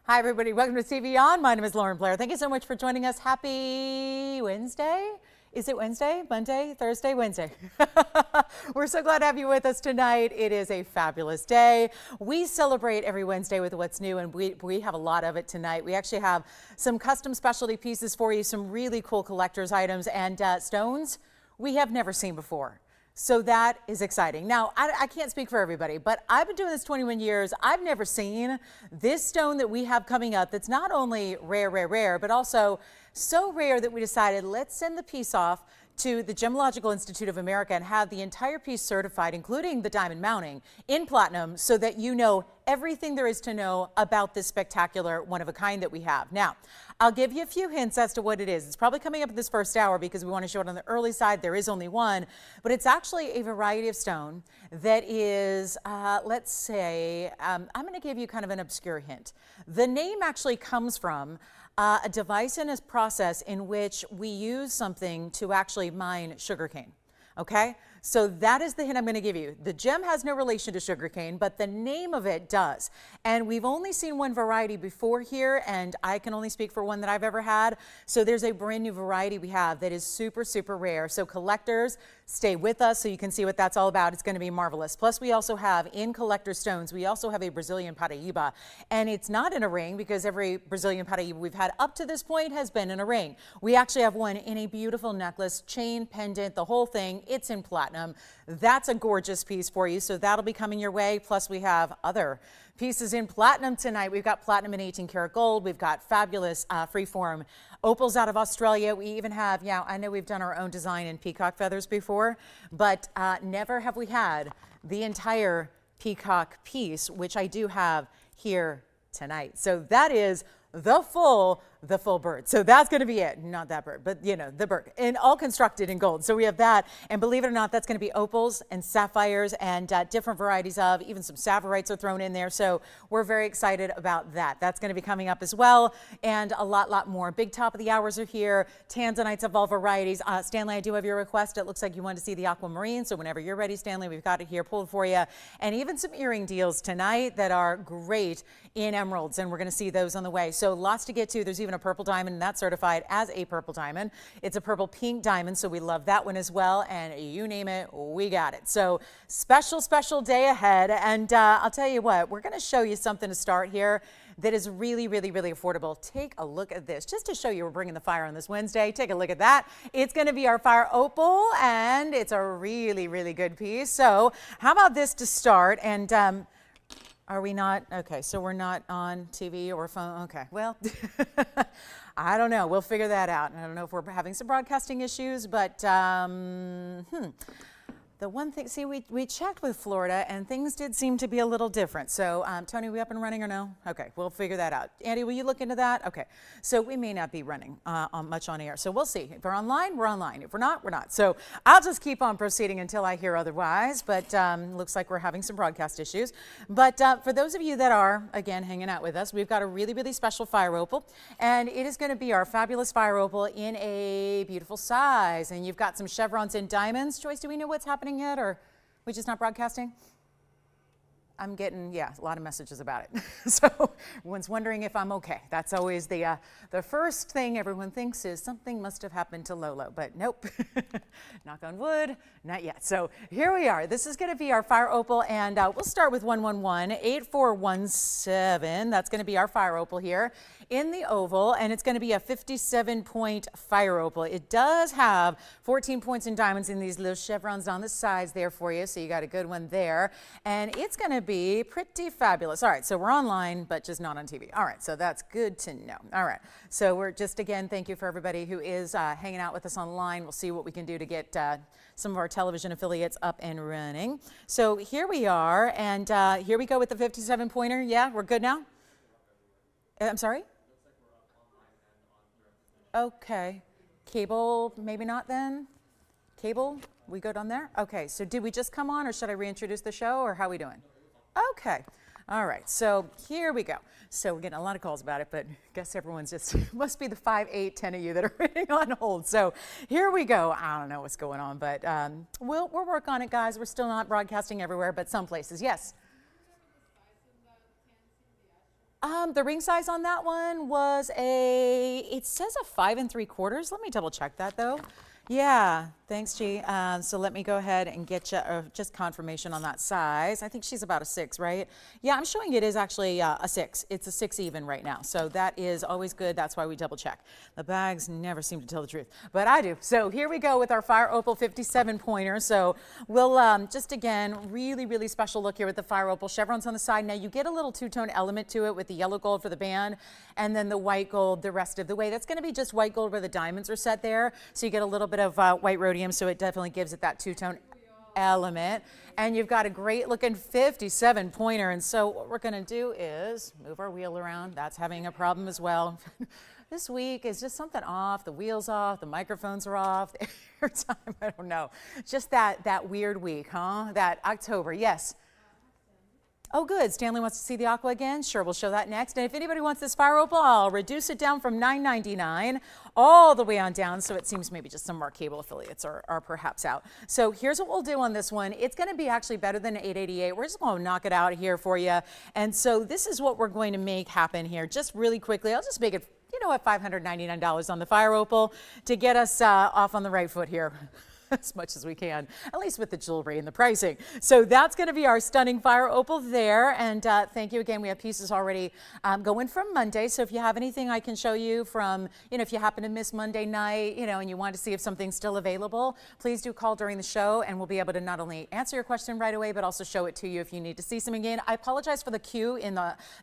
Hi, everybody. Welcome to TVON. My name is Blair. Thank you so much for joining us. Happy Wednesday. Is it Wednesday, Monday, Thursday, Wednesday? We're so glad to have you with us tonight. It is a fabulous day. We celebrate every Wednesday with what's new, and we have a lot of it tonight. We actually have some custom specialty pieces for you, some really cool collector's items, and stones we have never seen before. So that is exciting. Now, I can't speak for everybody, but I've been doing this 21 years. I've never seen this stone that we have coming up that's not only rare, but also so rare that we decided let's send the piece off to the Gemological Institute of America and have the entire piece certified, including the diamond mounting, in platinum, so that you know everything there is to know about this spectacular one-of-a-kind that we have. Now, I'll give you a few hints as to what it is. It's probably coming up in this first hour because we want to show it on the early side. There is only one, but it's actually a variety of stone that is, let's say, I'm going to give you kind of an obscure hint. The name actually comes from a device and a process in which we use something to actually mine sugarcane. Okay, so that is the hint I'm going to give you. The gem has no relation to sugarcane, but the name of it does. And we've only seen one variety before here, and I can only speak for one that I've ever had. So there's a brand new variety we have that is super, super rare. So collectors, stay with us so you can see what that's all about. It's going to be marvelous. Plus, we also have in collector stones, we also have a Brazilian Paraíba. And it's not in a ring because every Brazilian Paraíba we've had up to this point has been in a ring. We actually have one in a beautiful necklace, chain, pendant, the whole thing. It's in platinum. That's a gorgeous piece for you. So that'll be coming your way. Plus, we have other pieces in platinum tonight. We've got platinum and 18 karat gold. We've got fabulous freeform opals out of Australia. We even have, yeah, I know we've done our own design in peacock feathers before, but never have we had the entire peacock piece, which I do have here tonight. So that is the full bird. So that's going to be it. Not that bird, but you know, the bird, and all constructed in gold. So we have that, and believe it or not, that's going to be opals and sapphires and different varieties of, even some savorites are thrown in there. So we're very excited about that. That's going to be coming up as well, and a lot more. Big top of the hours are here. Tanzanites of all varieties. Stanley, I do have your request. It looks like you want to see the aquamarine. So whenever you're ready, Stanley, we've got it here pulled for you, and even some earring deals tonight that are great in emeralds, and we're going to see those on the way. So lots to get to. There's even a purple diamond, and that's certified as a purple diamond. It's a purple pink diamond, so we love that one as well, and you name it, we got it. So special day ahead, and I'll tell you what, we're going to show you something to start here that is really affordable. Take a look at this, just to show you we're bringing the fire on this Wednesday. Take a look at that. It's going to be our fire opal, and it's a really good piece. So how about this to start? And are we not? Okay, so we're not on TV or phone. Okay, well, I don't know. We'll figure that out. I don't know if we're having some broadcasting issues, but the one thing, see, we checked with Florida and things did seem to be a little different. So, Tony, we up and running or no? Okay, we'll figure that out. Andy, will you look into that? Okay, so we may not be running much on air. So we'll see. If we're online, we're online. If we're not, we're not. So I'll just keep on proceeding until I hear otherwise. But looks like we're having some broadcast issues. But for those of you that are, again, hanging out with us, we've got a really special fire opal. And it is going to be our fabulous fire opal in a beautiful size. And you've got some chevrons and diamonds. Joyce, do we know what's happening yet, or we just not broadcasting? I'm getting, yeah, a lot of messages about it. So everyone's wondering if I'm okay. That's always the first thing everyone thinks is something must have happened to Lolo, but nope. Knock on wood, not yet. So here we are. This is going to be our fire opal, and we'll start with 111-8417. That's going to be our fire opal here in the oval, and it's going to be a 57-point fire opal. It does have 14 points in diamonds in these little chevrons on the sides there for you, so you got a good one there, and it's going to be pretty fabulous. All right, so we're online, but just not on TV. All right, so that's good to know. All right, so we're just, again, thank you for everybody who is hanging out with us online. We'll see what we can do to get some of our television affiliates up and running. So here we are, and here we go with the 57-pointer. Yeah, we're good now? I'm sorry? Okay, cable, maybe not then? Cable, we good on there? Okay, so did we just come on, or should I reintroduce the show, or how are we doing? Okay, all right, so here we go. So we're getting a lot of calls about it, but I guess everyone's just, must be the 5, 8, 10 of you that are waiting on hold. So here we go. I don't know what's going on, but we'll work on it, guys. We're still not broadcasting everywhere, but some places, yes. The ring size on that one was it says a 5 3/4. Let me double check that though. Yeah, thanks, G. So let me go ahead and get you just confirmation on that size. I think she's about a 6, right? Yeah, I'm showing it is actually a 6. It's a 6 even right now. So that is always good. That's why we double check. The bags never seem to tell the truth, but I do. So here we go with our Fire Opal 57 pointer. So we'll just again, really, really special look here with the Fire Opal. Chevrons on the side. Now you get a little two-tone element to it with the yellow gold for the band and then the white gold the rest of the way. That's going to be just white gold where the diamonds are set there. So you get a little bit of white rhodium, so it definitely gives it that two-tone element. And you've got a great looking 57 pointer. And so what we're going to do is move our wheel around. That's having a problem as well. This week is just something off. The wheel's off, the microphones are off, the air time, I don't know. Just that weird week, huh? That October, yes. Oh, good. Stanley wants to see the aqua again. Sure, we'll show that next. And if anybody wants this Fire Opal, I'll reduce it down from $9.99 all the way on down. So it seems maybe just some of our cable affiliates are perhaps out. So here's what we'll do on this one. It's going to be actually better than $8.88. We're just going to knock it out here for you. And so this is what we're going to make happen here. Just really quickly, I'll just make it, you know, at $599 on the Fire Opal to get us off on the right foot here. As much as we can, at least with the jewelry and the pricing. So that's going to be our stunning Fire Opal there. And thank you again. We have pieces already going from Monday. So if you have anything I can show you from, you know, if you happen to miss Monday night, you know, and you want to see if something's still available, please do call during the show and we'll be able to not only answer your question right away, but also show it to you if you need to see some again. I apologize for the queue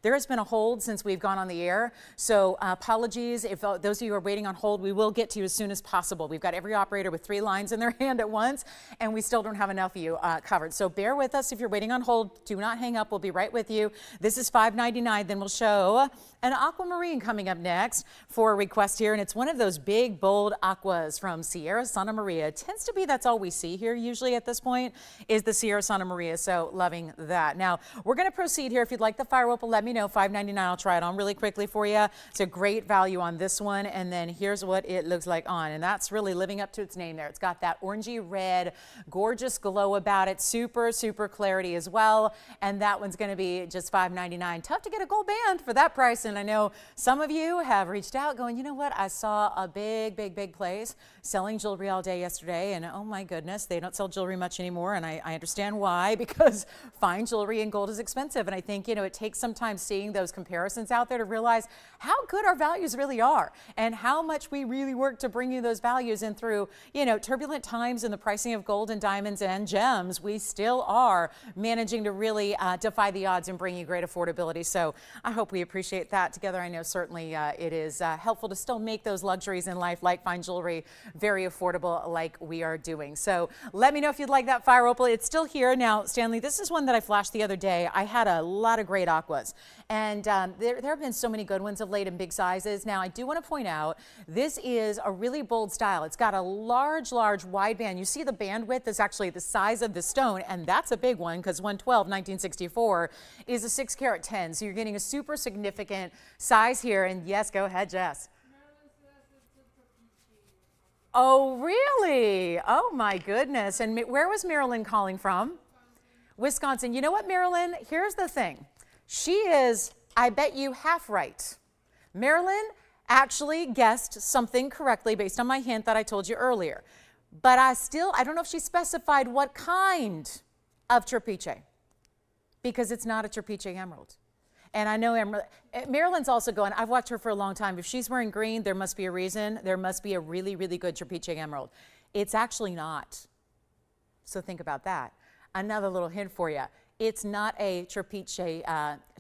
there has been a hold since we've gone on the air. So apologies if those of you who are waiting on hold, we will get to you as soon as possible. We've got every operator with 3 lines in their hand at once, and we still don't have enough of you covered. So bear with us if you're waiting on hold. Do not hang up. We'll be right with you. This is $5.99. Then we'll show an aquamarine coming up next for a request here, and it's one of those big, bold aquas from Sierra Santa Maria. It tends to be that's all we see here usually at this point is the Sierra Santa Maria, so loving that. Now, we're going to proceed here. If you'd like the Fire Opal, let me know. $5.99. I'll try it on really quickly for you. It's a great value on this one, and then here's what it looks like on, and that's really living up to its name there. It's got that orangey red, gorgeous glow about it, super, super clarity as well, and that one's going to be just $5.99. Tough to get a gold band for that price, and I know some of you have reached out going, you know what, I saw a big, big, big place selling jewelry all day yesterday, and oh my goodness, they don't sell jewelry much anymore, and I understand why, because fine jewelry and gold is expensive, and I think, you know, it takes some time seeing those comparisons out there to realize how good our values really are, and how much we really work to bring you those values in through, you know, turbulent times in the pricing of gold and diamonds and gems. We still are managing to really defy the odds and bring you great affordability, so I hope we appreciate that together. I know certainly it is helpful to still make those luxuries in life like fine jewelry very affordable like we are doing. So let me know if you'd like that Fire Opal. It's still here. Now, Stanley, this is one that I flashed the other day. I had a lot of great aquas, and there have been so many good ones of late in big sizes. Now, I do want to point out this is a really bold style. It's got a large wide band. You see the band width is actually the size of the stone, and that's a big one because 112 1964 is a 6 carat 10. So you're getting a super significant size here. And yes, go ahead, Jess. Oh, really? Oh, my goodness. And where was Marilyn calling from? Wisconsin. You know what, Marilyn? Here's the thing. She is, I bet you, half right. Marilyn actually guessed something correctly based on my hint that I told you earlier. But I don't know if she specified what kind of trapeche, because it's not a trapeche emerald. And I know Marilyn's also going, I've watched her for a long time. If she's wearing green, there must be a reason. There must be a really, really good trapeche emerald. It's actually not. So think about that. Another little hint for you. It's not a trapeche.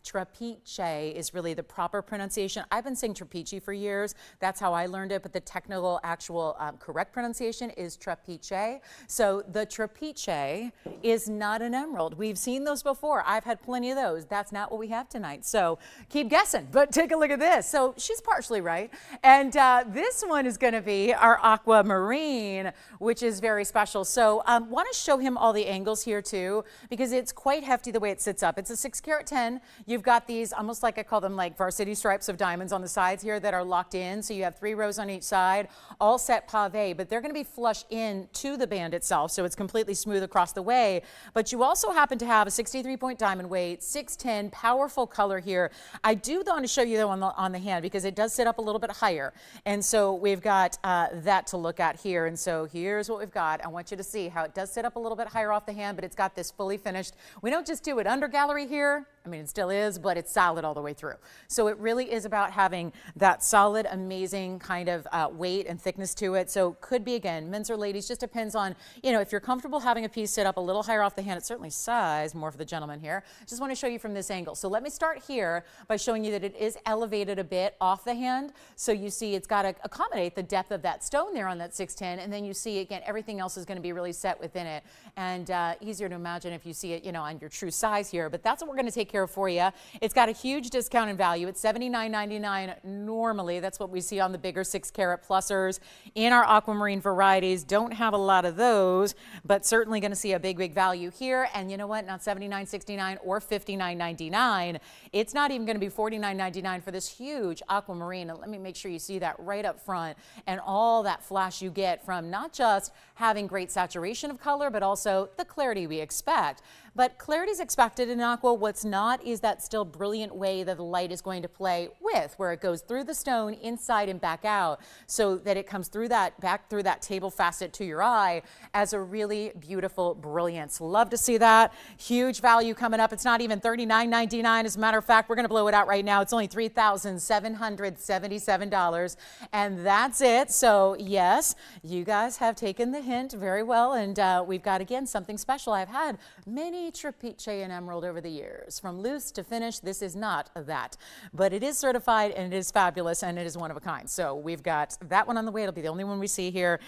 Trapeche is really the proper pronunciation. I've been saying trapeche for years. That's how I learned it, but the technical, actual correct pronunciation is trapeche. So the trapeche is not an emerald. We've seen those before. I've had plenty of those. That's not what we have tonight. So keep guessing, but take a look at this. So she's partially right. And this one is going to be our aquamarine, which is very special. So want to show him all the angles here too, because it's quite hefty the way it sits up. It's a 6 carat 10. You've got these almost like I call them like varsity stripes of diamonds on the sides here that are locked in. So you have 3 rows on each side, all set pave, but they're going to be flush in to the band itself. So it's completely smooth across the way. But you also happen to have a 63-point diamond weight, 610, powerful color here. I do want to show you though on the hand because it does sit up a little bit higher. And so we've got that to look at here. And so here's what we've got. I want you to see how it does sit up a little bit higher off the hand, but it's got this fully finished. We don't just do it under gallery here. I mean, it still is, but it's solid all the way through. So it really is about having that solid, amazing kind of weight and thickness to it. So could be, again, men's or ladies, just depends on, you know, if you're comfortable having a piece sit up a little higher off the hand, it's certainly size more for the gentleman here. Just want to show you from this angle. So let me start here by showing you that it is elevated a bit off the hand. So you see it's got to accommodate the depth of that stone there on that 610. And then you see, again, everything else is going to be really set within it. And easier to imagine if you see it, you know, on your true size here. But that's what we're going to take care of for you. It's got a huge discount in value. It's $79.99 normally. That's what we see on the bigger 6-carat plusers. In our aquamarine varieties, don't have a lot of those, but certainly going to see a big value here. And you know what? Not $79.69 or $59.99. It's not even going to be $49.99 for this huge aquamarine. And let me make sure you see that right up front and all that flash you get from not just having great saturation of color, but also the clarity we expect. But clarity is expected in aqua. What's not is that still brilliant way that the light is going to play with, where it goes through the stone, inside and back out, so that it comes through that, back through that table facet to your eye as a really beautiful brilliance. Love to see that. Huge value coming up. It's not even $39.99. As a matter of fact, we're going to blow it out right now. It's only $3,777. And that's it. So yes, you guys have taken the hint very well. And we've got, again, something special. I've had many trapeche and emerald over the years. From loose to finish, this is not that. But it is certified and it is fabulous and it is one of a kind. So we've got that one on the way. It'll be the only one we see here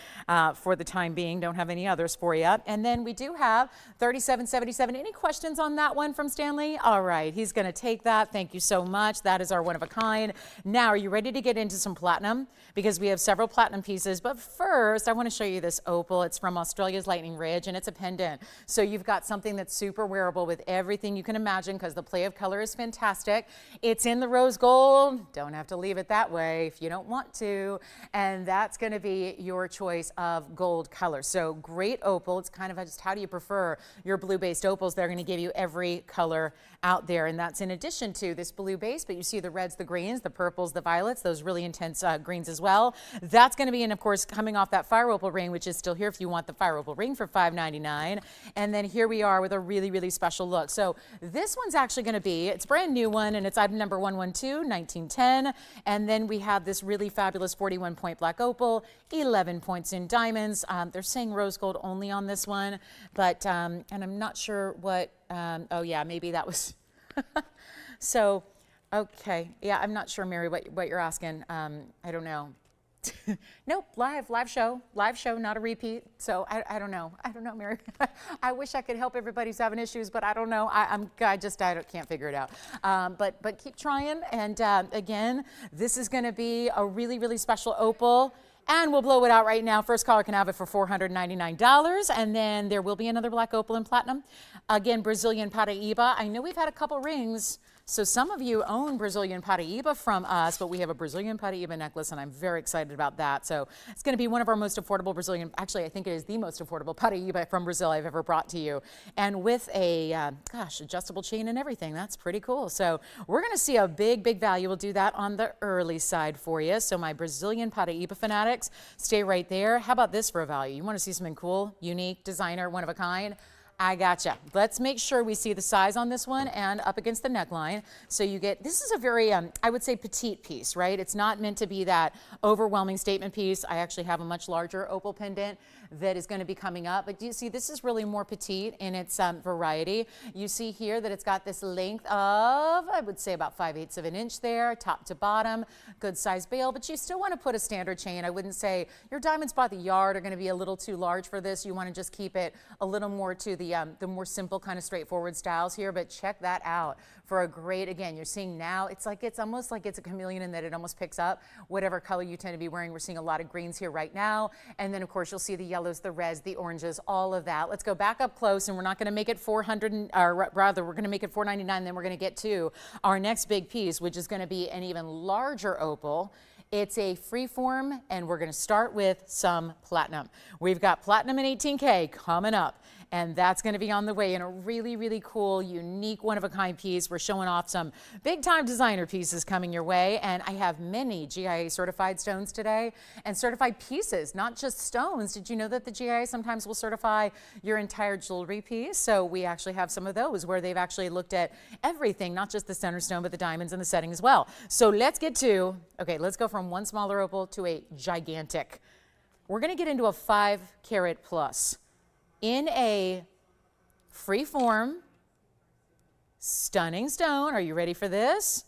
for the time being. Don't have any others for you. And then we do have $37.77. Any questions on that one from Stanley? All right, he's going to take that. Thank you so much. That is our one of a kind. Now, are you ready to get into some platinum? Because we have several platinum pieces. But first, I want to show you this opal. It's from Australia's Lightning Ridge and it's a pendant. So you've got something that's super wearable with everything you can imagine because the play of color is fantastic. It's in the rose gold. Don't have to leave it that way if you don't want to. And that's going to be your choice of gold color. So great opal. It's kind of just how do you prefer your blue-based opals? They're going to give you every color out there. And that's in addition to this blue base, but you see the reds, the greens, the purples, the violets, those really intense greens as well. That's going to be, and of course, coming off that fire opal ring, which is still here if you want the fire opal ring for $5.99. And then here we are with a really special look. So this one's actually going to be, it's a brand new one, and it's item number 112, 1910. And then we have this really fabulous 41-point black opal, 11 points in diamonds. They're saying rose gold only on this one, but, and I'm not sure what, oh yeah, maybe that was, so, okay. Yeah, I'm not sure, Mary, what you're asking. I don't know. Nope, live show, not a repeat. So I don't know, Mary. I wish I could help everybody who's having issues, but I don't know. I can't figure it out. But keep trying. And again, this is going to be a really special opal. And we'll blow it out right now. First caller can have it for $499. And then there will be another black opal in platinum. Again, Brazilian Paraíba. I know we've had a couple rings. So some of you own Brazilian Paraíba from us, but we have a Brazilian Paraíba necklace, and I'm very excited about that. So it's going to be one of our most affordable Brazilian, actually, I think it is the most affordable Paraíba from Brazil I've ever brought to you. And with a, adjustable chain and everything. That's pretty cool. So we're going to see a big value. We'll do that on the early side for you. So my Brazilian Paraíba fanatics, stay right there. How about this for a value? You want to see something cool, unique, designer, one of a kind? I gotcha. Let's make sure we see the size on this one and up against the neckline. So you get, this is a very, I would say petite piece, right? It's not meant to be that overwhelming statement piece. I actually have a much larger opal pendant that is going to be coming up. But do you see, this is really more petite in its variety. You see here that it's got this length of, I would say about 5/8 of an inch there, top to bottom, good size bail, but you still want to put a standard chain. I wouldn't say your diamonds by the yard are going to be a little too large for this. You want to just keep it a little more to the the more simple kind of straightforward styles here, but check that out for a great, again, you're seeing now, it's almost like it's a chameleon in that it almost picks up whatever color you tend to be wearing. We're seeing a lot of greens here right now. And then of course you'll see the yellows, the reds, the oranges, all of that. Let's go back up close, and we're not going to make it we're going to make it $4.99. Then we're going to get to our next big piece, which is going to be an even larger opal. It's a freeform, and we're going to start with some platinum. We've got platinum in 18K coming up, and that's going to be on the way in a really, really cool, unique, one-of-a-kind piece. We're showing off some big-time designer pieces coming your way, and I have many GIA certified stones today and certified pieces, not just stones. Did you know that the GIA sometimes will certify your entire jewelry piece? So we actually have some of those where they've actually looked at everything, not just the center stone, but the diamonds and the setting as well. So let's get to, okay, let's go from one smaller opal to a gigantic. We're going to get into a 5 carat plus in a free form, stunning stone. Are you ready for this?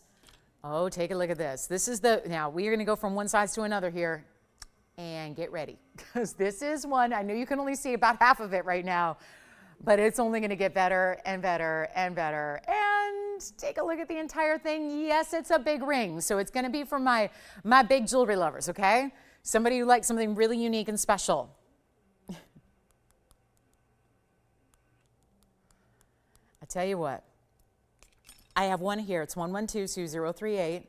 Oh, take a look at this. This is now we're going to go from one size to another here, and get ready, because this is one, I know you can only see about half of it right now, but it's only going to get better and better and better. And take a look at the entire thing. Yes, it's a big ring, so it's going to be for my big jewelry lovers, okay? Somebody who likes something really unique and special. I tell you what, I have one here. It's 1122038.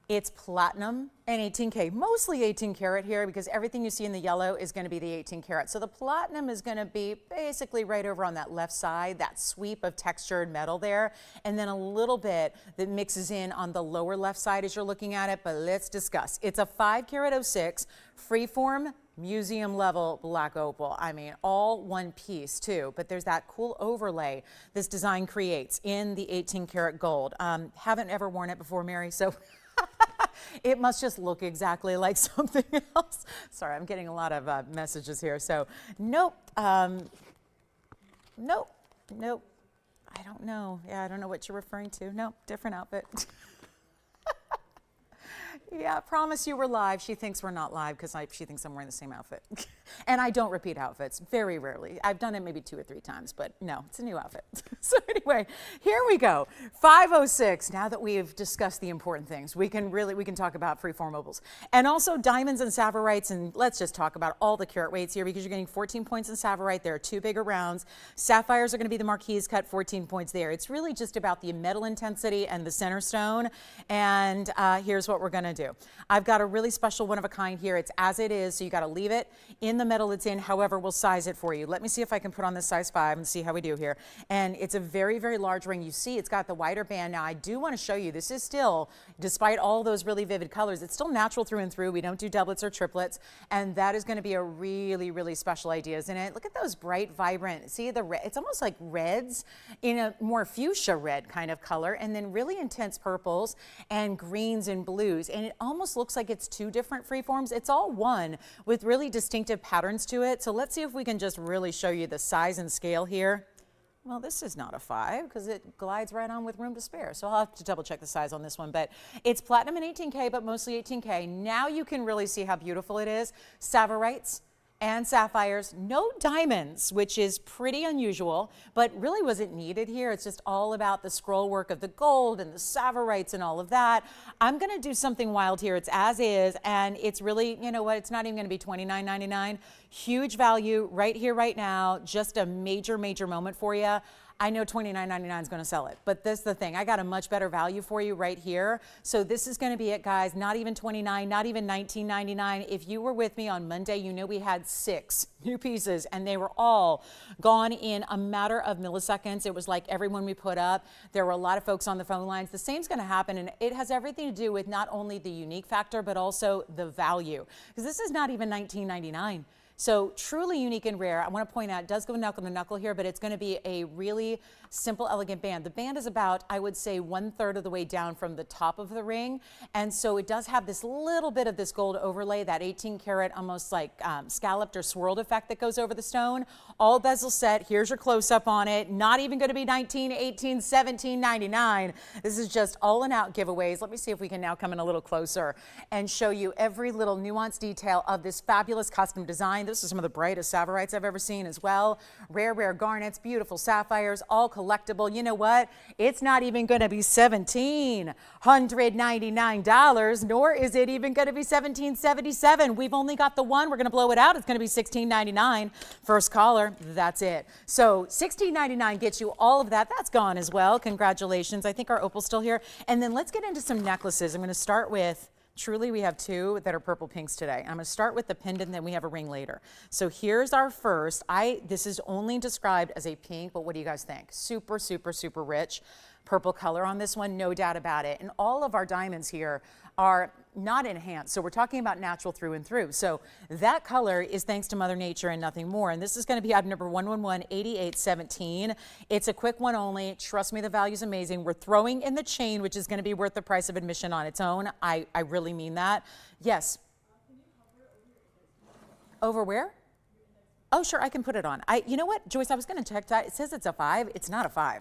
It's platinum and 18K, mostly 18 karat here, because everything you see in the yellow is going to be the 18 karat. So the platinum is going to be basically right over on that left side, that sweep of textured metal there, and then a little bit that mixes in on the lower left side as you're looking at it. But let's discuss. It's a 5 carat 06 freeform museum level black opal. I mean, all one piece too, but there's that cool overlay this design creates in the 18 karat gold. Haven't ever worn it before, Mary, so it must just look exactly like something else. Sorry, I'm getting a lot of messages here. So nope, nope. I don't know. Yeah, I don't know what you're referring to. Nope, different outfit. Yeah, promise you we're live. She thinks we're not live because she thinks I'm wearing the same outfit. And I don't repeat outfits, very rarely. I've done it maybe 2 or 3 times, but no, it's a new outfit. So anyway, here we go. 506, now that we've discussed the important things, we can talk about freeform opals. And also diamonds and savorites, and let's just talk about all the carat weights here, because you're getting 14 points in savorite. There are 2 bigger rounds. Sapphires are going to be the marquise cut, 14 points there. It's really just about the metal intensity and the center stone. And here's what we're going to do. I've got a really special one of a kind here. It's as it is, so you got to leave it in the metal it's in. However, we'll size it for you. Let me see if I can put on this size 5 and see how we do here. And it's a very, very large ring. You see it's got the wider band. Now I do want to show you, this is still, despite all those really vivid colors, it's still natural through and through. We don't do doublets or triplets, and that is going to be a really, really special idea, isn't it? Look at those bright, vibrant, see the red, it's almost like reds in a more fuchsia red kind of color, and then really intense purples and greens and blues, and it almost looks like it's 2 different freeforms. It's all one with really distinctive patterns to it. So let's see if we can just really show you the size and scale here. Well, this is not a 5 because it glides right on with room to spare. So I'll have to double check the size on this one, but it's platinum and 18K, but mostly 18K. Now you can really see how beautiful it is. Savorites and sapphires, no diamonds, which is pretty unusual, but really wasn't needed here. It's just all about the scroll work of the gold and the savorites and all of that. I'm going to do something wild here. It's as is, and it's really, you know what, it's not even going to be $29.99. Huge value right here, right now. Just a major, major moment for you. I know $29.99 is going to sell it, but this is the thing. I got a much better value for you right here. So this is going to be it, guys. Not even $29, not even $19.99. If you were with me on Monday, you know we had 6 new pieces, and they were all gone in a matter of milliseconds. It was like everyone we put up. There were a lot of folks on the phone lines. The same's going to happen, and it has everything to do with not only the unique factor, but also the value, because this is not even $19.99. So truly unique and rare. I want to point out, it does go knuckle to knuckle here, but it's going to be a really simple, elegant band. The band is about, I would say, 1/3 of the way down from the top of the ring. And so it does have this little bit of this gold overlay, that 18 karat, almost like scalloped or swirled effect that goes over the stone. All bezel set. Here's your close up on it. Not even going to be $19, $18, $17.99. This is just all and out giveaways. Let me see if we can now come in a little closer and show you every little nuanced detail of this fabulous custom design. $69.99. Those are some of the brightest Savorites I've ever seen as well. Rare garnets, beautiful sapphires, all collectible. You know what? It's not even going to be $1,799, nor is it even going to be $1,777. We've only got the one. We're going to blow it out. It's going to be $1,699. First caller, that's it. So $1,699 gets you all of that. That's gone as well. Congratulations. I think our opal's still here. And then let's get into some necklaces. I'm going to start with, truly, we have two that are purple pinks today. I'm going to start with the pendant, then we have a ring later. So here's our first. This is only described as a pink, but what do you guys think? Super, super, super rich purple color on this one, no doubt about it. And all of our diamonds here are not enhanced. So we're talking about natural through and through. So that color is thanks to Mother Nature and nothing more. And this is going to be item number 1118817. It's a quick one only. Trust me, the value is amazing. We're throwing in the chain, which is going to be worth the price of admission on its own. I really mean that. Yes. Over where? Oh, sure, I can put it on. You know what, Joyce, I was going to check that. It says it's a 5. It's not a 5.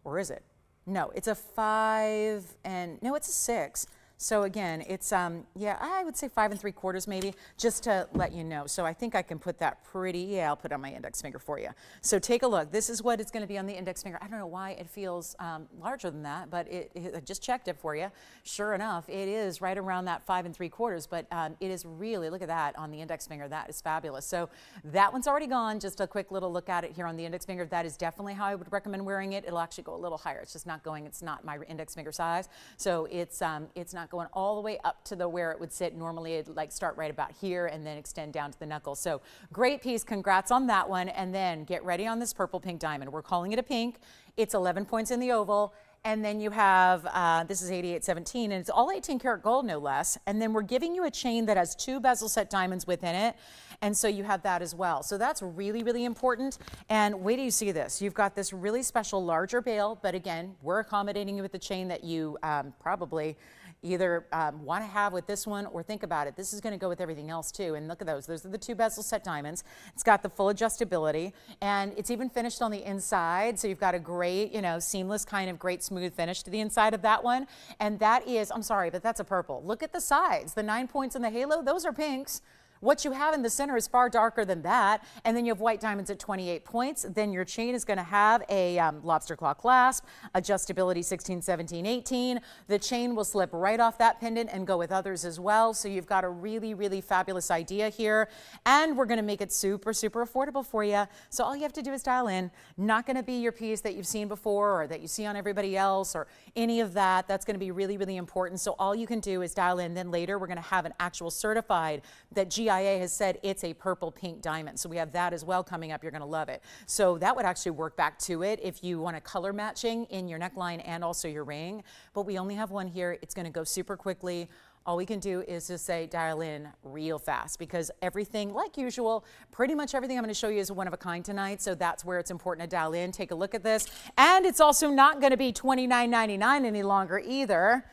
Or is it? No, it's a 5 and no, it's a 6. So again, it's, yeah, I would say 5 3/4 maybe, just to let you know. So I think I can put that I'll put it on my index finger for you. So take a look. This is what it's going to be on the index finger. I don't know why it feels larger than that, but I just checked it for you. Sure enough, it is right around that 5 3/4, but it is really, look at that on the index finger. That is fabulous. So that one's already gone. Just a quick little look at it here on the index finger. That is definitely how I would recommend wearing it. It'll actually go a little higher. It's just not going, it's not my index finger size. So it's not going all the way up to where it would sit. Normally it'd like start right about here and then extend down to the knuckle. So great piece. Congrats on that one. And then get ready on this purple pink diamond. We're calling it a pink. It's 11 points in the oval. And then you have, this is 8817, and it's all 18 karat gold, no less. And then we're giving you a chain that has 2 bezel set diamonds within it. And so you have that as well. So that's really, really important. And wait till you see this. You've got this really special larger bail, but again, we're accommodating you with the chain that you probably either want to have with this one, or think about it. This is going to go with everything else too. And look at those. Those are the 2 bezel set diamonds. It's got the full adjustability, and it's even finished on the inside. So you've got a great, seamless kind of great smooth finish to the inside of that one. And that is, I'm sorry, but that's a purple. Look at the sides. The 9 points in the halo, those are pinks. What you have in the center is far darker than that. And then you have white diamonds at 28 points. Then your chain is going to have a lobster claw clasp, adjustability 16, 17, 18. The chain will slip right off that pendant and go with others as well. So you've got a really, really fabulous idea here. And we're going to make it super, super affordable for you. So all you have to do is dial in. Not going to be your piece that you've seen before or that you see on everybody else or any of that. That's going to be really, really important. So all you can do is dial in. Then later we're going to have an actual certified that GIA has said it's a purple pink diamond. So we have that as well coming up. You're going to love it. So that would actually work back to it if you want a color matching in your neckline and also your ring. But we only have one here. It's going to go super quickly. All we can do is just say dial in real fast, because everything, like usual, pretty much everything I'm going to show you is one of a kind tonight. So that's where it's important to dial in. Take a look at this. And it's also not going to be $29.99 any longer either.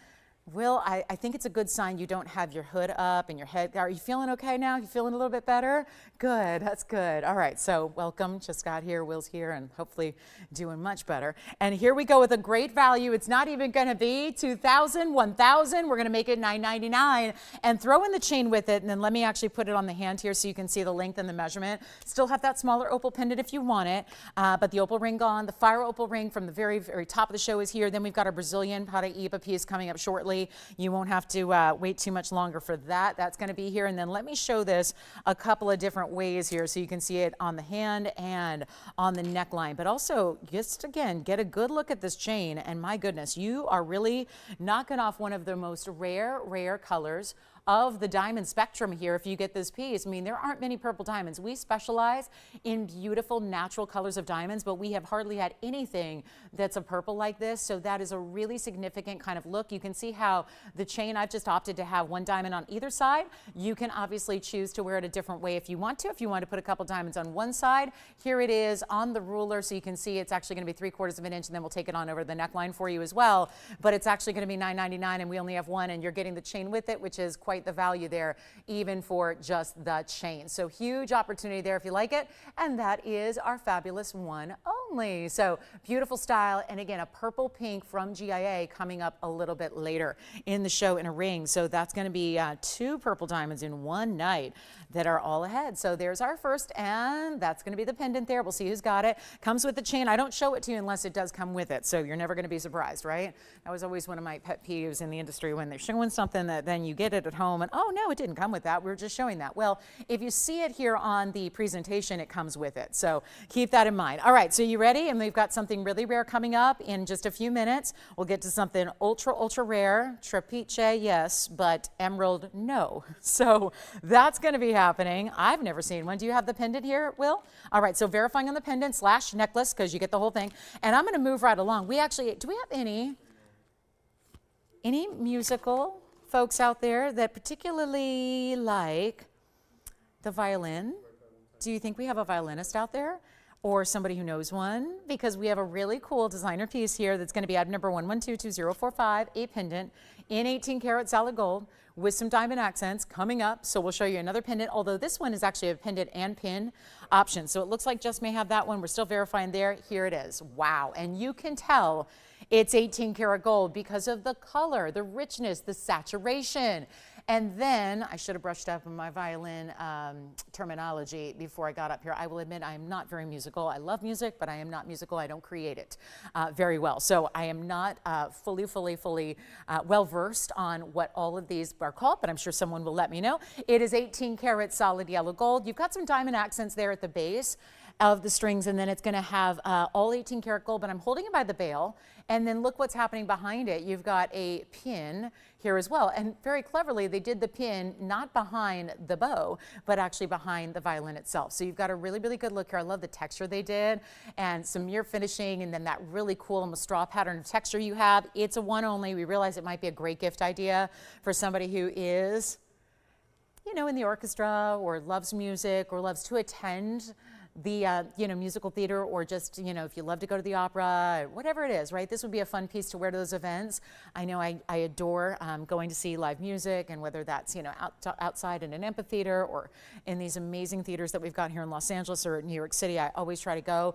Will, I think it's a good sign you don't have your hood up and your head. Are you feeling okay now? You feeling a little bit better? Good, that's good. All right, so welcome. Just got here, Will's here, and hopefully doing much better. And here we go with a great value. It's not even going to be $2,000, $1,000. We're going to make it $999 and throw in the chain with it. And then let me actually put it on the hand here so you can see the length and the measurement. Still have that smaller opal pendant if you want it, but the opal ring gone. The fire opal ring from the very, very top of the show is here. Then we've got our Brazilian Paraíba piece coming up shortly. You won't have to wait too much longer for that. That's going to be here. And then let me show this a couple of different ways here so you can see it on the hand and on the neckline. But also, just again, get a good look at this chain. And my goodness, you are really knocking off one of the most rare colors of the diamond spectrum here if you get this piece. I mean, there aren't many purple diamonds. We specialize in beautiful natural colors of diamonds, but we have hardly had anything that's a purple like this. So that is a really significant kind of look. You can see how the chain, I've just opted to have one diamond on either side. You can obviously choose to wear it a different way if you want to. If you want to put a couple diamonds on one side, here it is on the ruler. So you can see it's actually going to be 3/4 of an inch, and then we'll take it on over the neckline for you as well. But it's actually going to be $9.99, and we only have one, and you're getting the chain with it, which is quite the value there, even for just the chain. So huge opportunity there if you like it. And that is our fabulous 101. only. So beautiful style. And again, a purple pink from GIA coming up a little bit later in the show in a ring. So that's going to be 2 purple diamonds in one night that are all ahead. So there's our first, and that's going to be the pendant there. We'll see who's got it. Comes with the chain. I don't show it to you unless it does come with it. So you're never going to be surprised, right? That was always one of my pet peeves in the industry, when they're showing something that then you get it at home and, oh no, it didn't come with that. We were just showing that. Well, if you see it here on the presentation, it comes with it. So keep that in mind. All right, so you ready? And we've got something really rare coming up in just a few minutes. We'll get to something ultra, ultra rare. Trapeche, yes, but emerald, no. So that's going to be happening. I've never seen one. Do you have the pendant here, Will? All right, so verifying on the pendant / necklace, because you get the whole thing. And I'm going to move right along. We actually, do we have any musical folks out there that particularly like the violin? Do you think we have a violinist out there? Or somebody who knows one? Because we have a really cool designer piece here that's going to be item number 1122-045, a pendant in 18 karat solid gold with some diamond accents coming up. So we'll show you another pendant, although this one is actually a pendant and pin option. So it looks like just may have that one. We're still verifying there. Here it is. Wow. And you can tell it's 18 karat gold because of the color, the richness, the saturation. And then I should have brushed up on my violin terminology before I got up here. I will admit I am not very musical. I love music, but I am not musical. I don't create it very well. So I am not fully well-versed on what all of these are called, but I'm sure someone will let me know. It is 18 karat solid yellow gold. You've got some diamond accents there at the base of the strings, and then it's going to have all 18 karat gold, but I'm holding it by the bail. And then look what's happening behind it. You've got a pin here as well. And very cleverly, they did the pin not behind the bow, but actually behind the violin itself. So you've got a really, really good look here. I love the texture they did, and some mirror finishing, and then that really cool almost straw pattern of texture you have. It's a one only. We realize it might be a great gift idea for somebody who is, you know, in the orchestra or loves music or loves to attend the musical theater, or just, if you love to go to the opera, whatever it is, right? This would be a fun piece to wear to those events. I know I adore going to see live music, and whether that's, outside in an amphitheater or in these amazing theaters that we've got here in Los Angeles or New York City, I always try to go.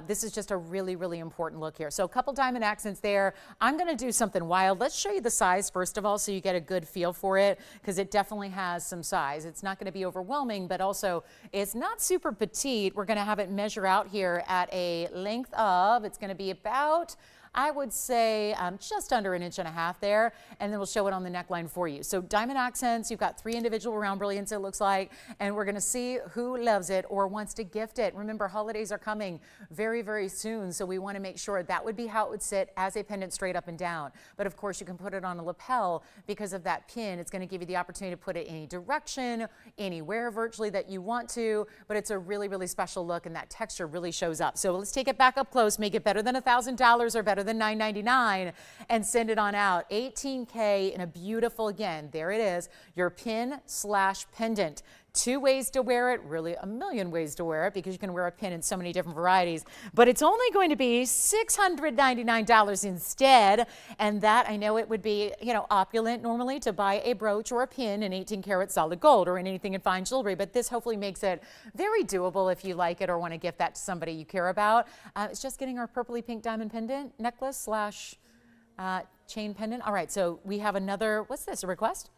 This is just a really, really important look here. So a couple diamond accents there. I'm going to do something wild. Let's show you the size first of all, so you get a good feel for it, because it definitely has some size. It's not going to be overwhelming, but also it's not super petite. We're going to have it measure out here at a length of, it's going to be about, I would say, just under 1.5 inches there, and then we'll show it on the neckline for you. So diamond accents, you've got 3 individual round brilliants, it looks like, and we're going to see who loves it or wants to gift it. Remember, holidays are coming very, very soon, so we want to make sure that would be how it would sit as a pendant straight up and down. But of course, you can put it on a lapel because of that pin. It's going to give you the opportunity to put it any direction, anywhere virtually that you want to, but it's a really, really special look, and that texture really shows up. So let's take it back up close, make it better than $1,000 or better than $999, and send it on out. 18K in a beautiful, again, there it is, your pin / pendant. 2 ways to wear it, really a million ways to wear it, because you can wear a pin in so many different varieties, but it's only going to be $699 instead. And that, I know it would be, opulent normally to buy a brooch or a pin in 18 karat solid gold or in anything in fine jewelry, but this hopefully makes it very doable if you like it or want to gift that to somebody you care about. It's just getting our purpley pink diamond pendant necklace / chain pendant. All right, so we have another, what's this, a request?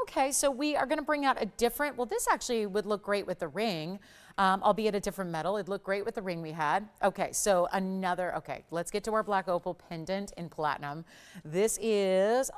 Okay, so we are going to bring out a different, well, this actually would look great with the ring, albeit a different metal. It'd look great with the ring we had. Okay, so okay, let's get to our black opal pendant in platinum. This is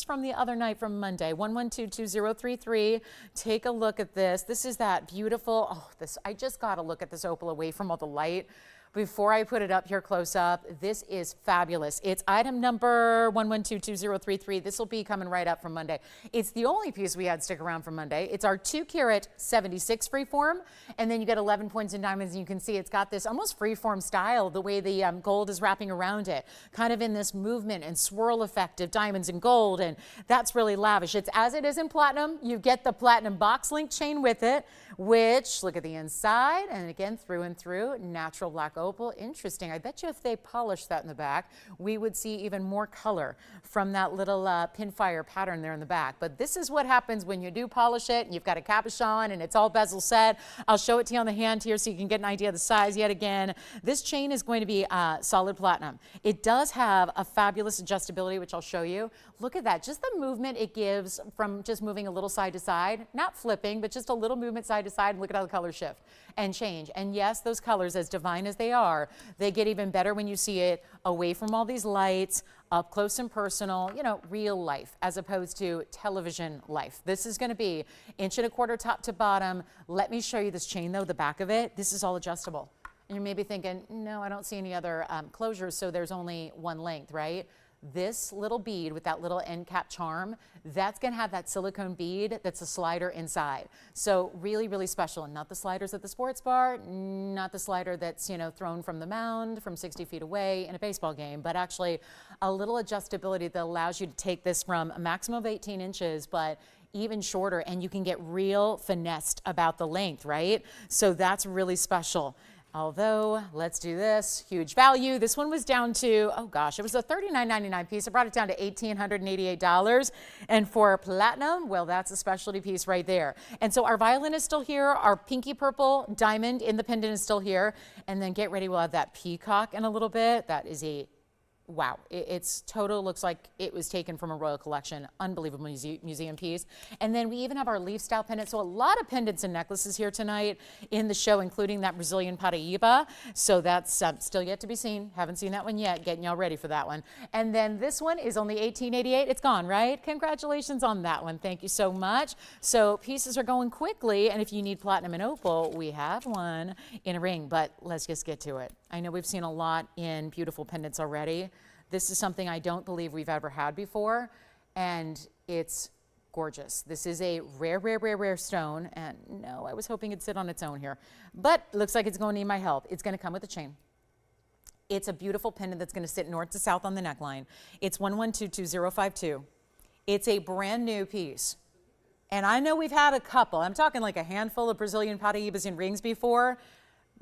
from the other night, from Monday, 1122-033. Take a look at this. This is that beautiful, I just got to look at this opal away from all the light before I put it up here close up. This is fabulous. It's item number 1122-033. This will be coming right up from Monday. It's the only piece we had stick around from Monday. It's our 2 karat 76 freeform, and then you get 11 points in diamonds, and you can see it's got this almost freeform style, the way the gold is wrapping around it, kind of in this movement and swirl effect of diamonds and gold, and that's really lavish. It's as it is in platinum. You get the platinum box link chain with it, which, look at the inside, and again, through and through, natural black opal. opal. Interesting. I bet you if they polished that in the back, we would see even more color from that little pinfire pattern there in the back. But this is what happens when you do polish it and you've got a cabochon and it's all bezel set. I'll show it to you on the hand here so you can get an idea of the size yet again. This chain is going to be solid platinum. It does have a fabulous adjustability, which I'll show you. Look at that. Just the movement it gives from just moving a little side to side, not flipping, but just a little movement side to side. Look at how the colors shift and change. And yes, those colors, as divine as they are, they get even better when you see it away from all these lights, up close and personal, you know, real life as opposed to television life. This is going to be 1.25 inches top to bottom. Let me show you this chain though, the back of it. This is all adjustable. And you're maybe thinking, no, I don't see any other closures, so there's only one length, right? This little bead with that little end cap charm, that's going to have that silicone bead that's a slider inside. So really, really special. And not the sliders at the sports bar, not the slider that's, you know, thrown from the mound from 60 feet away in a baseball game, but actually a little adjustability that allows you to take this from a maximum of 18 inches, but even shorter, and you can get real finessed about the length, right? So that's really special. Although, let's do this, huge value. This one was down to, oh gosh, it was a $39.99 piece. I brought it down to $1,888. And for platinum, well, that's a specialty piece right there. And so our violin is still here. Our pinky purple diamond in the pendant is still here. And then get ready, we'll have that peacock in a little bit. That is a wow, it's total, looks like it was taken from a royal collection. Unbelievable museum piece. And then we even have our leaf style pendant. So a lot of pendants and necklaces here tonight in the show, including that Brazilian Paraíba. So that's still yet to be seen. Haven't seen that one yet. Getting y'all ready for that one. And then this one is only $18.88. It's gone, right? Congratulations on that one. Thank you so much. So pieces are going quickly. And if you need platinum and opal, we have one in a ring, but let's just get to it. I know we've seen a lot in beautiful pendants already. This is something I don't believe we've ever had before, and it's gorgeous. This is a rare, rare, rare, rare stone, and no, I was hoping it'd sit on its own here, but it looks like it's going to need my help. It's going to come with a chain. It's a beautiful pendant that's going to sit north to south on the neckline. It's 1122-2052. It's a brand new piece. And I know we've had a couple. I'm talking like a handful of Brazilian Paraíbas in rings before,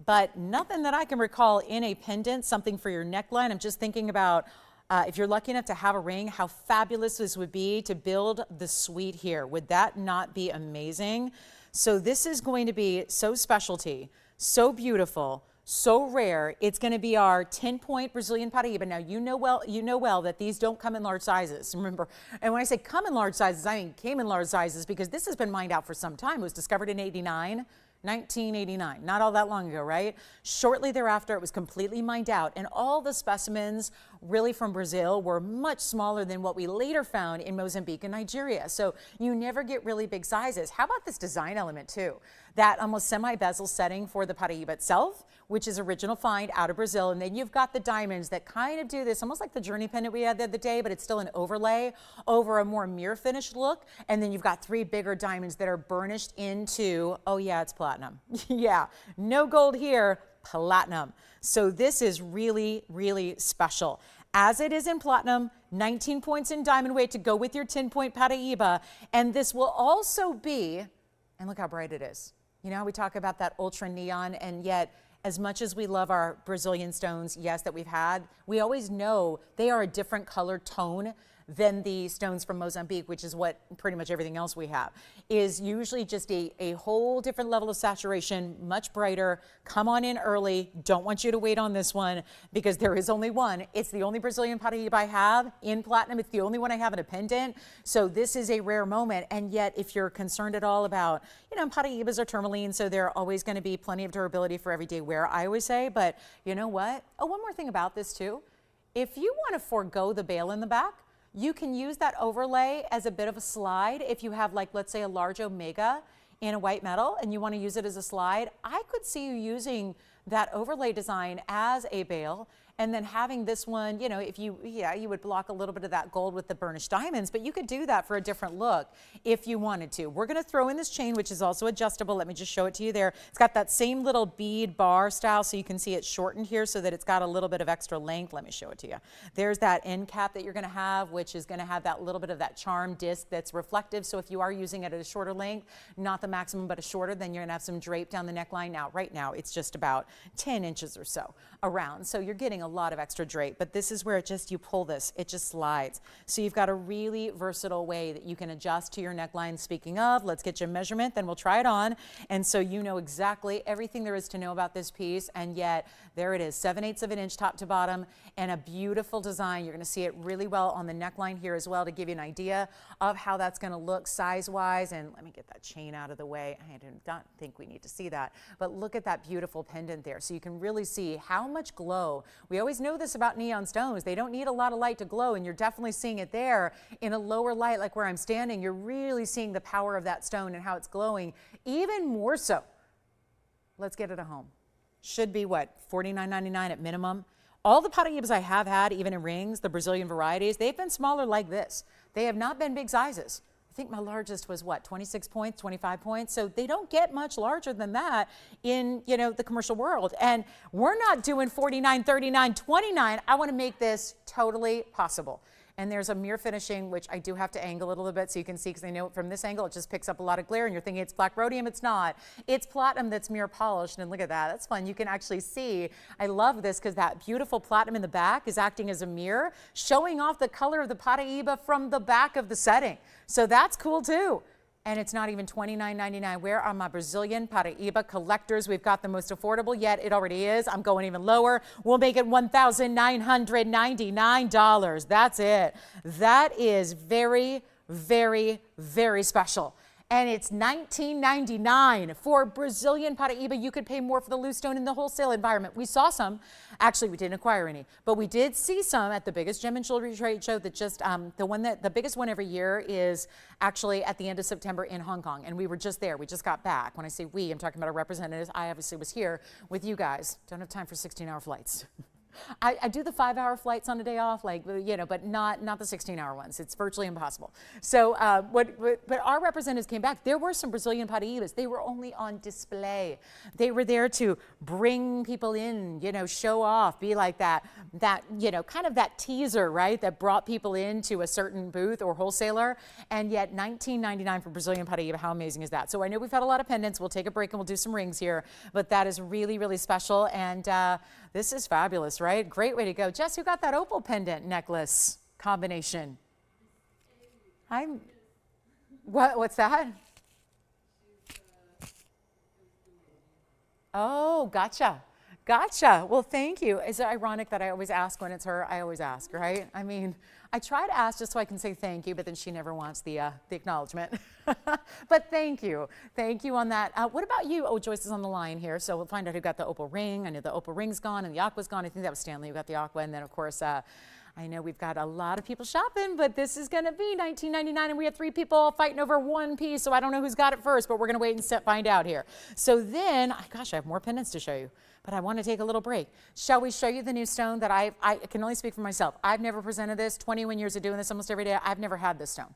but nothing that I can recall in a pendant, something for your neckline. I'm just thinking about if you're lucky enough to have a ring, how fabulous this would be to build the suite here. Would that not be amazing? So this is going to be so specialty, so beautiful, so rare. It's going to be our 10-point Brazilian Paraíba. Now, you know well that these don't come in large sizes. Remember, and when I say come in large sizes, I mean came in large sizes because this has been mined out for some time. It was discovered in 1989, not all that long ago, right? Shortly thereafter, it was completely mined out, and all the specimens really from Brazil were much smaller than what we later found in Mozambique and Nigeria. So you never get really big sizes. How about this design element too? That almost semi-bezel setting for the Paraíba itself, which is original find out of Brazil. And then you've got the diamonds that kind of do this, almost like the Journey pendant we had the other day, but it's still an overlay over a more mirror finished look. And then you've got 3 bigger diamonds that are burnished into, oh yeah, it's platinum. Yeah, no gold here, platinum. So this is really, really special. As it is in platinum, 19 points in diamond weight to go with your 10-point Paraíba. And this will also be, and look how bright it is. You know, we talk about that ultra neon, and yet as much as we love our Brazilian stones, yes, that we've had, we always know they are a different color tone than the stones from Mozambique, which is what pretty much everything else we have, is usually just a whole different level of saturation, much brighter. Come on in early. Don't want you to wait on this one because there is only one. It's the only Brazilian Paraíba I have in platinum. It's the only one I have in a pendant. So this is a rare moment. And yet, if you're concerned at all about, you know, Paraíbas are tourmaline, so they're always going to be plenty of durability for everyday wear, I always say. But you know what? Oh, one more thing about this too. If you want to forego the bail in the back, you can use that overlay as a bit of a slide. If you have, like, let's say a large omega in a white metal and you want to use it as a slide, I could see you using that overlay design as a bail And then having this one, you know, if you, you would block a little bit of that gold with the burnished diamonds, but you could do that for a different look if you wanted to. We're going to throw in this chain, which is also adjustable. Let me just show it to you there. It's got that same little bead bar style, so you can see it shortened here so that it's got a little bit of extra length. Let me show it to you. There's that end cap that you're going to have, which is going to have that little bit of that charm disc that's reflective. So if you are using it at a shorter length, not the maximum, but a shorter, then you're going to have some drape down the neckline. Now, right now, it's just about 10 inches or so around. So you're getting a lot of extra drape, but this is where it just, you pull this, it just slides. So you've got a really versatile way that you can adjust to your neckline. Speaking of, let's get you a measurement, then we'll try it on. And so you know exactly everything there is to know about this piece, and yet there it is, 7/8 of an inch top to bottom, and a beautiful design. You're going to see it really well on the neckline here as well to give you an idea of how that's going to look size-wise. And let me get that chain out of the way. I do not think we need to see that, but look at that beautiful pendant there. So you can really see how much glow. We always know this about neon stones. They don't need a lot of light to glow, and you're definitely seeing it there in a lower light, like where I'm standing. You're really seeing the power of that stone and how it's glowing even more so. Let's get it at home. Should be what, $49.99 at minimum. All the Paraibas I have had, even in rings, the Brazilian varieties, they've been smaller like this. They have not been big sizes. I think my largest was what, 26 points, 25 points. So they don't get much larger than that in, you know, the commercial world. And we're not doing $49, $39, $29. I want to make this totally possible. And there's a mirror finishing, which I do have to angle it a little bit so you can see, because I know from this angle it just picks up a lot of glare and you're thinking it's black rhodium. It's not. It's platinum that's mirror polished, and look at that. That's fun. You can actually see. I love this because that beautiful platinum in the back is acting as a mirror, showing off the color of the Paraiba from the back of the setting. So that's cool too. And it's not even $29.99. Where are my Brazilian Paraiba collectors? We've got the most affordable yet. It already is. I'm going even lower. We'll make it $1,999. That's it. That is very, very, very special. And it's $19.99 for Brazilian Paraiba. You could pay more for the loose stone in the wholesale environment. We saw some. Actually, we didn't acquire any, but we did see some at the biggest gem and jewelry trade show that just, the biggest one every year is actually at the end of September in Hong Kong. And we were just there. We just got back. When I say we, I'm talking about our representatives. I obviously was here with you guys. Don't have time for 16-hour flights. I do the 5-hour flights on a day off, like, you know, but not the 16-hour ones. It's virtually impossible. So but our representatives came back. There were some Brazilian Paraibas. They were only on display. They were there to bring people in, you know, show off, be like that, you know, kind of that teaser, right, that brought people into a certain booth or wholesaler. And yet $19.99 for Brazilian Paraiba. How amazing is that? So I know we've had a lot of pendants. We'll take a break and we'll do some rings here, but that is really, really special. And this is fabulous, right? Great way to go. Jess, who got that opal pendant necklace combination? What's that? Oh, gotcha. Gotcha. Well, thank you. Is it ironic that I always ask when it's her? I always ask, right? I mean, I try to ask just so I can say thank you, but then she never wants the acknowledgement. But thank you. Thank you on that. What about you? Oh, Joyce is on the line here, so we'll find out who got the opal ring. I know the opal ring's gone and the aqua's gone. I think that was Stanley who got the aqua. And then, of course, I know we've got a lot of people shopping, but this is going to be $19.99, and we have 3 people fighting over one piece, so I don't know who's got it first, but we're going to wait and find out here. So then, gosh, I have more pendants to show you, but I want to take a little break. Shall we show you the new stone that I can only speak for myself. I've never presented this, 21 years of doing this almost every day. I've never had this stone.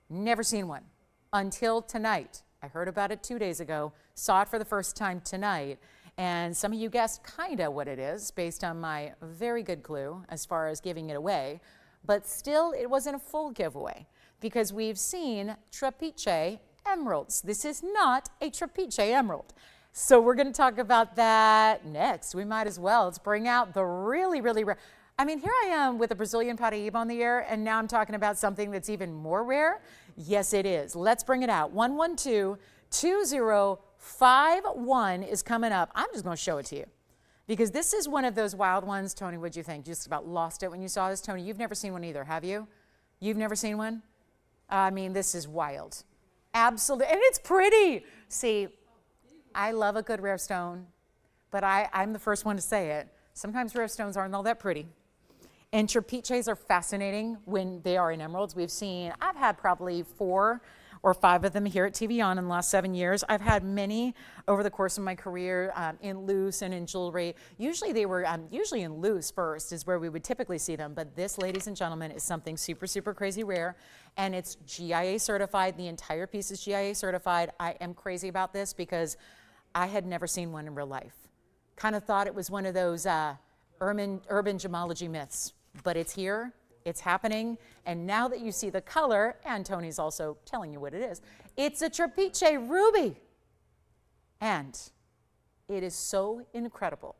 Never seen one until tonight. I heard about it 2 days ago, saw it for the first time tonight. And some of you guessed kind of what it is based on my very good clue as far as giving it away. But still, it wasn't a full giveaway because we've seen trapiche emeralds. This is not a trapiche emerald. So we're going to talk about that next. We might as well. Let's bring out the really, really rare. I mean, here I am with a Brazilian Paraiba on the air, and now I'm talking about something that's even more rare. Yes, it is. Let's bring it out. 112-2051 is coming up. I'm just going to show it to you because this is one of those wild ones. Tony, what'd you think? Just about lost it when you saw this. Tony, you've never seen one either, have you? You've never seen one? I mean, this is wild. Absolutely. And it's pretty. See, I love a good rare stone, but I'm the first one to say it. Sometimes rare stones aren't all that pretty. And trapiches are fascinating when they are in emeralds. I've had probably 4 or 5 of them here at TVON in the last 7 years. I've had many over the course of my career in loose and in jewelry. Usually they were usually in loose first is where we would typically see them, but this, ladies and gentlemen, is something super, super crazy rare, and it's GIA certified. The entire piece is GIA certified. I am crazy about this because I had never seen one in real life. Kind of thought it was one of those urban gemology myths, but it's here, it's happening, and now that you see the color, and Tony's also telling you what it is, it's a Trapiche ruby, and it is so incredible.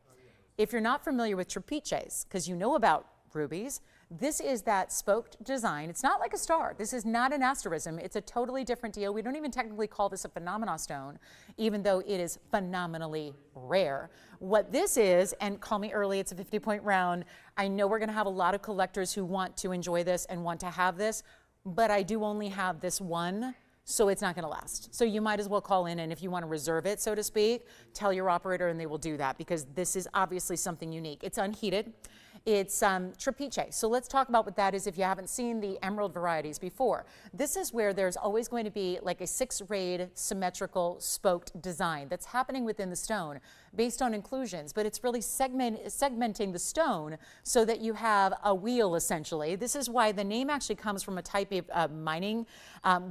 If you're not familiar with Trapiches, because you know about rubies, this is that spoked design. It's not like a star. This is not an asterism. It's a totally different deal. We don't even technically call this a phenomena stone, even though it is phenomenally rare. What this is, and call me early, it's a 50-point round. I know we're gonna have a lot of collectors who want to enjoy this and want to have this, but I do only have this one, so it's not gonna last. So you might as well call in, and if you wanna reserve it, so to speak, tell your operator and they will do that, because this is obviously something unique. It's unheated. It's Trapiche. So let's talk about what that is if you haven't seen the emerald varieties before. This is where there's always going to be like a 6-rayed symmetrical spoked design that's happening within the stone based on inclusions, but it's really segmenting the stone so that you have a wheel essentially. This is why the name actually comes from a type of mining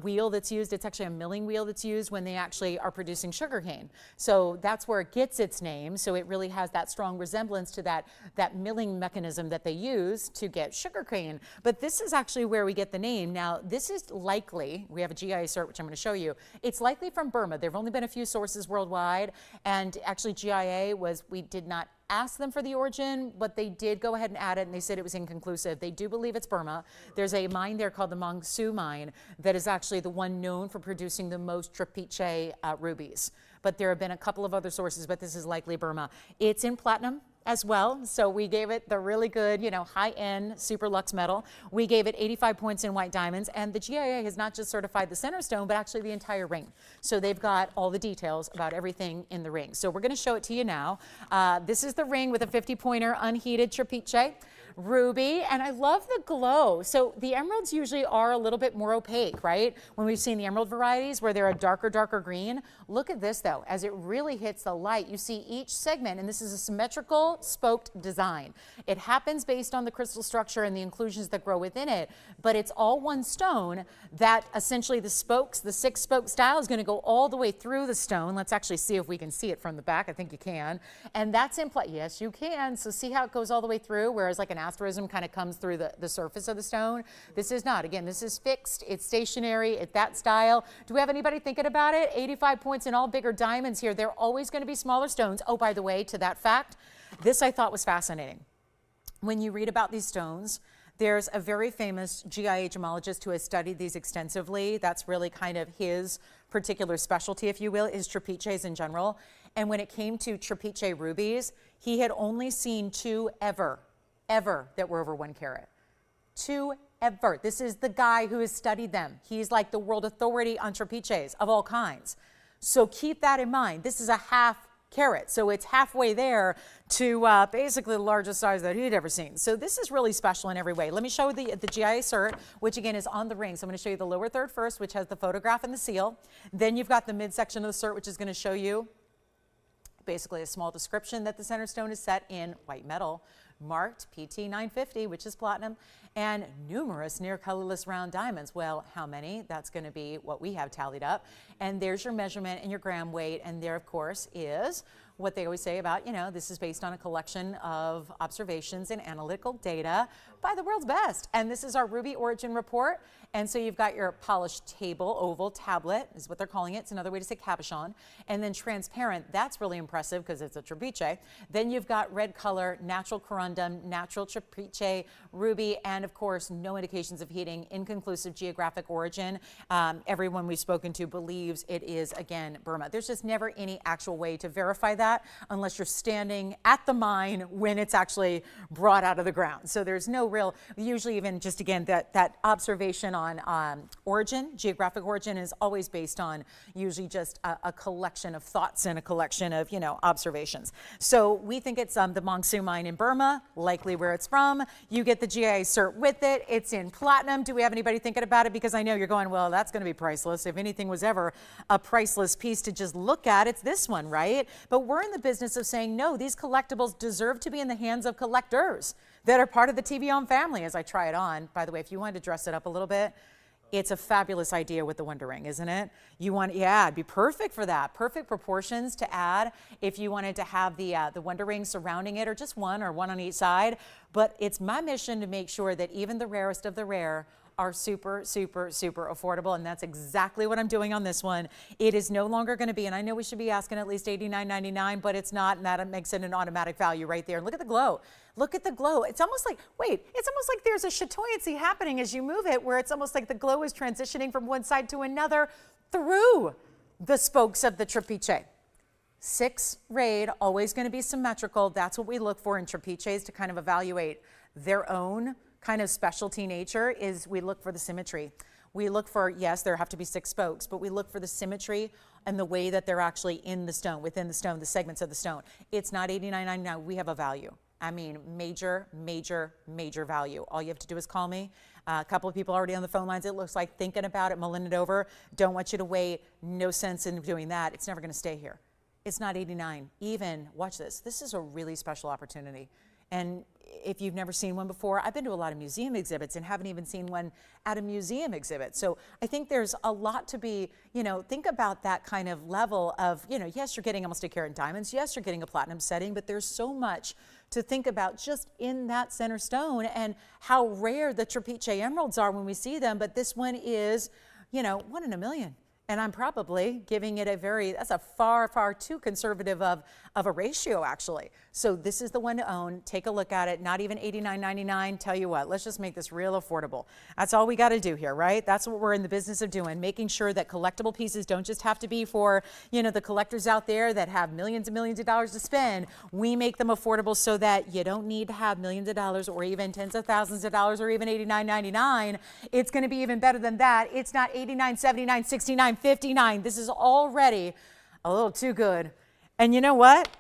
wheel that's used. It's actually a milling wheel that's used when they actually are producing sugarcane. So that's where it gets its name. So it really has that strong resemblance to that milling mechanism that they use to get sugarcane. But this is actually where we get the name. Now, this is likely, we have a GIA cert, which I'm going to show you. It's likely from Burma. There have only been a few sources worldwide, and actually GIA was, we did not ask them for the origin, but they did go ahead and add it, and they said it was inconclusive. They do believe it's Burma. There's a mine there called the Mongsu mine that is actually the one known for producing the most Trapiche rubies. But there have been a couple of other sources, but this is likely Burma. It's in platinum as well, so we gave it the really good, you know, high-end super luxe metal. We gave it 85 points in white diamonds, and the GIA has not just certified the center stone, but actually the entire ring. So they've got all the details about everything in the ring. So we're going to show it to you now. This is the ring with a 50-pointer unheated Trapiche ruby, and I love the glow. So the emeralds usually are a little bit more opaque, right? When we've seen the emerald varieties where they're a darker green. Look at this though, as it really hits the light, you see each segment, and this is a symmetrical spoked design. It happens based on the crystal structure and the inclusions that grow within it, but it's all one stone that essentially the spokes, the 6-spoke style is going to go all the way through the stone. Let's actually see if we can see it from the back. I think you can. And that's in play. Yes, you can. So see how it goes all the way through, whereas like an asterism kind of comes through the surface of the stone. This is not. Again, this is fixed. It's stationary. It's that style. Do we have anybody thinking about it? 85 points in all bigger diamonds here. They're always going to be smaller stones. Oh, by the way, to that fact, this I thought was fascinating. When you read about these stones, there's a very famous GIA gemologist who has studied these extensively. That's really kind of his particular specialty, if you will, is Trapiches in general. And when it came to Trapiche rubies, he had only seen 2 ever that were over 1 carat. 2 ever. This is the guy who has studied them. He's like the world authority on Trapiches of all kinds. So keep that in mind. This is a ½ carat. So it's halfway there to basically the largest size that he'd ever seen. So this is really special in every way. Let me show you the GIA cert, which again is on the ring. So I'm going to show you the lower third first, which has the photograph and the seal. Then you've got the midsection of the cert, which is going to show you basically a small description that the center stone is set in white metal, marked PT 950, which is platinum, and numerous near colorless round diamonds. Well, how many? That's going to be what we have tallied up. And there's your measurement and your gram weight. And there, of course, is what they always say about, you know, this is based on a collection of observations and analytical data by the world's best. And this is our Ruby Origin Report. And so you've got your polished table, oval, tablet is what they're calling it. It's another way to say cabochon. And then transparent, that's really impressive because it's a Trapiche. Then you've got red color, natural corundum, natural Trapiche, ruby, and of course, no indications of heating, inconclusive geographic origin. Everyone we've spoken to believes it is, again, Burma. There's just never any actual way to verify that. that unless you're standing at the mine when it's actually brought out of the ground. So there's no real, usually even just again, that observation on origin, geographic origin is always based on usually just a collection of thoughts and a collection of, observations. So we think it's the Mongsu mine in Burma, likely where it's from. You get the GIA cert with it. It's in platinum. Do we have anybody thinking about it? Because I know you're going, well, that's going to be priceless. If anything was ever a priceless piece to just look at, it's this one, right? But we're in the business of saying, no, these collectibles deserve to be in the hands of collectors that are part of the TVON family as I try it on. By the way, if you wanted to dress it up a little bit, it's a fabulous idea with the Wonder Ring, isn't it? It'd be perfect for that. Perfect proportions to add if you wanted to have the Wonder Ring surrounding it, or just one on each side. But it's my mission to make sure that even the rarest of the rare are super, super, super affordable, and that's exactly what I'm doing on this one. It is no longer going to be, and I know we should be asking at least $89.99, but it's not, and that makes it an automatic value right there. And look at the glow. Look at the glow. It's almost like, it's almost like there's a chatoyancy happening as you move it, where it's almost like the glow is transitioning from one side to another through the spokes of the trapeche. 6 rayed, always going to be symmetrical. That's what we look for in trapeches to kind of evaluate their own kind of specialty nature. Is we look for the symmetry. We look for, yes, there have to be 6 spokes, but we look for the symmetry and the way that they're actually in the stone, within the stone, the segments of the stone. It's not $89.99. We have a value. I mean, major, major, major value. All you have to do is call me. A couple of people already on the phone lines. It looks like thinking about it, mulling it over. Don't want you to wait. No sense in doing that. It's never going to stay here. It's not $89. Even, watch this. This is a really special opportunity. And if you've never seen one before, I've been to a lot of museum exhibits and haven't even seen one at a museum exhibit. So I think there's a lot to be, think about that kind of level of, yes, you're getting almost a carat in diamonds. Yes, you're getting a platinum setting, but there's so much to think about just in that center stone and how rare the trapeche emeralds are when we see them. But this one is, 1 in a million. And I'm probably giving it that's a far, far too conservative of a ratio, actually. So this is the one to own. Take a look at it. Not even $89.99. Tell you what, let's just make this real affordable. That's all we got to do here, right? That's what we're in the business of doing, making sure that collectible pieces don't just have to be for, the collectors out there that have millions and millions of dollars to spend. We make them affordable so that you don't need to have millions of dollars or even tens of thousands of dollars or even $89.99. It's going to be even better than that. It's not $89, $79, $69, $59. This is already a little too good. And you know what?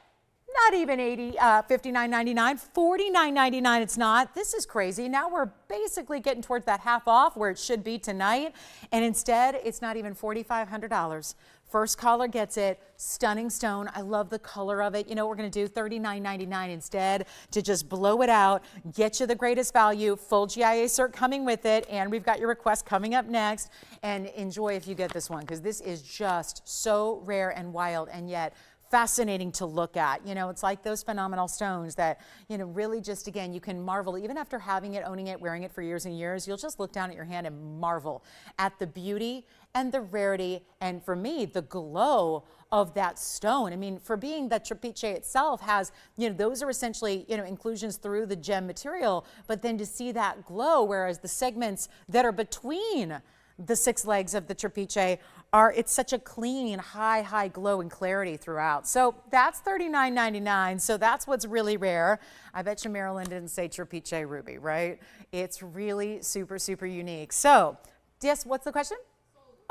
Not even $59.99, $49.99 it's not. This is crazy. Now we're basically getting towards that half off where it should be tonight. And instead, it's not even $4,500. First caller gets it. Stunning stone. I love the color of it. You know what we're going to do? $39.99 instead to just blow it out, get you the greatest value, full GIA cert coming with it, and we've got your request coming up next. And enjoy if you get this one, because this is just so rare and wild, and yet fascinating to look at. It's like those phenomenal stones that, really just, again, you can marvel. Even after having it, owning it, wearing it for years and years, you'll just look down at your hand and marvel at the beauty and the rarity, and for me, the glow of that stone. I mean, for being that trapeche itself has, those are essentially, inclusions through the gem material, but then to see that glow, whereas the segments that are between the 6 legs of the trapeche it's such a clean, high glow and clarity throughout. So that's $39.99. So that's what's really rare. I bet you Marilyn didn't say trapeche ruby, right? It's really super, super unique. So, yes, what's the question?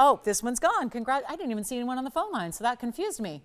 Oh, this one's gone. Congrats. I didn't even see anyone on the phone line, so that confused me.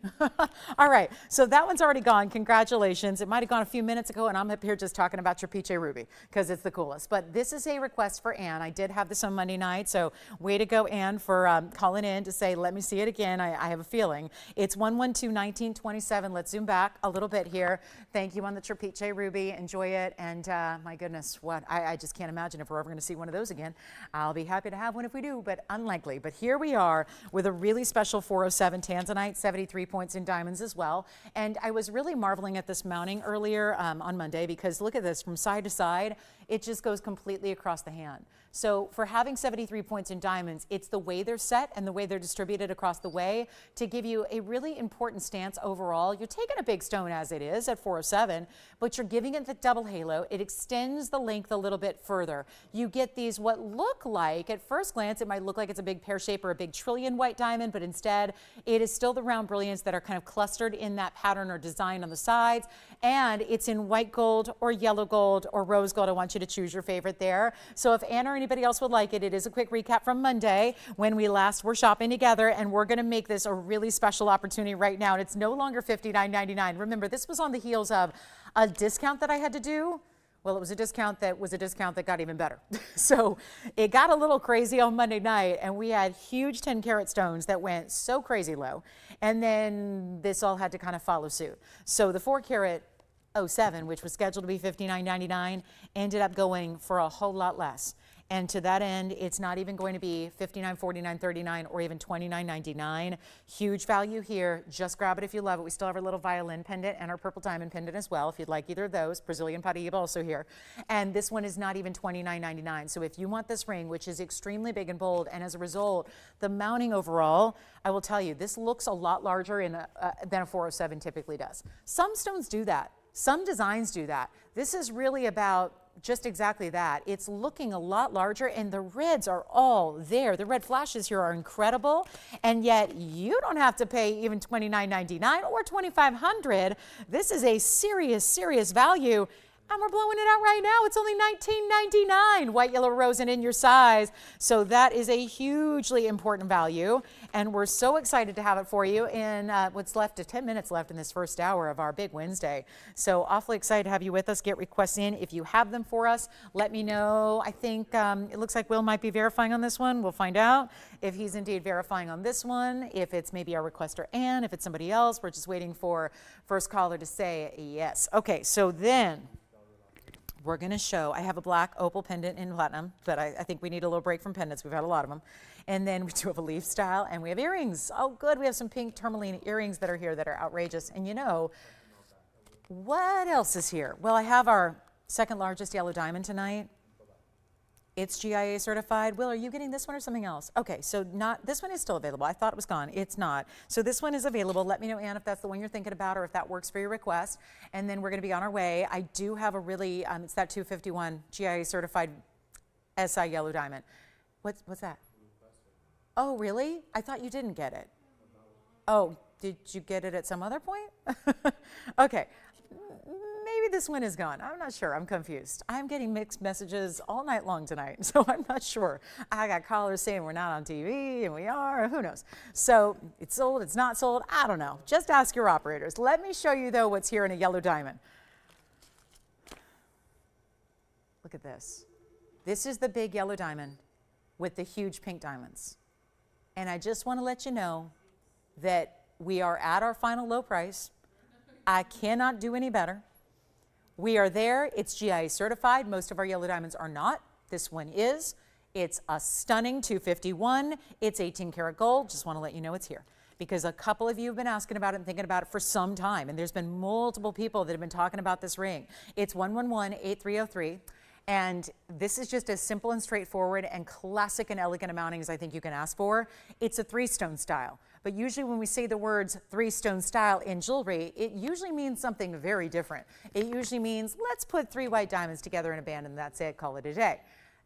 All right, so that one's already gone. Congratulations. It might have gone a few minutes ago, and I'm up here just talking about Trapeche Ruby because it's the coolest. But this is a request for Ann. I did have this on Monday night, so way to go, Ann, for calling in to say, let me see it again. I have a feeling. It's 112-1927. Let's zoom back a little bit here. Thank you on the Trapeche Ruby. Enjoy it. And my goodness, I just can't imagine if we're ever going to see one of those again. I'll be happy to have one if we do, but unlikely. But here we are with a really special 407 tanzanite, 73 points in diamonds as well. And I was really marveling at this mounting earlier on Monday because look at this, from side to side, it just goes completely across the hand. So for having 73 points in diamonds, it's the way they're set and the way they're distributed across the way to give you a really important stance overall. You're taking a big stone as it is at 407, but you're giving it the double halo. It extends the length a little bit further. You get these what look like, at first glance, it might look like it's a big pear shape or a big trillion white diamond, but instead it is still the round brilliants that are kind of clustered in that pattern or design on the sides. And it's in white gold or yellow gold or rose gold. I want you to choose your favorite there. So if Anna or anybody else would like it, it is a quick recap from Monday when we last were shopping together, and we're going to make this a really special opportunity right now. And it's no longer $59.99. Remember, this was on the heels of a discount that I had to do. Well, it was a discount that got even better. So it got a little crazy on Monday night, and we had huge 10-carat stones that went so crazy low. And then this all had to kind of follow suit. So the 4-carat 07, which was scheduled to be $59.99, ended up going for a whole lot less. And to that end, it's not even going to be $59, $49, $39, or even $29.99. Huge value here. Just grab it if you love it. We still have our little violin pendant and our purple diamond pendant as well, if you'd like either of those. Brazilian Paraíba also here. And this one is not even $29.99. So if you want this ring, which is extremely big and bold, and as a result, the mounting overall, I will tell you, this looks a lot larger than a 407 typically does. Some stones do that. Some designs do that. This is really about just exactly that. It's looking a lot larger, and the reds are all there. The red flashes here are incredible, and yet you don't have to pay even $29.99 or $2,500. This is a serious, serious value. And we're blowing it out right now. It's only $19.99, white, yellow, rose, and in your size. So that is a hugely important value. And we're so excited to have it for you in what's left of 10 minutes left in this first hour of our big Wednesday. So awfully excited to have you with us. Get requests in. If you have them for us, let me know. I think it looks like Will might be verifying on this one. We'll find out if he's indeed verifying on this one, if it's maybe our requester Ann, if it's somebody else. We're just waiting for first caller to say yes. Okay, so then we're going to show, I have a black opal pendant in platinum, but I think we need a little break from pendants. We've had a lot of them. And then we do have a leaf style, and we have earrings. Oh, good. We have some pink tourmaline earrings that are here that are outrageous. And you know, what else is here? Well, I have our second largest yellow diamond tonight. It's GIA certified. Will, are you getting this one or something else? Okay, so this one is still available. I thought it was gone. It's not. So this one is available. Let me know, Ann, if that's the one you're thinking about or if that works for your request. And then we're going to be on our way. I do have a really, it's that 251 GIA certified SI yellow diamond. What's that? Oh, really? I thought you didn't get it. Oh, did you get it at some other point? Okay. Maybe this one is gone. I'm not sure. I'm confused. I'm getting mixed messages all night long tonight, so I'm not sure. I got callers saying we're not on TV, and we are. Who knows? So it's sold, it's not sold. I don't know. Just ask your operators. Let me show you, though, what's here in a yellow diamond. Look at this. This is the big yellow diamond with the huge pink diamonds. And I just want to let you know that we are at our final low price. I cannot do any better. We are there. It's GIA certified. Most of our yellow diamonds are not. This one is. It's a stunning 251. It's 18 karat gold. Just want to let you know it's here because a couple of you have been asking about it and thinking about it for some time. And there's been multiple people that have been talking about this ring. It's 111-8303. And this is just as simple and straightforward and classic and elegant a mounting as I think you can ask for. It's a 3-stone style. But usually when we say the words 3-stone style in jewelry, it usually means something very different. It usually means let's put 3 white diamonds together in a band and that's it, call it a day.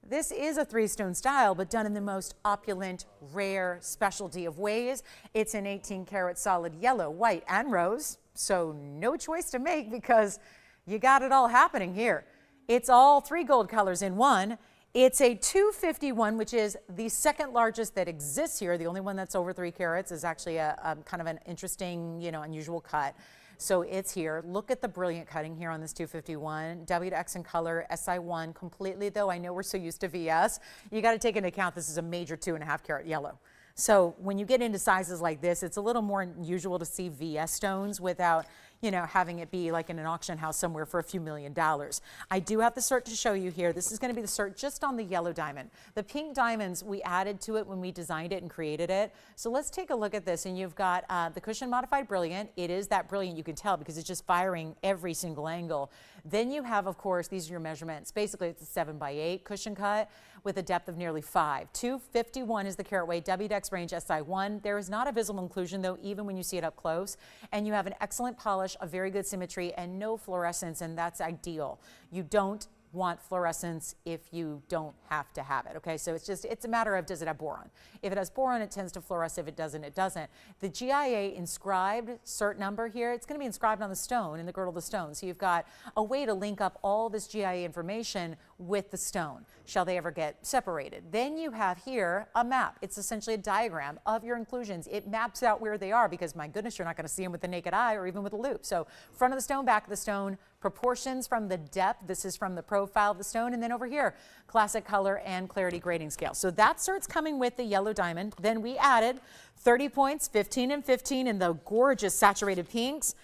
This is a 3-stone style, but done in the most opulent, rare specialty of ways. It's an 18 karat solid yellow, white, and rose. So no choice to make because you got it all happening here. It's all 3 gold colors in one. It's a 251, which is the second largest that exists here. The only one that's over 3 carats is actually a kind of an interesting, unusual cut. So it's here. Look at the brilliant cutting here on this 251. W to X in color, SI1 completely, though I know we're so used to VS. You got to take into account this is a major 2.5 carat yellow. So when you get into sizes like this, it's a little more unusual to see VS stones without, having it be like in an auction house somewhere for a few $1,000,000. I do have the cert to show you here. This is going to be the cert just on the yellow diamond. The pink diamonds, we added to it when we designed it and created it. So let's take a look at this. And you've got the cushion modified brilliant. It is that brilliant, you can tell, because it's just firing every single angle. Then you have, of course, these are your measurements. Basically, it's a 7x8 cushion cut. with a depth of nearly 5. 251 is the carat weight, WDEX range SI1. There is not a visible inclusion though, even when you see it up close. And you have an excellent polish, a very good symmetry, and no fluorescence, and that's ideal. You don't want fluorescence if you don't have to have it. Okay, so it's a matter of, does it have boron? If it has boron, it tends to fluoresce. If it doesn't, it doesn't. The GIA inscribed cert number here, it's going to be inscribed on the stone, in the girdle of the stone. So you've got a way to link up all this GIA information with the stone, shall they ever get separated. Then you have here a map. It's essentially a diagram of your inclusions. It maps out where they are because, my goodness, you're not going to see them with the naked eye or even with a loupe. So front of the stone, back of the stone, proportions from the depth. This is from the profile of the stone. And then over here, classic color and clarity grading scale. So that cert's coming with the yellow diamond. Then we added 30 points, 15 and 15 in the gorgeous saturated pinks.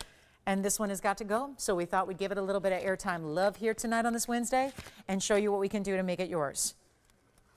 And this one has got to go. So we thought we'd give it a little bit of airtime love here tonight on this Wednesday and show you what we can do to make it yours.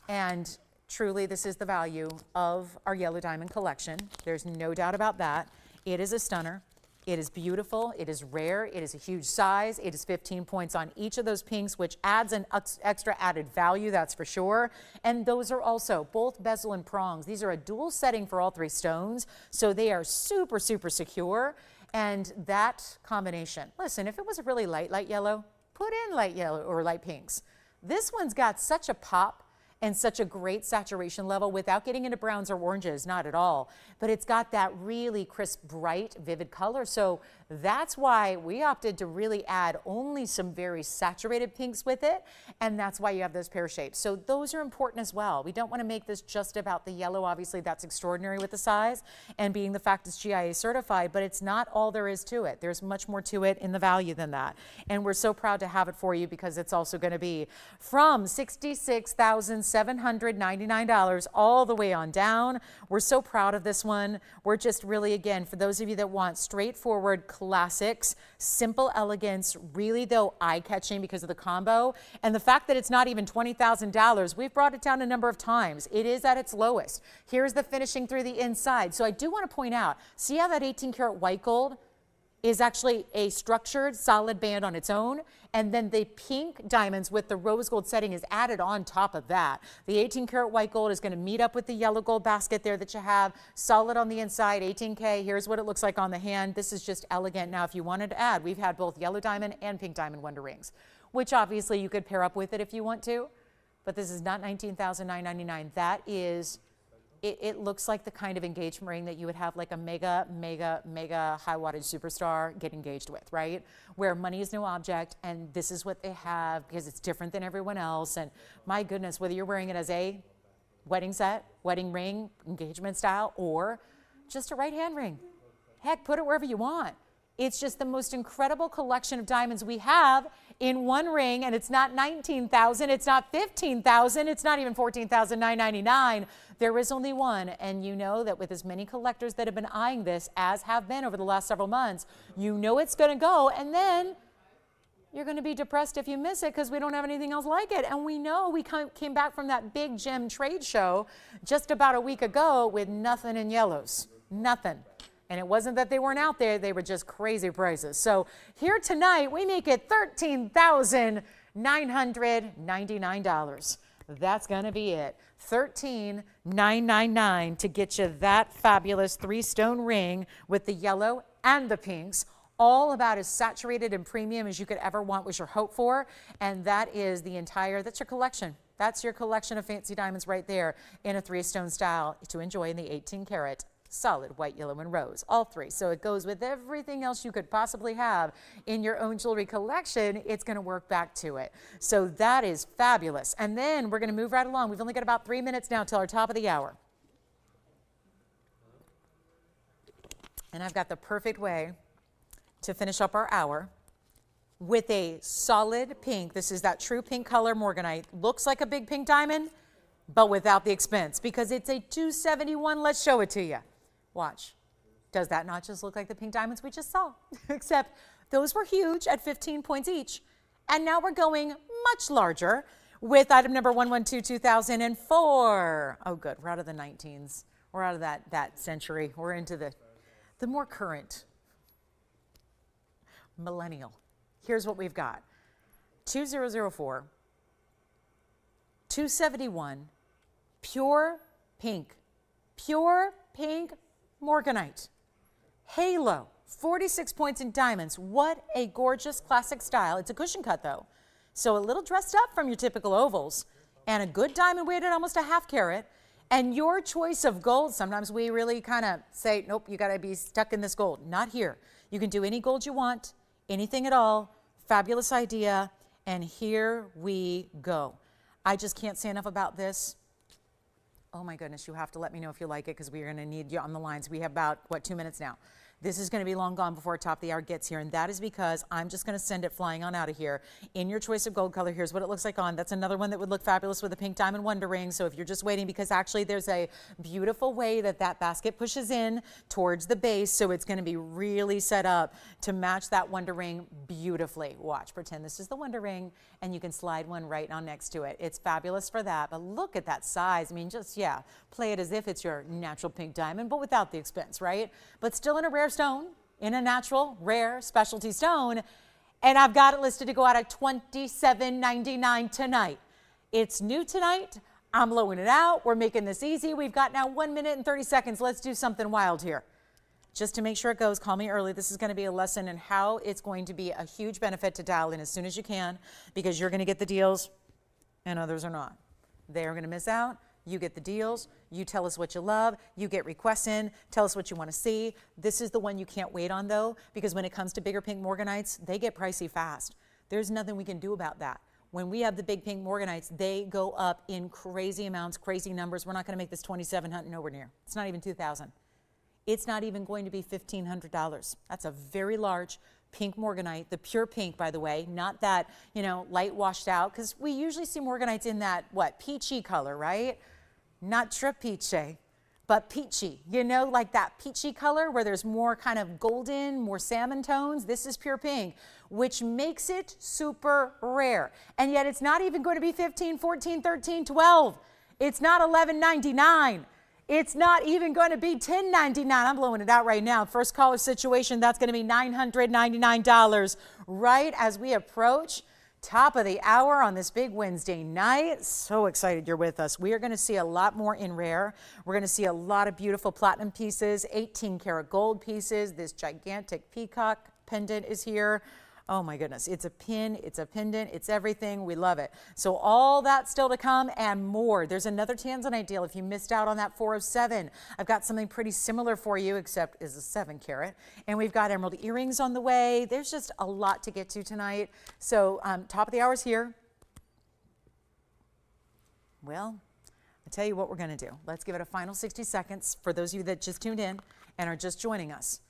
And truly, this is the value of our yellow diamond collection. There's no doubt about that. It is a stunner. It is beautiful, it is rare, it is a huge size, it is 15 points on each of those pinks, which adds an extra added value, that's for sure. And those are also both bezel and prongs. These are a dual setting for all three stones, so they are super, super secure. And that combination, listen, if it was a really light yellow, put in light yellow or light pinks. This one's got such a pop and such a great saturation level without getting into browns or oranges, not at all. But it's got that really crisp, bright, vivid color. So that's why we opted to really add only some very saturated pinks with it. And that's why you have those pear shapes. So those are important as well. We don't want to make this just about the yellow. Obviously, that's extraordinary with the size and being the fact it's GIA certified, but it's not all there is to it. There's much more to it in the value than that. And we're so proud to have it for you because it's also going to be from $66,799 all the way on down. We're so proud of this one. We're just really, again, for those of you that want straightforward classics, simple elegance, really though eye-catching because of the combo, and the fact that it's not even $20,000, we've brought it down a number of times. It is at its lowest. Here's the finishing through the inside. So I do want to point out, see how that 18 karat white gold is actually a structured solid band on its own, and then the pink diamonds with the rose gold setting is added on top of that. The 18 karat white gold is going to meet up with the yellow gold basket there that you have, solid on the inside, 18K. Here's what it looks like on the hand. This is just elegant. Now, if you wanted to add, we've had both yellow diamond and pink diamond wonder rings, which obviously you could pair up with it if you want to, but this is not $19,999. That is, it looks like the kind of engagement ring that you would have like a mega high wattage superstar get engaged with, right? Where money is no object, and this is what they have because it's different than everyone else. And my goodness, whether you're wearing it as a wedding set, wedding ring, engagement style, or just a right hand ring, heck, put it wherever you want. It's just the most incredible collection of diamonds we have in one ring, and it's not $19,000, it's not $15,000, it's not even $14,999. There is only one, and you know that with as many collectors that have been eyeing this, as have been over the last several months, you know it's going to go, and then you're going to be depressed if you miss it because we don't have anything else like it. And we know we came back from that big gem trade show just about a week ago with nothing in yellows, nothing. And it wasn't that they weren't out there, they were just crazy prices. So here tonight, we make it $13,999. That's gonna be it. $13,999 to get you that fabulous 3-stone ring with the yellow and the pinks. All about as saturated and premium as you could ever want was your hope for. And that is that's your collection. That's your collection of fancy diamonds right there in a 3-stone style to enjoy in the 18 karat. Solid white, yellow, and rose, all three. So it goes with everything else you could possibly have in your own jewelry collection. It's going to work back to it. So that is fabulous. And then we're going to move right along. We've only got about 3 minutes now till our top of the hour. And I've got the perfect way to finish up our hour with a solid pink. This is that true pink color morganite. Looks like a big pink diamond, but without the expense because it's a 271. Let's show it to you. Watch. Does that not just look like the pink diamonds we just saw? Except those were huge at 15 points each. And now we're going much larger with item number 112-2004. Oh, good. We're out of the 19s. We're out of that century. We're into the more current millennial. Here's what we've got. 2004. 271, pure pink morganite. Halo, 46 points in diamonds. What a gorgeous classic style. It's a cushion cut though, so a little dressed up from your typical ovals, and a good diamond weighted almost a ½ carat. And your choice of gold, sometimes we really kind of say, nope, you got to be stuck in this gold. Not here. You can do any gold you want, anything at all. Fabulous idea. And here we go. I just can't say enough about this. Oh my goodness, you have to let me know if you like it, because we are going to need you on the lines. We have about, 2 minutes now. This is going to be long gone before top of the hour gets here, and that is because I'm just going to send it flying on out of here. In your choice of gold color, here's what it looks like on. That's another one that would look fabulous with a pink diamond wonder ring. So if you're just waiting, because actually there's a beautiful way that that basket pushes in towards the base, so it's going to be really set up to match that wonder ring beautifully. Watch, pretend this is the wonder ring, and you can slide one right on next to it. It's fabulous for that, but look at that size. I mean, just, yeah, play it as if it's your natural pink diamond, but without the expense, right? But still in a rare stone, in a natural, rare, specialty stone, and I've got it listed to go out at $27.99 tonight. It's new tonight. I'm blowing it out. We're making this easy. We've got now 1 minute and 30 seconds. Let's do something wild here. Just to make sure it goes, call me early. This is going to be a lesson in how it's going to be a huge benefit to dial in as soon as you can, because you're going to get the deals and others are not. They're going to miss out. You get the deals, you tell us what you love, you get requests in, tell us what you want to see. This is the one you can't wait on though, because when it comes to bigger pink morganites, they get pricey fast. There's nothing we can do about that. When we have the big pink morganites, they go up in crazy amounts, crazy numbers. We're not going to make this $2,700 nowhere near. It's not even $2,000. It's not even going to be $1,500. That's a very large pink morganite, the pure pink, by the way, not that, light washed out, because we usually see morganites in that, peachy color, right? Not trapeche, but peachy, like that peachy color where there's more kind of golden, more salmon tones. This is pure pink, which makes it super rare. And yet it's not even going to be 15, 14, 13, 12. It's not $11.99. It's not even going to be $10.99. I'm blowing it out right now. First caller situation, that's going to be $999 right as we approach top of the hour on this big Wednesday night. So excited you're with us. We are going to see a lot more in rare. We're going to see a lot of beautiful platinum pieces, 18 karat gold pieces. This gigantic peacock pendant is here. Oh my goodness, it's a pin, it's a pendant, it's everything. We love it. So all that still to come and more. There's another Tanzanite deal. If you missed out on that 407, I've got something pretty similar for you, except is a 7 carat. And we've got emerald earrings on the way. There's just a lot to get to tonight. So top of the hour is here. Well, I'll tell you what we're going to do. Let's give it a final 60 seconds for those of you that just tuned in and are just joining us.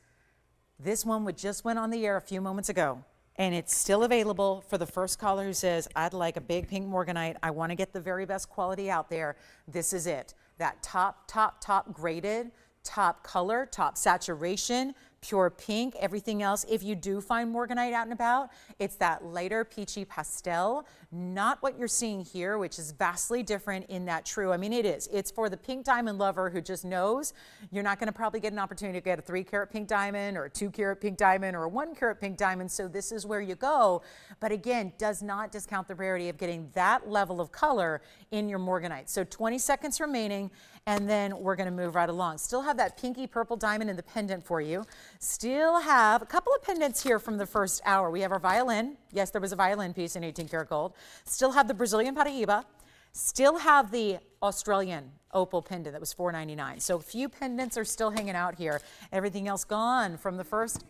This one just went on the air a few moments ago. And it's still available for the first caller who says, I'd like a big pink morganite. I want to get the very best quality out there. This is it. That top graded, top color, top saturation, pure pink, everything else. If you do find morganite out and about, it's that lighter peachy pastel, not what you're seeing here, which is vastly different in that true. I mean, it is. It's for the pink diamond lover who just knows you're not going to probably get an opportunity to get a 3 carat pink diamond or a 2 carat pink diamond or a 1 carat pink diamond. So this is where you go. But again, does not discount the rarity of getting that level of color in your morganite. So 20 seconds remaining, and then we're going to move right along. Still have that pinky purple diamond in the pendant for you. Still have a couple of pendants here from the first hour. We have our violin. Yes, there was a violin piece in 18 karat gold. Still have the Brazilian Paraíba. Still have the Australian opal pendant that was $4.99. So a few pendants are still hanging out here. Everything else gone from the first.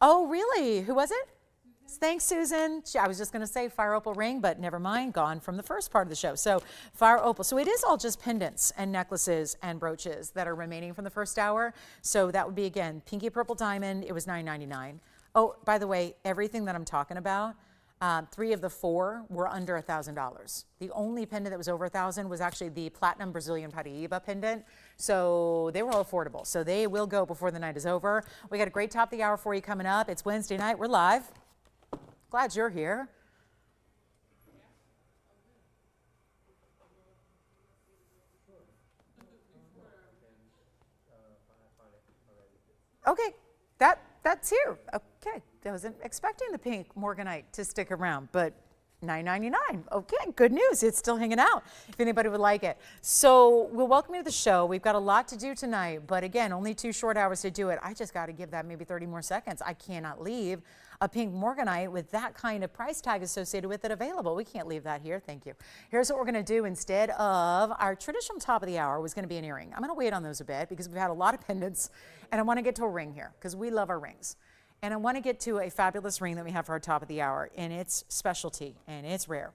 Oh, really? Who was it? Thanks, Susan. I was just going to say fire opal ring, but never mind, gone from the first part of the show. So fire opal. So it is all just pendants and necklaces and brooches that are remaining from the first hour. So that would be, again, pinky purple diamond. It was $9.99. Oh, by the way, everything that I'm talking about, 3 of the 4 were under $1,000. The only pendant that was over $1,000 was actually the platinum Brazilian Paraíba pendant. So they were all affordable. So they will go before the night is over. We got a great top of the hour for you coming up. It's Wednesday night. We're live. Glad you're here. Okay, that's here. Okay, I wasn't expecting the pink morganite to stick around, but $9.99. Okay, good news. It's still hanging out if anybody would like it. So we'll welcome you to the show. We've got a lot to do tonight, but again, only 2 short hours to do it. I just got to give that maybe 30 more seconds. I cannot leave a pink morganite with that kind of price tag associated with it available. We can't leave that here. Thank you. Here's what we're going to do instead of our traditional top of the hour was going to be an earring. I'm going to wait on those a bit because we've had a lot of pendants, and I want to get to a ring here because we love our rings. And I want to get to a fabulous ring that we have for our top of the hour, and it's specialty, and it's rare.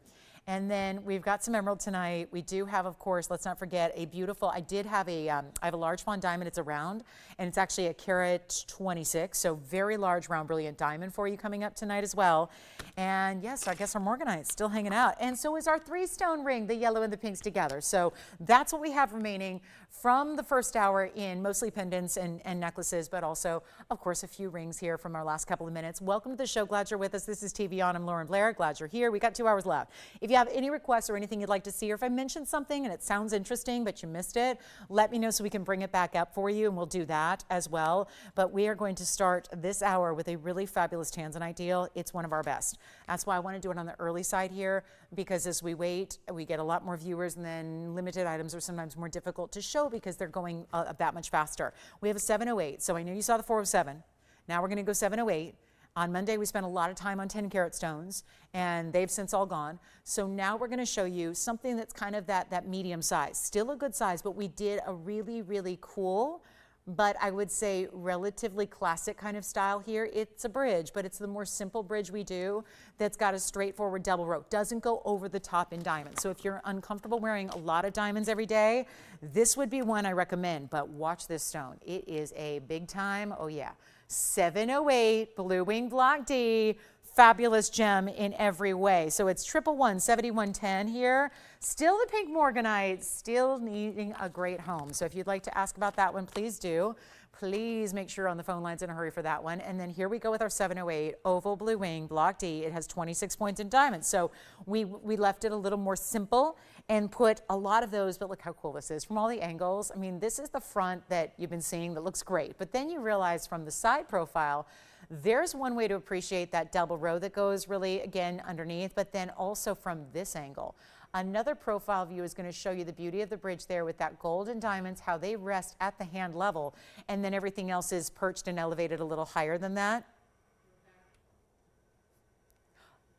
And then we've got some emerald tonight. We do have, of course, let's not forget, a beautiful, I have a large fawn diamond. It's a round, and it's actually a carat 26, so very large, round, brilliant diamond for you coming up tonight as well. And yes, I guess our morganite's still hanging out. And so is our 3-stone ring, the yellow and the pinks together. So that's what we have remaining from the first hour in mostly pendants and necklaces, but also, of course, a few rings here from our last couple of minutes. Welcome to the show. Glad you're with us. This is TVON. I'm Lauren Blair. Glad you're here. We got 2 hours left. If you have any requests or anything you'd like to see, or if I mentioned something and it sounds interesting but you missed it, let me know so we can bring it back up for you, and we'll do that as well. But we are going to start this hour with a really fabulous tanzanite deal. It's one of our best. That's why I want to do it on the early side here, because as we wait, we get a lot more viewers, and then limited items are sometimes more difficult to show because they're going that much faster. We have a 708, so I know you saw the 407. Now we're going to go 708. On Monday, we spent a lot of time on 10-carat stones, and they've since all gone. So now we're going to show you something that's kind of that medium size. Still a good size, but we did a really, really cool, but I would say relatively classic kind of style here. It's a bridge, but it's the more simple bridge we do that's got a straightforward double rope. Doesn't go over the top in diamonds. So if you're uncomfortable wearing a lot of diamonds every day, this would be one I recommend. But watch this stone. It is a big time, oh yeah. 708 Blue Wing Block D, fabulous gem in every way. So it's 111 7110 here. Still the pink morganite, still needing a great home. So if you'd like to ask about that one, please do. Please make sure you're on the phone lines in a hurry for that one. And then here we go with our 708 Oval Blue Wing Block D. It has 26 points in diamonds. So we left it a little more simple and put a lot of those, but look how cool this is from all the angles. I mean, this is the front that you've been seeing that looks great. But then you realize from the side profile, there's one way to appreciate that double row that goes really, again, underneath, but then also from this angle. Another profile view is going to show you the beauty of the bridge there with that gold and diamonds, how they rest at the hand level, and then everything else is perched and elevated a little higher than that.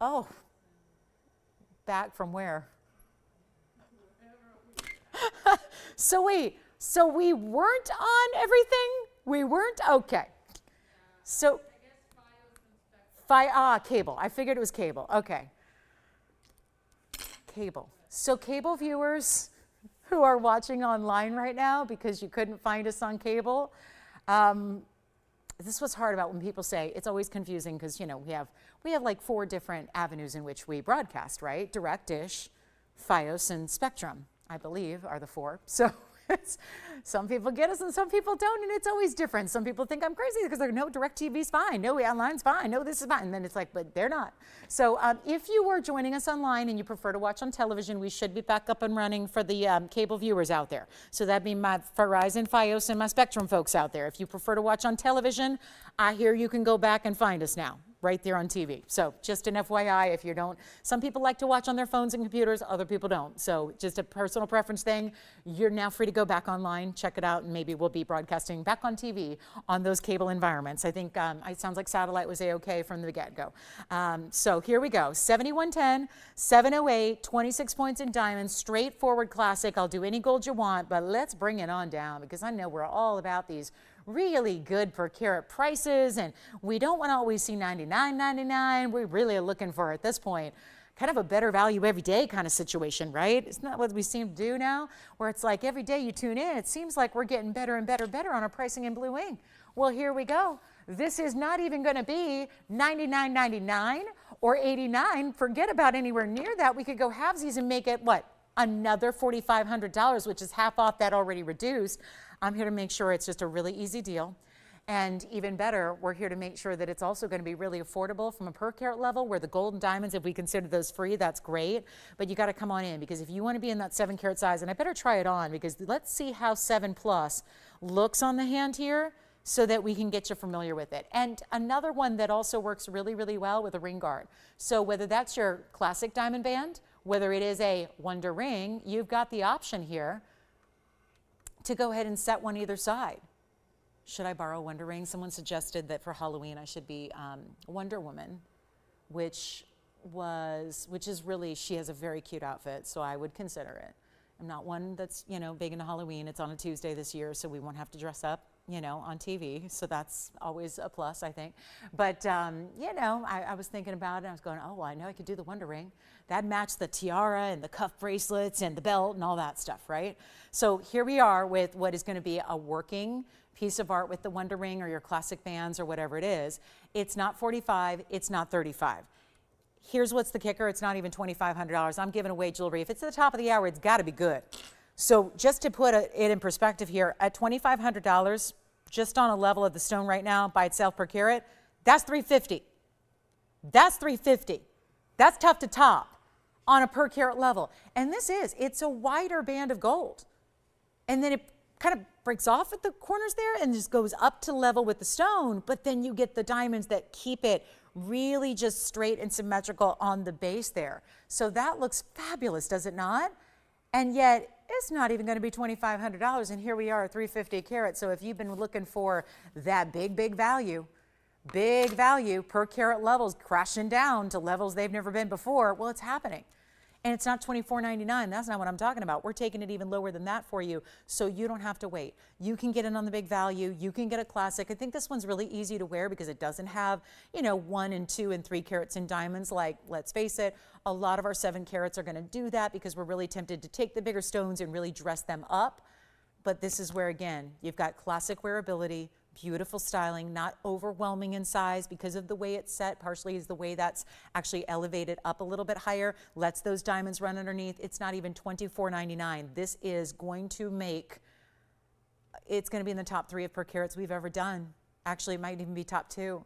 Oh, back from where? So wait, so we weren't on everything? We weren't? Okay. So, cable. I figured it was cable. Okay. Cable. So cable viewers who are watching online right now because you couldn't find us on cable, this was hard about when people say it's always confusing because, you know, we have like 4 different avenues in which we broadcast, right? Direct, Dish, Fios, and Spectrum, I believe, are the 4. So some people get us and some people don't, and it's always different. Some people think I'm crazy because they're no, direct TV's fine, no, online's fine, no, this is fine, and then it's like, but they're not. So if you were joining us online and you prefer to watch on television, we should be back up and running for the cable viewers out there. So that'd be my Verizon, Fios, and my Spectrum folks out there. If you prefer to watch on television, I hear you can go back and find us now. Right there on TV. So just an FYI, if you don't, some people like to watch on their phones and computers, other people don't. So just a personal preference thing. You're now free to go back online, check it out, and maybe we'll be broadcasting back on TV on those cable environments. I think it sounds like satellite was A-okay from the get-go. So here we go. 7110, 708, 26 points in diamonds, straightforward classic. I'll do any gold you want, but let's bring it on down because I know we're all about these really good per carat prices, and we don't want to always see $99.99. We really are looking for, at this point, kind of a better value every day kind of situation, right? Isn't that what we seem to do now? Where it's like every day you tune in, it seems like we're getting better and better on our pricing in Blue Wing. Well, here we go. This is not even going to be $99.99 or $89. Forget about anywhere near that. We could go halvesies and make it, what, another $4,500, which is half off that already reduced. I'm here to make sure it's just a really easy deal. And even better, we're here to make sure that it's also going to be really affordable from a per carat level, where the gold and diamonds, if we consider those free, that's great. But you got to come on in, because if you want to be in that 7 carat size, and I better try it on, because let's see how 7+ looks on the hand here. so that we can get you familiar with it. And another one that also works really, really well with a ring guard. So whether that's your classic diamond band, whether it is a wonder ring, you've got the option here to go ahead and set one either side. Should I borrow a wonder ring? Someone suggested that for Halloween I should be Wonder Woman, which is really, she has a very cute outfit, so I would consider it. I'm not one that's, you know, big into Halloween. It's on a Tuesday this year, so we won't have to dress up, you know, on TV. So that's always a plus, I think. But, you know, I was thinking about it. And I was going, oh, well, I know I could do the wonder ring. That'd match the tiara and the cuff bracelets and the belt and all that stuff, right? So here we are with what is going to be a working piece of art with the wonder ring or your classic bands or whatever it is. It's not $45. It's not $35. Here's what's the kicker. It's not even $2,500. I'm giving away jewelry. If it's at the top of the hour, it's got to be good. So just to put it in perspective here, at $2,500, just on a level of the stone right now by itself per carat, that's $350. That's $350. That's tough to top on a per carat level. And it's a wider band of gold. And then it kind of breaks off at the corners there and just goes up to level with the stone, but then you get the diamonds that keep it really just straight and symmetrical on the base there. So that looks fabulous, does it not? And yet it's not even going to be $2,500, and here we are at $350 a carat. So if you've been looking for that big value per carat levels crashing down to levels they've never been before, well, it's happening. And it's not $24.99. That's not what I'm talking about. We're taking it even lower than that for you, so you don't have to wait. You can get in on the big value. You can get a classic. I think this one's really easy to wear because it doesn't have, you know, 1 and 2 and 3 carats in diamonds. Like, let's face it, a lot of our 7 carats are going to do that because we're really tempted to take the bigger stones and really dress them up. But this is where, again, you've got classic wearability, beautiful styling, not overwhelming in size because of the way it's set. Partially is the way that's actually elevated up a little bit higher, lets those diamonds run underneath. It's not even $24.99. This is going to make, it's going to be in the top 3 of per carats we've ever done. Actually, it might even be top 2.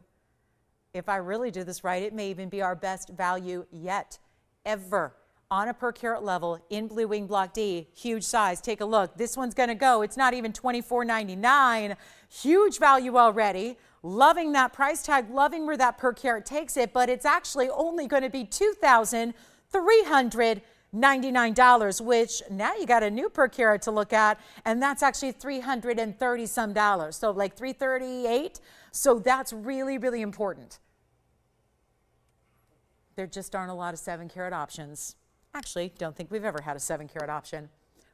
If I really do this right, it may even be our best value yet, ever. On a per carat level in Blue Wing Block D, huge size. Take a look. This one's going to go. It's not even $24.99. Huge value already. Loving that price tag, loving where that per carat takes it, but it's actually only going to be $2,399, which now you got a new per carat to look at, and that's actually $330 some. So like $338. So that's really, really important. There just aren't a lot of 7 carat options. Actually, don't think we've ever had a 7 carat option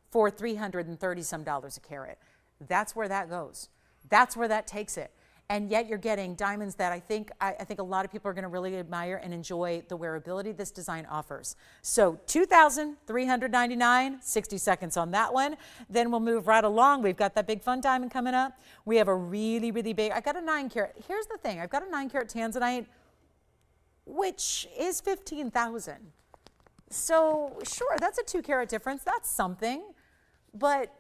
for $330 some a carat. That's where that goes. That's where that takes it. And yet you're getting diamonds that I think a lot of people are going to really admire and enjoy the wearability this design offers. So $2,399, 60 seconds on that one. Then we'll move right along. We've got that big fun diamond coming up. We have a really, really big, I got a 9 carat. Here's the thing. I've got a 9 carat tanzanite, which is $15,000. So sure, that's a 2 carat difference. That's something, but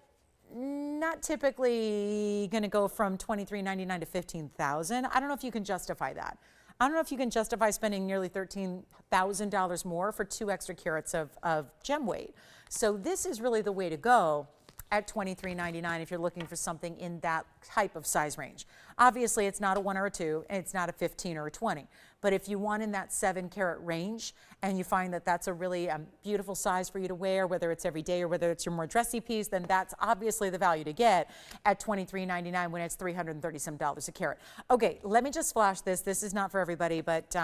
not typically going to go from $23.99 to $15,000. I don't know if you can justify that. I don't know if you can justify spending nearly $13,000 more for 2 extra carats of gem weight. So this is really the way to go at $23.99 if you're looking for something in that type of size range. Obviously, it's not a 1 or a 2, and it's not a 15 or a 20. But if you want in that 7 carat range and you find that that's a really beautiful size for you to wear, whether it's every day or whether it's your more dressy piece, then that's obviously the value to get at $23.99 when it's $330 some a carat. Okay, let me just flash this. This is not for everybody, but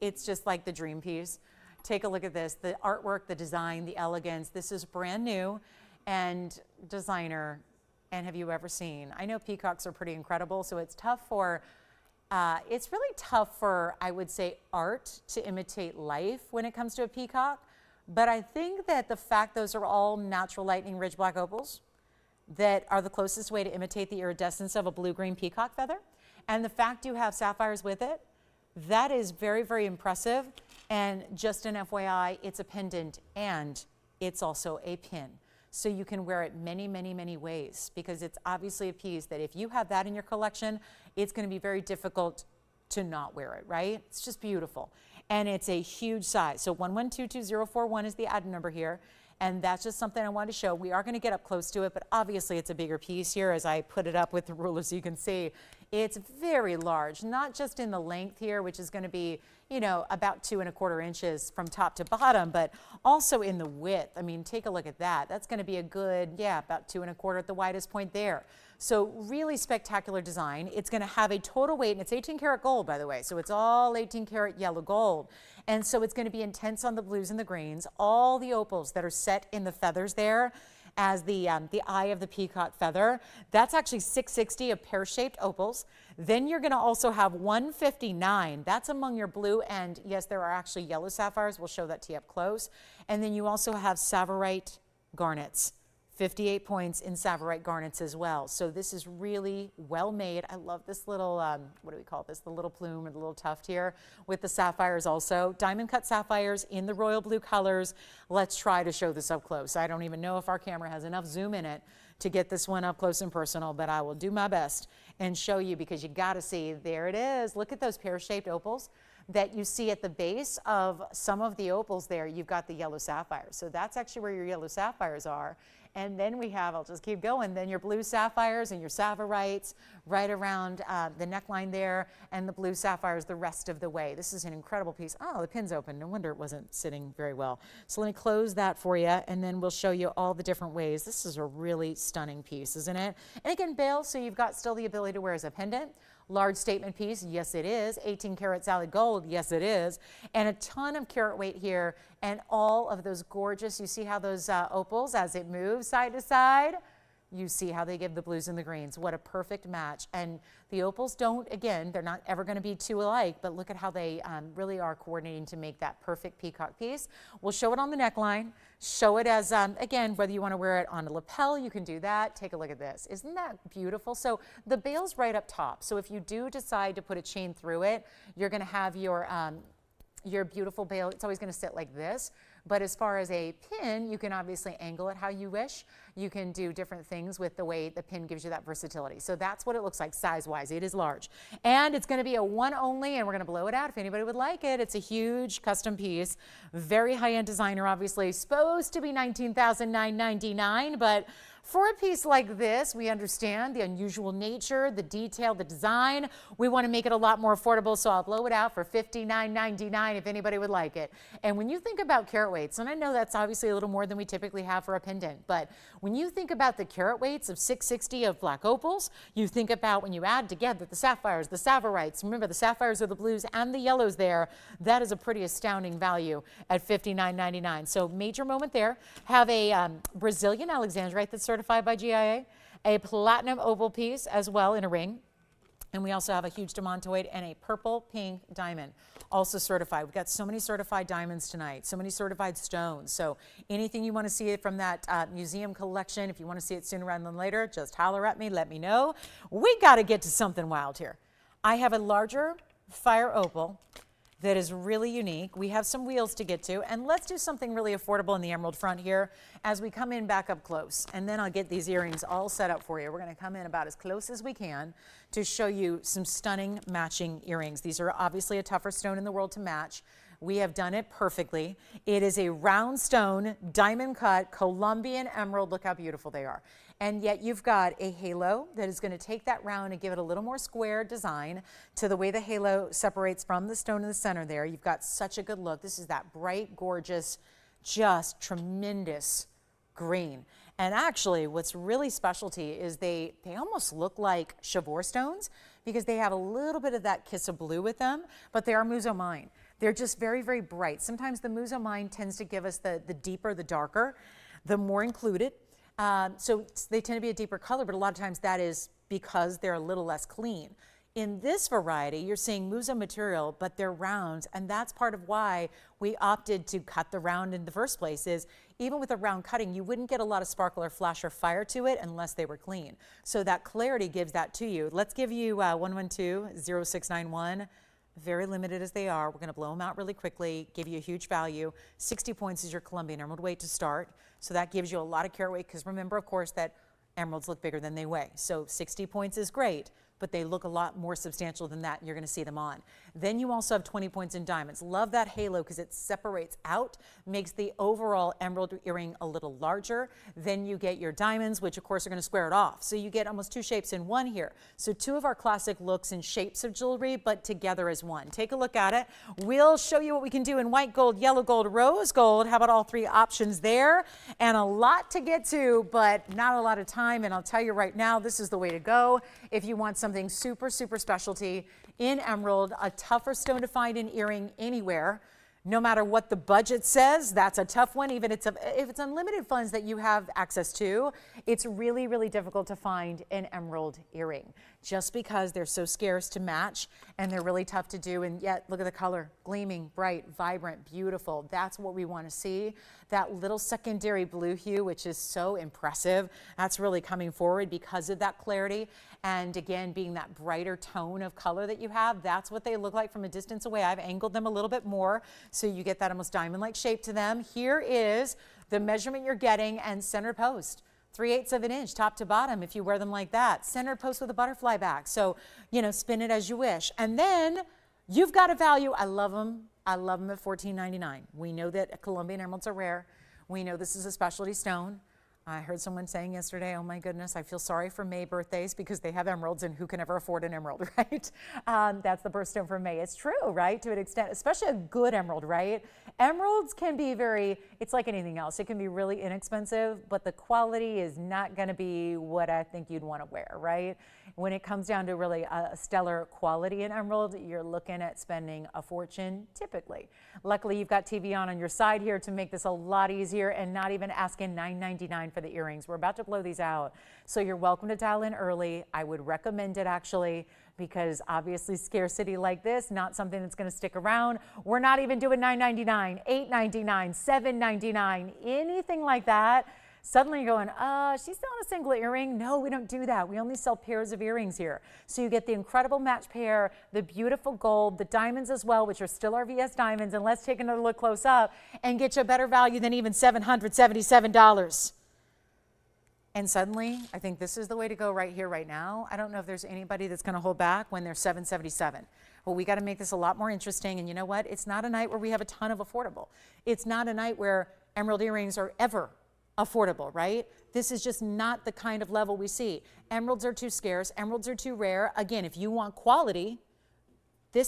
it's just like the dream piece. Take a look at this. The artwork, the design, the elegance. This is brand new and designer. And have you ever seen? I know peacocks are pretty incredible, so it's tough for it's really tough for, I would say, art to imitate life when it comes to a peacock. But I think that the fact those are all natural lightning ridge black opals that are the closest way to imitate the iridescence of a blue-green peacock feather, and the fact you have sapphires with it, that is very, very impressive. And just an FYI, it's a pendant and it's also a pin. So you can wear it many, many, many ways because it's obviously a piece that if you have that in your collection, it's going to be very difficult to not wear it, right? It's just beautiful. And it's a huge size. So 1122041 is the item number here. And that's just something I wanted to show. We are going to get up close to it, but obviously it's a bigger piece here as I put it up with the ruler so you can see. It's very large, not just in the length here, which is going to be, you know, about 2¼ inches from top to bottom, but also in the width. I mean, take a look at that. That's going to be a good, yeah, about 2¼ at the widest point there. So really spectacular design. It's going to have a total weight, and it's 18 karat gold, by the way. So it's all 18 karat yellow gold. And so it's going to be intense on the blues and the greens. All the opals that are set in the feathers there as the eye of the peacock feather. That's actually 660 of pear-shaped opals. Then you're going to also have 159. That's among your blue, and yes, there are actually yellow sapphires. We'll show that to you up close. And then you also have Tsavorite garnets. 58 points in Tsavorite garnets as well. So this is really well made. I love this little, what do we call this? The little plume or the little tuft here with the sapphires also. Diamond cut sapphires in the royal blue colors. Let's try to show this up close. I don't even know if our camera has enough zoom in it to get this one up close and personal, but I will do my best and show you because you got to see, there it is. Look at those pear-shaped opals that you see at the base of some of the opals there. You've got the yellow sapphires. So that's actually where your yellow sapphires are. And then we have, I'll just keep going, then your blue sapphires and your Tsavorites right around the neckline there, and the blue sapphires the rest of the way. This is an incredible piece. Oh, the pin's open. No wonder it wasn't sitting very well. So let me close that for you, and then we'll show you all the different ways. This is a really stunning piece, isn't it? And again, bail, so you've got still the ability to wear as a pendant. Large statement piece, yes it is. 18 karat solid gold, yes it is. And a ton of carat weight here, and all of those gorgeous, you see how those opals, as it moves side to side, you see how they give the blues and the greens. What a perfect match. And the opals don't, again, they're not ever going to be two alike, but look at how they really are coordinating to make that perfect peacock piece. We'll show it on the neckline, show it as, again, whether you want to wear it on a lapel, you can do that. Take a look at this. Isn't that beautiful? So the bail's right up top. So if you do decide to put a chain through it, you're going to have your beautiful bail. It's always going to sit like this. But as far as a pin, you can obviously angle it how you wish. You can do different things with the way the pin gives you that versatility. So that's what it looks like size-wise. It is large. And it's going to be a one only, and we're going to blow it out if anybody would like it. It's a huge custom piece. Very high-end designer, obviously. Supposed to be $19,999, but for a piece like this, we understand the unusual nature, the detail, the design. We want to make it a lot more affordable, so I'll blow it out for $59.99 if anybody would like it. And when you think about carat weights, and I know that's obviously a little more than we typically have for a pendant, but when you think about the carat weights of 660 of black opals, you think about when you add together the sapphires, the Tsavorites, remember the sapphires are the blues and the yellows there, that is a pretty astounding value at $59.99. So major moment there. Have a Brazilian Alexandrite that's certified by GIA, a platinum opal piece as well in a ring, and we also have a huge demontoid and a purple pink diamond also certified. We've got so many certified diamonds tonight, so many certified stones. So anything you want to see it from that museum collection, if you want to see it sooner rather than later, just holler at me, let me know. We got to get to something wild here. I have a larger fire opal that is really unique. We have some wheels to get to, and let's do something really affordable in the emerald front here as we come in back up close, and then I'll get these earrings all set up for you. We're going to come in about as close as we can to show you some stunning matching earrings. These are obviously a tougher stone in the world to match. We have done it perfectly. It is a round stone, diamond cut, Colombian emerald. Look how beautiful they are. And yet you've got a halo that is going to take that round and give it a little more square design to the way the halo separates from the stone in the center there. You've got such a good look. This is that bright, gorgeous, just tremendous green. And actually what's really specialty is they almost look like Chivor stones because they have a little bit of that kiss of blue with them, but they are Muso Mine. They're just very, very bright. Sometimes the Muso Mine tends to give us the deeper, the darker, the more included. So they tend to be a deeper color, but a lot of times that is because they're a little less clean. In this variety, you're seeing Muso material, but they're rounds, and that's part of why we opted to cut the round in the first place is even with a round cutting, you wouldn't get a lot of sparkle or flash or fire to it unless they were clean. So that clarity gives that to you. Let's give you 112-0691. Very limited as they are. We're going to blow them out really quickly, give you a huge value. 60 points is your Colombian emerald weight to start. So that gives you a lot of carat weight because remember, of course, that emeralds look bigger than they weigh. So 60 points is great. but they look a lot more substantial than that. You're going to see them on. Then you also have 20 points in diamonds. Love that halo because it separates out, makes the overall emerald earring a little larger. Then you get your diamonds, which of course are going to square it off. So you get almost two shapes in one here. So two of our classic looks and shapes of jewelry, but together as one. Take a look at it. We'll show you what we can do in white gold, yellow gold, rose gold. How about all three options there? And a lot to get to, but not a lot of time. And I'll tell you right now, this is the way to go if you want something super, super specialty in emerald, a tougher stone to find in earring anywhere. No matter what the budget says, that's a tough one. Even if it's unlimited funds that you have access to, it's really, really difficult to find an emerald earring just because they're so scarce to match and they're really tough to do. And yet, look at the color, gleaming, bright, vibrant, beautiful. That's what we want to see. That little secondary blue hue, which is so impressive, that's really coming forward because of that clarity. And again, being that brighter tone of color that you have, that's what they look like from a distance away. I've angled them a little bit more so you get that almost diamond-like shape to them. Here is the measurement you're getting and center post. 3/8 of an inch, top to bottom, if you wear them like that. Center post with a butterfly back. So, you know, spin it as you wish. And then you've got a value. I love them. I love them at $14.99. We know that Colombian emeralds are rare. We know this is a specialty stone. I heard someone saying yesterday, oh my goodness, I feel sorry for May birthdays because they have emeralds and who can ever afford an emerald, right? That's the birthstone for May. It's true, right? To an extent, especially a good emerald, right? Emeralds can be it's like anything else. It can be really inexpensive, but the quality is not going to be what I think you'd want to wear, right? When it comes down to really a stellar quality in emerald, you're looking at spending a fortune typically. Luckily, you've got TVON on your side here to make this a lot easier and not even asking $9.99 for the earrings. We're about to blow these out. So you're welcome to dial in early. I would recommend it actually because obviously scarcity like this, not something that's going to stick around. We're not even doing $9.99, $8.99, $7.99, anything like that. Suddenly you're going, she's selling a single earring. No, we don't do that. We only sell pairs of earrings here. So you get the incredible match pair, the beautiful gold, the diamonds as well, which are still RVS diamonds. And let's take another look close up and get you a better value than even $777. And suddenly, I think this is the way to go right here, right now. I don't know if there's anybody that's going to hold back when they're $777. Well, we got to make this a lot more interesting. And you know what? It's not a night where we have a ton of affordable. It's not a night where emerald earrings are ever affordable, right? This is just not the kind of level we see. Emeralds are too scarce. Emeralds are too rare. Again, if you want quality, you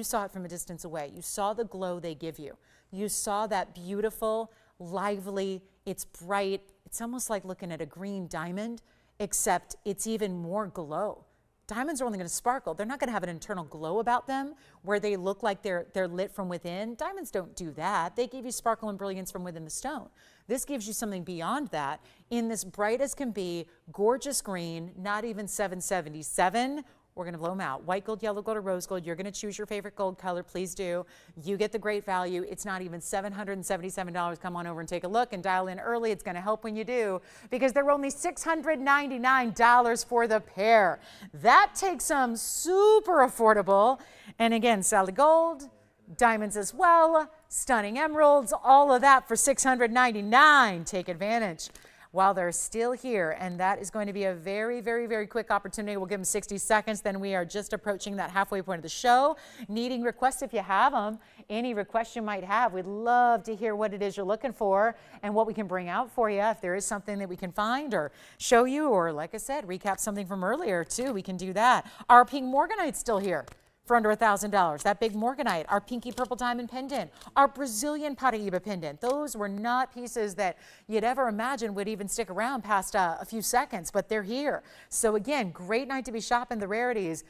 saw it from a distance away. You saw the glow they give you. You saw that beautiful, lively, it's bright. It's almost like looking at a green diamond, except it's even more glow. Diamonds are only going to sparkle. They're not going to have an internal glow about them where they look like they're lit from within. Diamonds don't do that. They give you sparkle and brilliance from within the stone. This gives you something beyond that in this bright as can be, gorgeous green, not even $777. We're going to blow them out. White gold, yellow gold, or rose gold. You're going to choose your favorite gold color. Please do. You get the great value. It's not even $777. Come on over and take a look and dial in early. It's going to help when you do because they're only $699 for the pair. That takes them super affordable. And again, solid gold, diamonds as well, stunning emeralds, all of that for $699. Take advantage while they're still here, and that is going to be a very, very, very quick opportunity. We'll give them 60 seconds, then we are just approaching that halfway point of the show. Needing requests if you have them, any requests you might have. We'd love to hear what it is you're looking for and what we can bring out for you. If there is something that we can find or show you, or like I said, recap something from earlier too, we can do that. Our pink morganite's still here for under $1,000. That big morganite, our pinky purple diamond pendant, our Brazilian Paraíba pendant. Those were not pieces that you'd ever imagine would even stick around past a few seconds, but they're here. So again, great night to be shopping the rarities.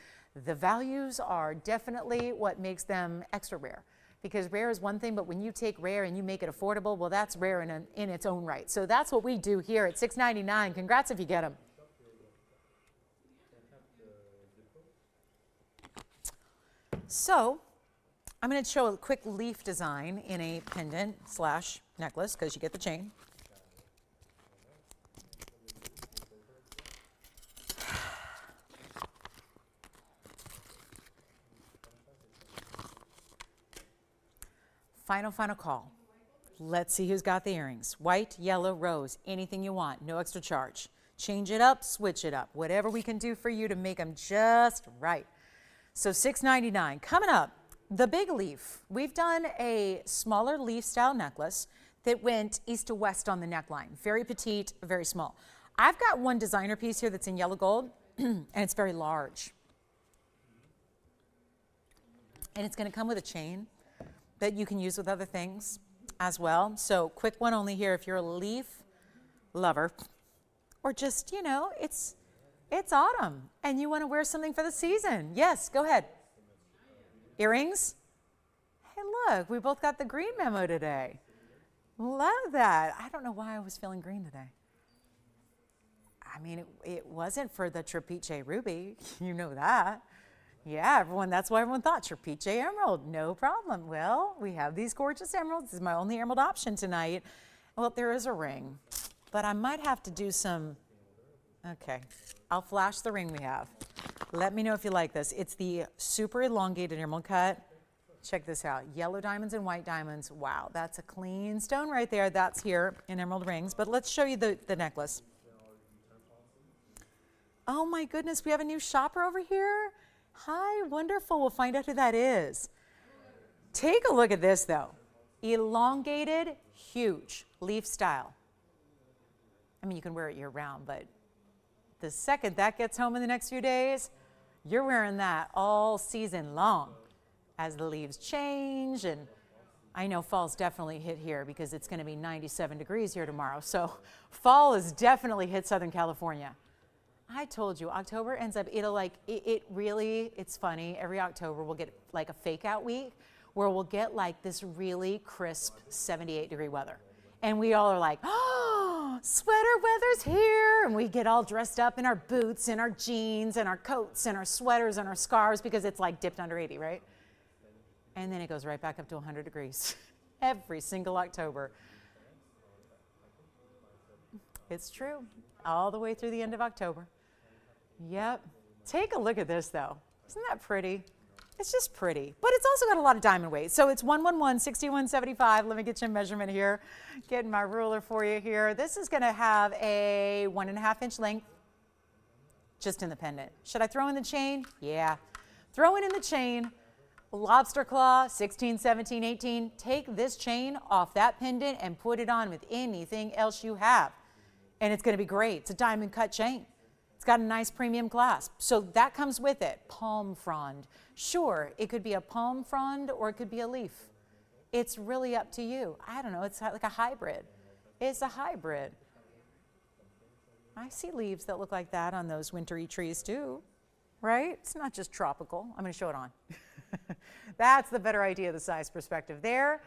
The values are definitely what makes them extra rare. Because rare is one thing, but when you take rare and you make it affordable, well, that's rare in its own right. So that's what we do here at $699. Congrats if you get them. So I'm going to show a quick leaf design in a pendant / necklace because you get the chain. Final call. Let's see who's got the earrings. White, yellow, rose, anything you want, no extra charge. Change it up, switch it up, whatever we can do for you to make them just right. So $6.99. Coming up, the big leaf. We've done a smaller leaf style necklace that went east to west on the neckline. Very petite, very small. I've got one designer piece here that's in yellow gold, and it's very large. And it's going to come with a chain that you can use with other things as well. So quick one only here if you're a leaf lover, or just, you know, it's autumn and you want to wear something for the season. Yes, go ahead. Earrings? Hey, look, we both got the green memo today. Love that. I don't know why I was feeling green today. I mean, it wasn't for the Trapiche Ruby. You know that. Yeah, that's why everyone thought Trapiche Emerald. No problem. Well, we have these gorgeous emeralds. This is my only emerald option tonight. Well, there is a ring, but I might have to do some, okay, I'll flash the ring we have. Let me know if you like this. It's the super elongated emerald cut. Check this out. Yellow diamonds and white diamonds. Wow, that's a clean stone right there. That's here in emerald rings. But let's show you the necklace. Oh my goodness, we have a new shopper over here. Hi, wonderful. We'll find out who that is. Take a look at this though. Elongated, huge, leaf style. I mean, you can wear it year round, but the second that gets home in the next few days, you're wearing that all season long as the leaves change. And I know fall's definitely hit here because it's going to be 97 degrees here tomorrow. So fall has definitely hit Southern California. I told you, October ends up, it's funny. Every October we'll get like a fake out week where we'll get like this really crisp 78-degree weather. And we all are like, oh, sweater weather's here. And we get all dressed up in our boots and our jeans and our coats and our sweaters and our scarves because it's like dipped under 80, right? And then it goes right back up to 100 degrees every single October. It's true, all the way through the end of October. Yep. Take a look at this though. Isn't that pretty? It's just pretty, but it's also got a lot of diamond weight. So it's 111, 6175. Let me get you a measurement here. Getting my ruler for you here. This is going to have a 1.5-inch length just in the pendant. Should I throw in the chain? Yeah. Throw it in the chain. Lobster claw, 16, 17, 18. Take this chain off that pendant and put it on with anything else you have. And it's going to be great. It's a diamond cut chain. It's got a nice premium clasp. So that comes with it. Palm frond. Sure, it could be a palm frond or it could be a leaf. It's really up to you. I don't know. It's like a hybrid. It's a hybrid. I see leaves that look like that on those wintry trees too, right? It's not just tropical. I'm going to show it on. That's the better idea of the size perspective there.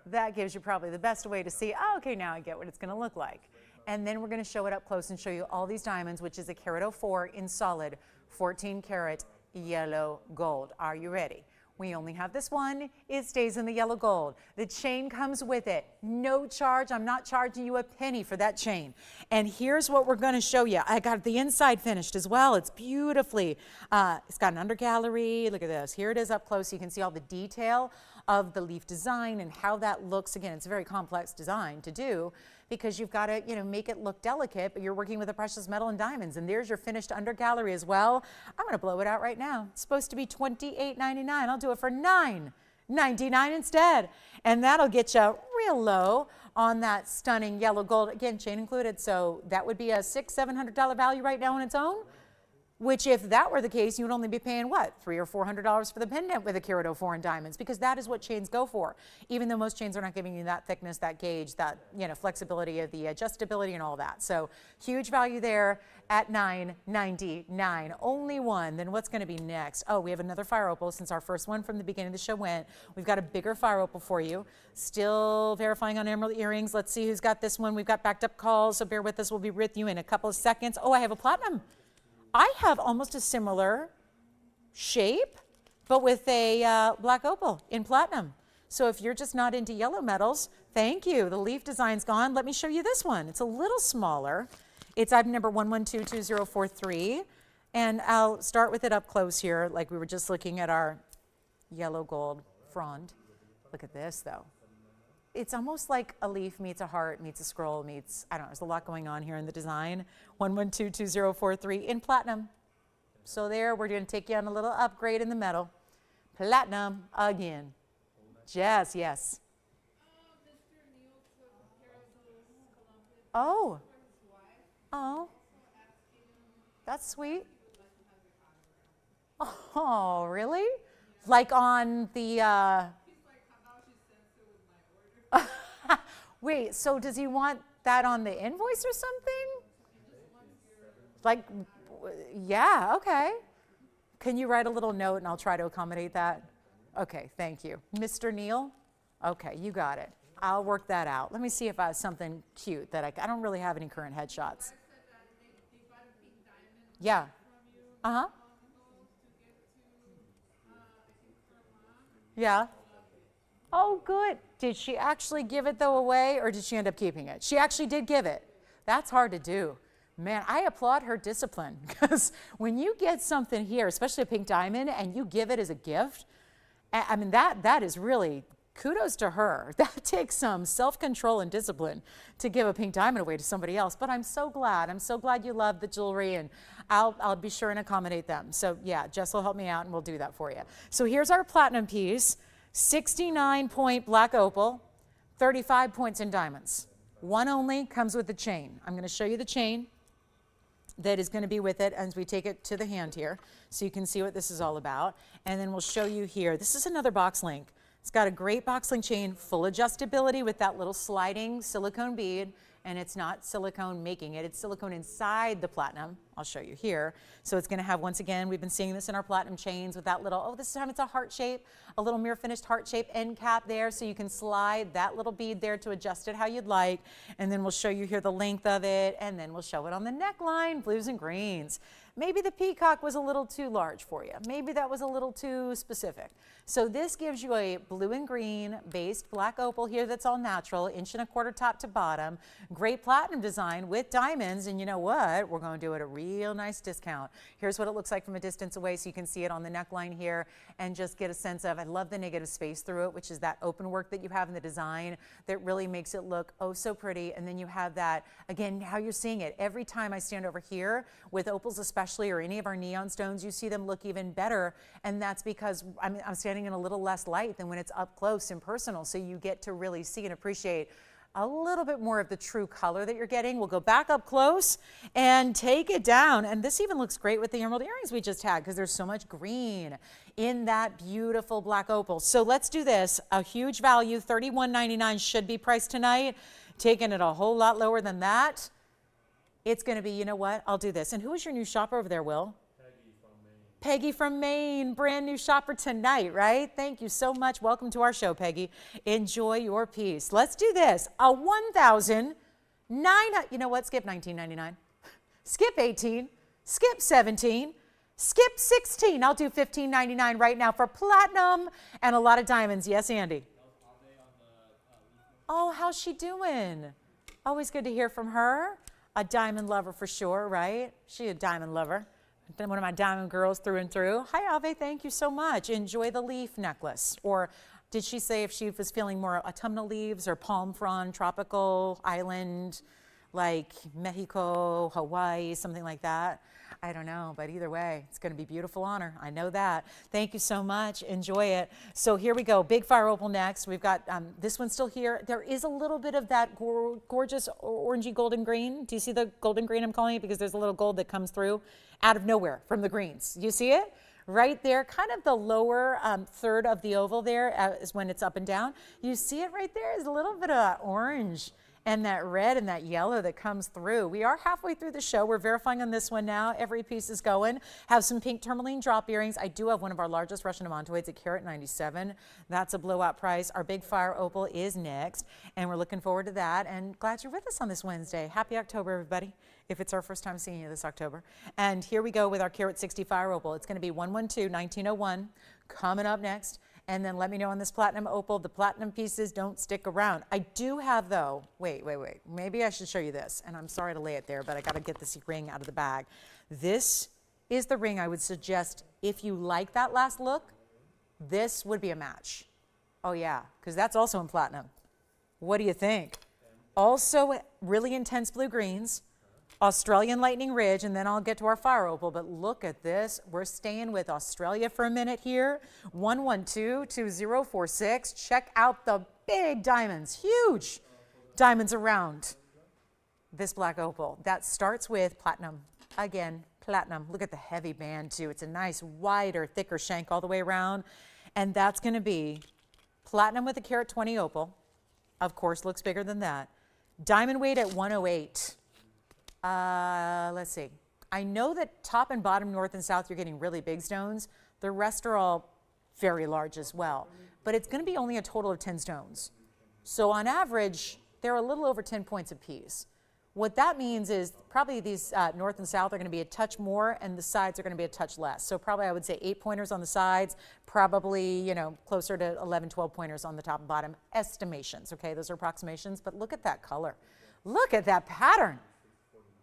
That gives you probably the best way to see, oh, okay, now I get what it's going to look like. And then we're going to show it up close and show you all these diamonds, which is a carat 04 in solid 14 karat yellow gold. Are you ready? We only have this one. It stays in the yellow gold. The chain comes with it. No charge. I'm not charging you a penny for that chain. And here's what we're going to show you. I got the inside finished as well. It's beautifully. It's got an under gallery. Look at this. Here it is up close. You can see all the detail of the leaf design and how that looks. Again, it's a very complex design to do because you've got to, make it look delicate, but you're working with a precious metal and diamonds. And there's your finished under gallery as well. I'm going to blow it out right now. It's supposed to be $28.99. I'll do it for $9.99 instead. And that'll get you real low on that stunning yellow gold. Again, chain included. So that would be a $600, $700 value right now on its own. Which, if that were the case, you would only be paying, what, $300 or $400 for the pendant with a carat 04 in diamonds, because that is what chains go for. Even though most chains are not giving you that thickness, that gauge, that flexibility of the adjustability and all that. So huge value there at $9.99. Only one. Then what's going to be next? Oh, we have another fire opal since our first one from the beginning of the show went. We've got a bigger fire opal for you. Still verifying on emerald earrings. Let's see who's got this one. We've got backed up calls, so bear with us. We'll be with you in a couple of seconds. Oh, I have a platinum. I have almost a similar shape, but with a black opal in platinum. So if you're just not into yellow metals, thank you. The leaf design's gone. Let me show you this one. It's a little smaller. It's item number 1122043. And I'll start with it up close here, like we were just looking at our yellow gold frond. Look at this, though. it's almost like a leaf meets a heart meets a scroll meets, I don't know, there's a lot going on here in the design. 1122043 in platinum. So there, we're going to take you on a little upgrade in the metal. Platinum again. Yes, yes. Oh. Oh. That's sweet. Oh, really? Like on the, wait, so does he want that on the invoice or something? Like, yeah, okay. Can you write a little note and I'll try to accommodate that? Okay, thank you. Mr. Neal? Okay, you got it. I'll work that out. Let me see if I have something cute that I don't really have any current headshots. Yeah. Uh-huh. Yeah. Oh, good. Did she actually give it, though, away, or did she end up keeping it? She actually did give it. That's hard to do. Man, I applaud her discipline, because when you get something here, especially a pink diamond, and you give it as a gift, I mean, that is really kudos to her. That takes some self-control and discipline to give a pink diamond away to somebody else. But I'm so glad. I'm so glad you love the jewelry, and I'll be sure and accommodate them. So yeah, Jess will help me out, and we'll do that for you. So here's our platinum piece. 69-point black opal, 35 points in diamonds. One only comes with the chain. I'm going to show you the chain that is going to be with it as we take it to the hand here, so you can see what this is all about. And then we'll show you here. This is another box link. It's got a great box link chain, full adjustability with that little sliding silicone bead, and it's not silicone making it, it's silicone inside the platinum. I'll show you here. So it's going to have, once again, we've been seeing this in our platinum chains with that little, oh, this time it's a heart shape, a little mirror finished heart shape end cap there, so you can slide that little bead there to adjust it how you'd like. And then we'll show you here the length of it, and then we'll show it on the neckline, blues and greens. Maybe the peacock was a little too large for you. Maybe that was a little too specific. So this gives you a blue and green based black opal here that's all natural, 1.25 inch top to bottom. Great platinum design with diamonds, and you know what? We're going to do it at a real nice discount. Here's what it looks like from a distance away, so you can see it on the neckline here and just get a sense of, I love the negative space through it, which is that open work that you have in the design that really makes it look oh so pretty. And then you have that, again, how you're seeing it. Every time I stand over here with opals especially, or any of our neon stones, you see them look even better, and that's because I'm standing in a little less light than when it's up close and personal, so you get to really see and appreciate a little bit more of the true color that you're getting. We'll go back up close and take it down, and this even looks great with the emerald earrings we just had, because there's so much green in that beautiful black opal. So let's do this. A huge value, $31.99 should be priced tonight. Taking it a whole lot lower than that, it's going to be, you know what, I'll do this. And who is your new shopper over there, Will? Peggy from Maine. Peggy from Maine, brand new shopper tonight, right? Thank you so much. Welcome to our show, Peggy. Enjoy your piece. Let's do this. A $1,900, you know what, skip $19.99. Skip 18, skip 17, skip 16. I'll do $15.99 right now for platinum and a lot of diamonds. Yes, Andy? Oh, how's she doing? Always good to hear from her. A diamond lover for sure, right? She a diamond lover. One of my diamond girls through and through. Hi, Ave, thank you so much. Enjoy the leaf necklace. Or did she say if she was feeling more autumnal leaves or palm frond, tropical island, like Mexico, Hawaii, something like that? I don't know, but either way, it's going to be beautiful on her. I know that. Thank you so much. Enjoy it. So here we go. Big fire opal next. We've got this one still here. There is a little bit of that gorgeous orangey golden green. Do you see the golden green I'm calling it? Because there's a little gold that comes through out of nowhere from the greens. You see it? Right there, kind of the lower third of the oval there is when it's up and down. You see it right there is a little bit of orange and that red and that yellow that comes through. We are halfway through the show. We're verifying on this one now. Every piece is going. Have some pink tourmaline drop earrings. I do have one of our largest Russian amantoids at carat 97. That's a blowout price. Our big fire opal is next, and we're looking forward to that. And glad you're with us on this Wednesday. Happy October, everybody, if it's our first time seeing you this October. And here we go with our carat 60 fire opal. It's going to be 112-1901 coming up next. And then let me know on this platinum opal, the platinum pieces don't stick around. I do have, though, wait. Maybe I should show you this. And I'm sorry to lay it there, but I got to get this ring out of the bag. This is the ring I would suggest if you like that last look, this would be a match. Oh, yeah, because that's also in platinum. What do you think? Also really intense blue greens, Australian Lightning Ridge, and then I'll get to our fire opal, but look at this. We're staying with Australia for a minute here. 112-2046. Check out the big diamonds, huge diamonds around this black opal. That starts with platinum. Again, platinum. Look at the heavy band too. It's a nice wider, thicker shank all the way around. And that's going to be platinum with a carat 20 opal. Of course, looks bigger than that. Diamond weight at 108. Let's see. I know that top and bottom, north and south, you're getting really big stones. The rest are all very large as well. But it's going to be only a total of 10 stones. So on average, they're a little over 10 points apiece. What that means is probably these north and south are going to be a touch more, and the sides are going to be a touch less. So probably I would say 8 pointers on the sides, probably, you know, closer to 11, 12 pointers on the top and bottom. Estimations, okay? Those are approximations, but look at that color. Look at that pattern.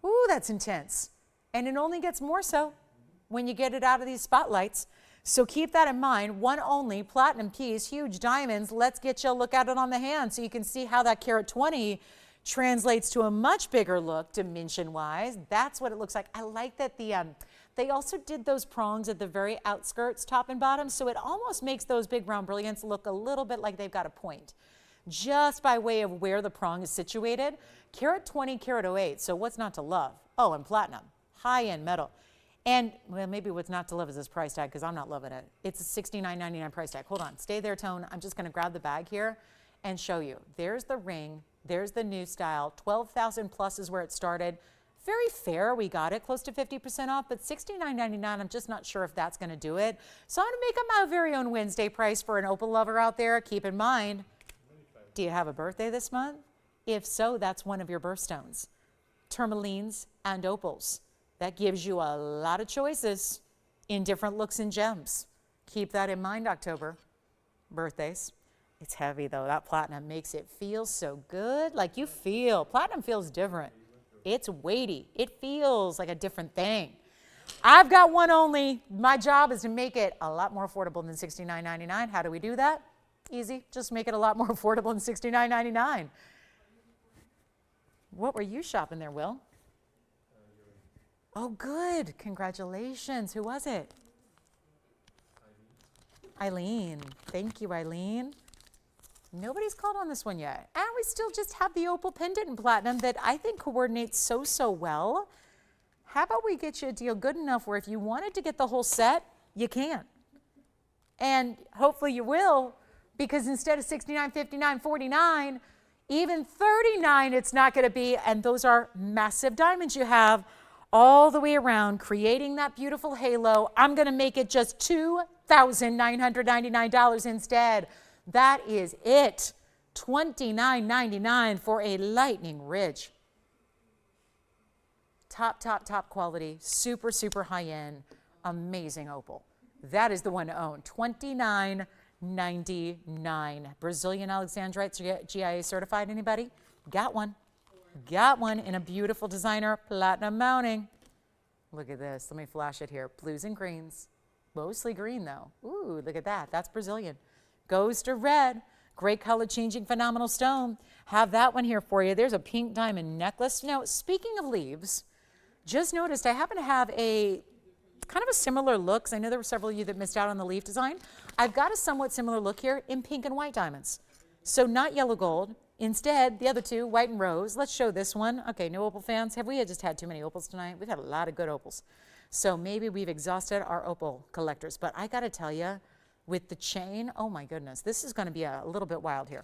Ooh, that's intense. And it only gets more so when you get it out of these spotlights. So keep that in mind. One only, platinum piece, huge diamonds. Let's get you a look at it on the hand so you can see how that carat 20 translates to a much bigger look dimension-wise. That's what it looks like. I like that they also did those prongs at the very outskirts, top and bottom, so it almost makes those big round brilliants look a little bit like they've got a point, just by way of where the prong is situated. Carat 20, carat 08, so what's not to love? Oh, and platinum, high-end metal. And, well, maybe what's not to love is this price tag, because I'm not loving it. It's a $69.99 price tag. Hold on, stay there, Tone. I'm just going to grab the bag here and show you. There's the ring. There's the new style. 12,000 plus is where it started. Very fair. We got it close to 50% off, but $69.99, I'm just not sure if that's going to do it. So I'm going to make up my very own Wednesday price for an opal lover out there. Keep in mind, do you have a birthday this month? If so, that's one of your birthstones. Tourmalines and opals. That gives you a lot of choices in different looks and gems. Keep that in mind, October. Birthdays. It's heavy though. That platinum makes it feel so good. Like you feel, platinum feels different. It's weighty. It feels like a different thing. I've got one only. My job is to make it a lot more affordable than $69.99. How do we do that? Easy. Just make it a lot more affordable than $69.99. What were you shopping there, Will? Oh, good. Congratulations. Who was it? Eileen. Thank you, Eileen. Nobody's called on this one yet. And we still just have the opal pendant in platinum that I think coordinates so well. How about we get you a deal good enough where if you wanted to get the whole set, you can. And hopefully you will, because instead of $69, $59, $49, even $39 it's not going to be. And those are massive diamonds you have all the way around, creating that beautiful halo. I'm going to make it just $2,999 instead. That is it. $29.99 for a Lightning Ridge. Top quality, super high end, amazing opal. That is the one to own. $29.99. Brazilian Alexandrite GIA certified. Anybody? Got one. Got one in a beautiful designer platinum mounting. Look at this. Let me flash it here. Blues and greens. Mostly green though. Ooh, look at that. That's Brazilian. Goes to red. Great color changing, phenomenal stone. Have that one here for you. There's a pink diamond necklace. Now, speaking of leaves, just noticed I happen to have a kind of a similar look, 'cause I know there were several of you that missed out on the leaf design. I've got a somewhat similar look here in pink and white diamonds. So not yellow gold. Instead, the other two, white and rose. Let's show this one. Okay, no opal fans. Have we just had too many opals tonight? We've had a lot of good opals. So maybe we've exhausted our opal collectors. But I got to tell you, with the chain, oh my goodness, this is going to be a little bit wild here.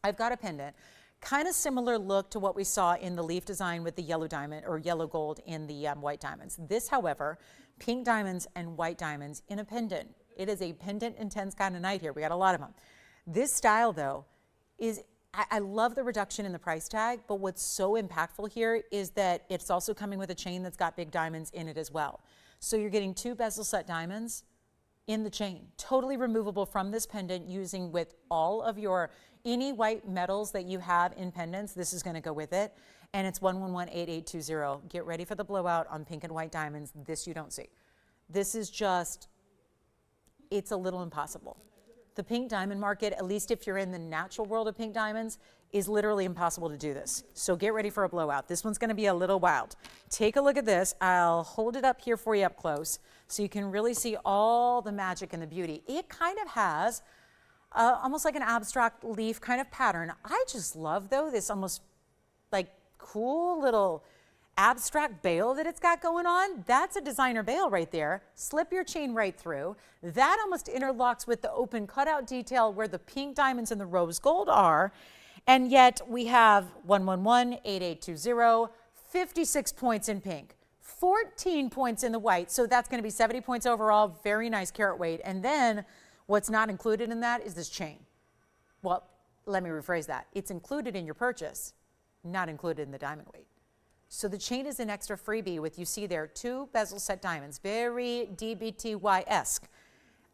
I've got a pendant, kind of similar look to what we saw in the leaf design with the yellow diamond or yellow gold in the white diamonds. This, however, pink diamonds and white diamonds in a pendant. It is a pendant intense kind of night here. We got a lot of them. This style, though, is, I love the reduction in the price tag, but what's so impactful here is that it's also coming with a chain that's got big diamonds in it as well. So you're getting 2 bezel set diamonds in the chain, totally removable from this pendant, using with all of your any white metals that you have in pendants. This is going to go with it, and it's 1118820. Get ready for the blowout on pink and white diamonds. This you don't see. This is just, it's a little impossible. the pink diamond market, at least if you're in the natural world of pink diamonds, is literally impossible to do this. So get ready for a blowout. This one's going to be a little wild. Take a look at this. I'll hold it up here for you up close so you can really see all the magic and the beauty. It kind of has almost like an abstract leaf kind of pattern. I just love, though, this almost like cool little abstract bail that it's got going on. That's a designer bail right there. Slip your chain right through. That almost interlocks with the open cutout detail where the pink diamonds and the rose gold are. And yet we have 111, 8820, 56 points in pink, 14 points in the white. So that's going to be 70 points overall. Very nice carat weight. And then what's not included in that is this chain. Well, let me rephrase that. It's included in your purchase, not included in the diamond weight. So the chain is an extra freebie with, you see there, 2 bezel set diamonds, very DBTY-esque.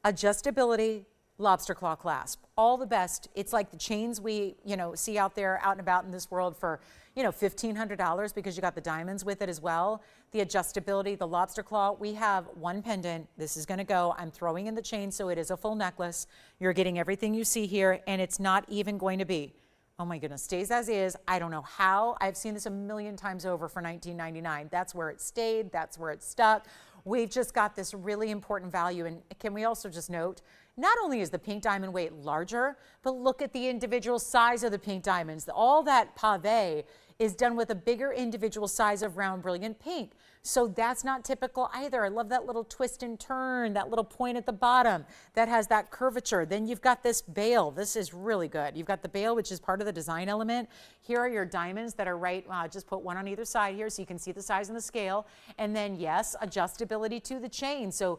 Adjustability, lobster claw clasp, all the best. It's like the chains we, see out there, out and about in this world for, $1,500 because you got the diamonds with it as well. The adjustability, the lobster claw. We have one pendant. This is going to go. I'm throwing in the chain, so it is a full necklace. You're getting everything you see here, and it's not even going to be, oh my goodness, stays as is. I don't know how. I've seen this a million times over for $19.99. That's where it stayed. That's where it stuck. We've just got this really important value. And can we also just note, not only is the pink diamond weight larger, but look at the individual size of the pink diamonds. All that pave is done with a bigger individual size of round brilliant pink. So that's not typical either. I love that little twist and turn, that little point at the bottom that has that curvature. Then you've got this bail. This is really good. You've got the bail, which is part of the design element. Here are your diamonds that are right, just put one on either side here so you can see the size and the scale. And then yes, adjustability to the chain. So,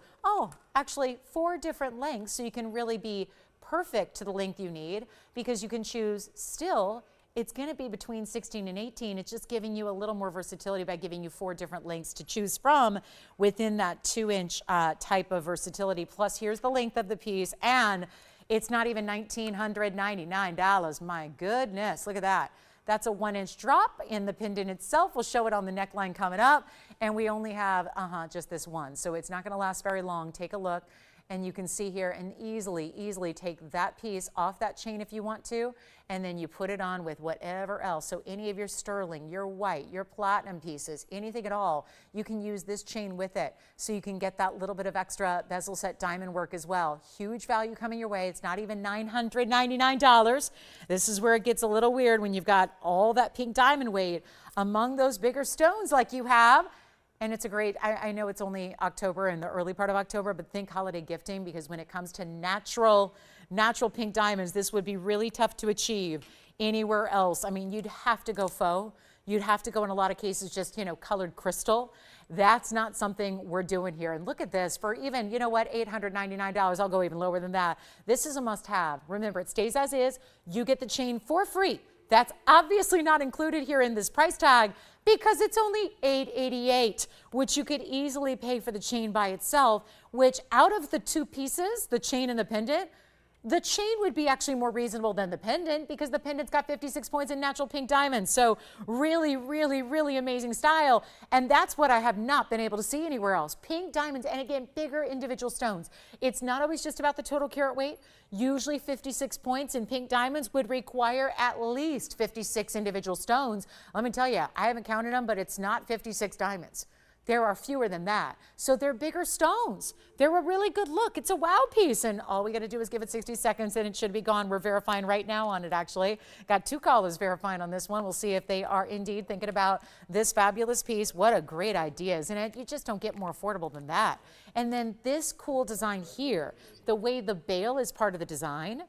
actually 4 different lengths so you can really be perfect to the length you need, because you can choose still. It's going to be between 16 and 18. It's just giving you a little more versatility by giving you 4 different lengths to choose from within that 2-inch type of versatility. Plus, here's the length of the piece, and it's not even $1,999. My goodness, look at that. That's a 1-inch drop in the pendant itself. We'll show it on the neckline coming up, and we only have just this one. So it's not going to last very long. Take a look. And you can see here, and easily take that piece off that chain if you want to, and then you put it on with whatever else. So any of your sterling, your white, your platinum pieces, anything at all, you can use this chain with it. So you can get that little bit of extra bezel set diamond work as well. Huge value coming your way. It's not even $999. This is where it gets a little weird when you've got all that pink diamond weight among those bigger stones like you have. And it's a great, I know it's only October and the early part of October, but think holiday gifting, because when it comes to natural pink diamonds, this would be really tough to achieve anywhere else. I mean, you'd have to go faux. You'd have to go in a lot of cases just, colored crystal. That's not something we're doing here. And look at this for even, $899. I'll go even lower than that. This is a must have. Remember, it stays as is. You get the chain for free. That's obviously not included here in this price tag because it's only $888, which you could easily pay for the chain by itself, which out of the 2 pieces, the chain and the pendant, the chain would be actually more reasonable than the pendant because the pendant's got 56 points in natural pink diamonds. So really, really, really amazing style. And that's what I have not been able to see anywhere else. Pink diamonds, and again, bigger individual stones. It's not always just about the total carat weight. Usually 56 points in pink diamonds would require at least 56 individual stones. Let me tell you, I haven't counted them, but it's not 56 diamonds. There are fewer than that. So they're bigger stones. They're a really good look. It's a wow piece. And all we got to do is give it 60 seconds and it should be gone. We're verifying right now on it, actually. Got 2 callers verifying on this one. We'll see if they are indeed thinking about this fabulous piece. What a great idea, isn't it? You just don't get more affordable than that. And then this cool design here, the way the bail is part of the design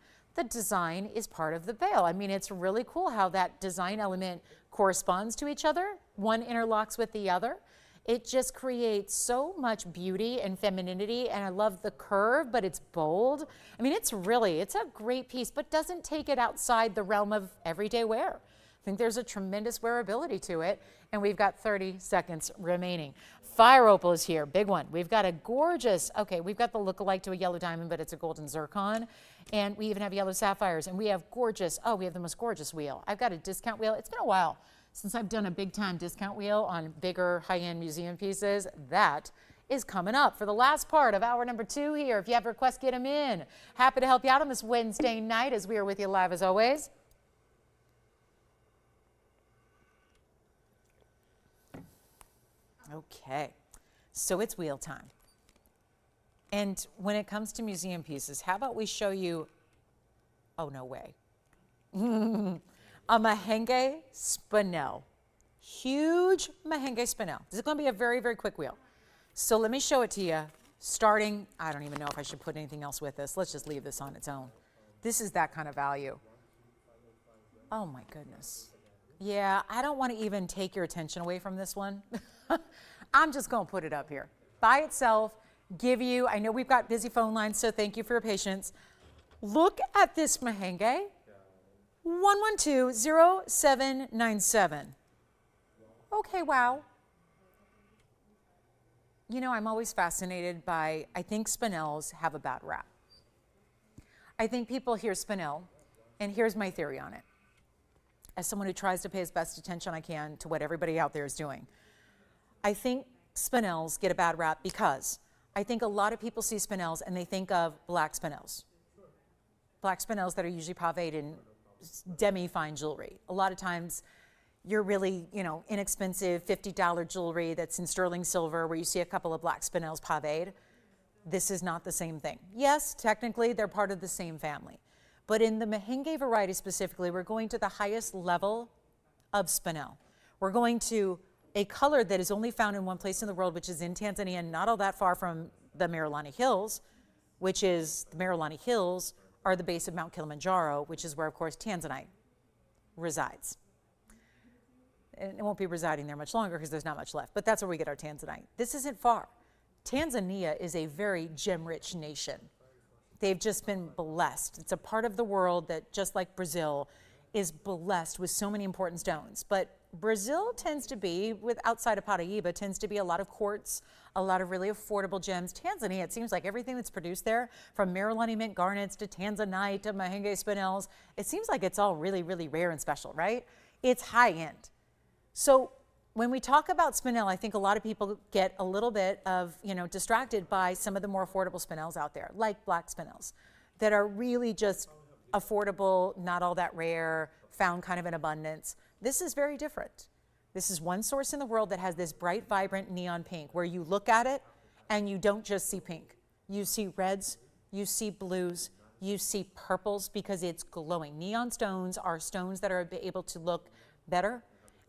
is part of the bail. I mean, it's really cool how that design element corresponds to each other. One interlocks with the other. It just creates so much beauty and femininity, and I love the curve, but it's bold. I mean, it's a great piece, but doesn't take it outside the realm of everyday wear. I think there's a tremendous wearability to it, and we've got 30 seconds remaining. Fire opal is here, big one. We've got a gorgeous, we've got the look-alike to a yellow diamond, but it's a golden zircon, and we even have yellow sapphires, and we have gorgeous, we have the most gorgeous wheel. I've got a discount wheel. It's been a while since I've done a big time discount wheel on bigger high-end museum pieces. That is coming up for the last part of hour number 2 here. If you have requests, get them in. Happy to help you out on this Wednesday night as we are with you live as always. Okay, so it's wheel time. And when it comes to museum pieces, how about we show you, oh, no way, a Mahenge spinel. Huge Mahenge spinel. This is going to be a very, very quick wheel. So let me show it to you, starting, I don't even know if I should put anything else with this. Let's just leave this on its own. This is that kind of value. Oh, my goodness. Yeah, I don't want to even take your attention away from this one. I'm just going to put it up here. By itself, give you, I know we've got busy phone lines, so thank you for your patience. Look at this Mahenge, 112-0797. Okay, wow. You know, I'm always fascinated by, I think spinels have a bad rap. I think people hear spinel, and here's my theory on it. As someone who tries to pay as best attention I can to what everybody out there is doing, I think spinels get a bad rap because I think a lot of people see spinels and they think of black spinels. Black spinels that are usually paved in demi-fine jewelry. A lot of times you're really, you know, inexpensive $50 jewelry that's in sterling silver where you see a couple of black spinels paved. This is not the same thing. Yes, technically they're part of the same family. But in the Mahenge variety specifically, we're going to the highest level of spinel. We're going to a color that is only found in one place in the world, which is in Tanzania, not all that far from the Miralani Hills, which is, the Miralani Hills are the base of Mount Kilimanjaro, which is where, of course, Tanzanite resides. And it won't be residing there much longer because there's not much left, but that's where we get our Tanzanite. This isn't far. Tanzania is a very gem-rich nation. They've just been blessed. It's a part of the world that, just like Brazil, is blessed with so many important stones. But Brazil tends to be, outside of Paraíba, tends to be a lot of quartz, a lot of really affordable gems. Tanzania, it seems like everything that's produced there, from Miralani mint garnets to Tanzanite to Mahenge spinels, it seems like it's all really, really rare and special, right? It's high end. So when we talk about spinel, I think a lot of people get a little bit of, you know, distracted by some of the more affordable spinels out there, like black spinels, that are really just affordable, not all that rare, found kind of in abundance. This is very different. This is one source in the world that has this bright, vibrant neon pink, where you look at it and you don't just see pink. You see reds, you see blues, you see purples, because it's glowing. Neon stones are stones that are able to look better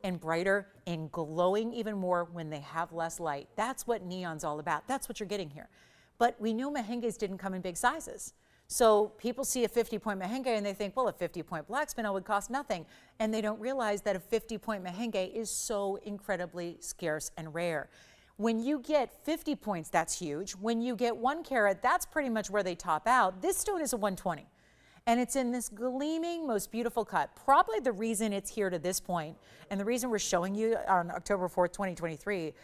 and brighter and glowing even more when they have less light. That's what neon's all about. That's what you're getting here. But we know Mahenges didn't come in big sizes. So people see a 50-point Mahenge and they think, well, a 50-point black spinel would cost nothing. And they don't realize that a 50-point Mahenge is so incredibly scarce and rare. When you get 50 points, that's huge. When you get 1 carat, that's pretty much where they top out. This stone is a 120. And it's in this gleaming, most beautiful cut. Probably the reason it's here to this point, and the reason we're showing you on October 4th, 2023,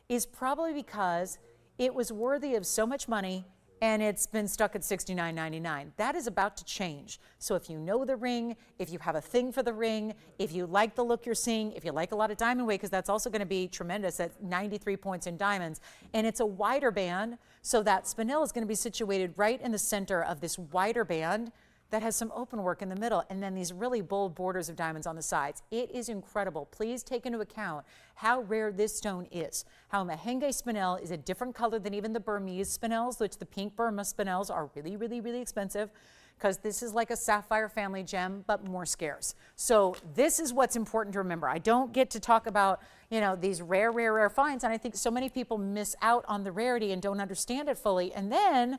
is probably because it was worthy of so much money and it's been stuck at $69.99. That is about to change. So if you know the ring, if you have a thing for the ring, if you like the look you're seeing, if you like a lot of diamond weight, because that's also going to be tremendous at 93 points in diamonds, and it's a wider band, so that spinel is going to be situated right in the center of this wider band that has some open work in the middle, and then these really bold borders of diamonds on the sides. It is incredible. Please take into account how rare this stone is. How Mahenge spinel is a different color than even the Burmese spinels, which the pink Burma spinels are really, really, really expensive, because this is like a sapphire family gem, but more scarce. So this is what's important to remember. I don't get to talk about, you know, these rare, rare, rare finds, and I think so many people miss out on the rarity and don't understand it fully. And then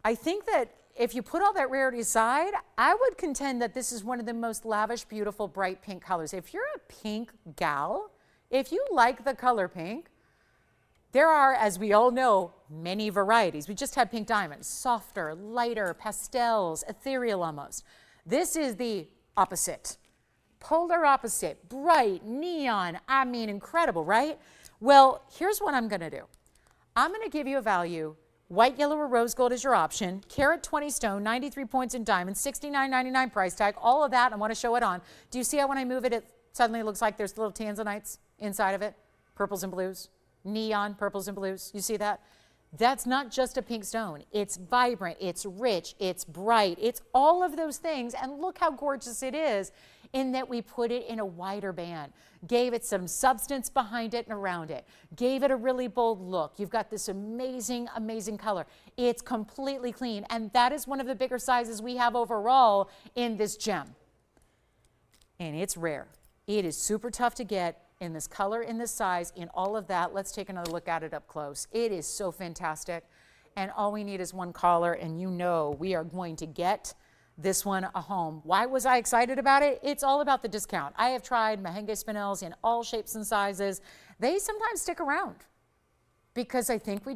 I think that if you put all that rarity aside, I would contend that this is one of the most lavish, beautiful, bright pink colors. If you're a pink gal, if you like the color pink, there are, as we all know, many varieties. We just had pink diamonds, softer, lighter, pastels, ethereal almost. This is the opposite, polar opposite, bright, neon, I mean, incredible, right? Well, here's what I'm gonna do. I'm gonna give you a value. White, yellow, or rose gold is your option. Carat 20 stone, 93 points in diamonds, $69.99 price tag, all of that. I want to show it on. Do you see how when I move it, it suddenly looks like there's little tanzanites inside of it? Purples and blues. neon purples and blues. You see that? That's not just a pink stone. It's vibrant, it's rich, it's bright, it's all of those things. And look how gorgeous it is in that we put it in a wider band, gave it some substance behind it and around it, gave it a really bold look. You've got this amazing, amazing color. It's completely clean. And that is one of the bigger sizes we have overall in this gem. And it's rare. It is super tough to get in this color, in this size, in all of that. Let's take another look at it up close. It is so fantastic. And all we need is one collar, and you know we are going to get this one a home. Why was I excited about it? It's all about the discount. I have tried Mahenge spinels in all shapes and sizes. They sometimes stick around because I think we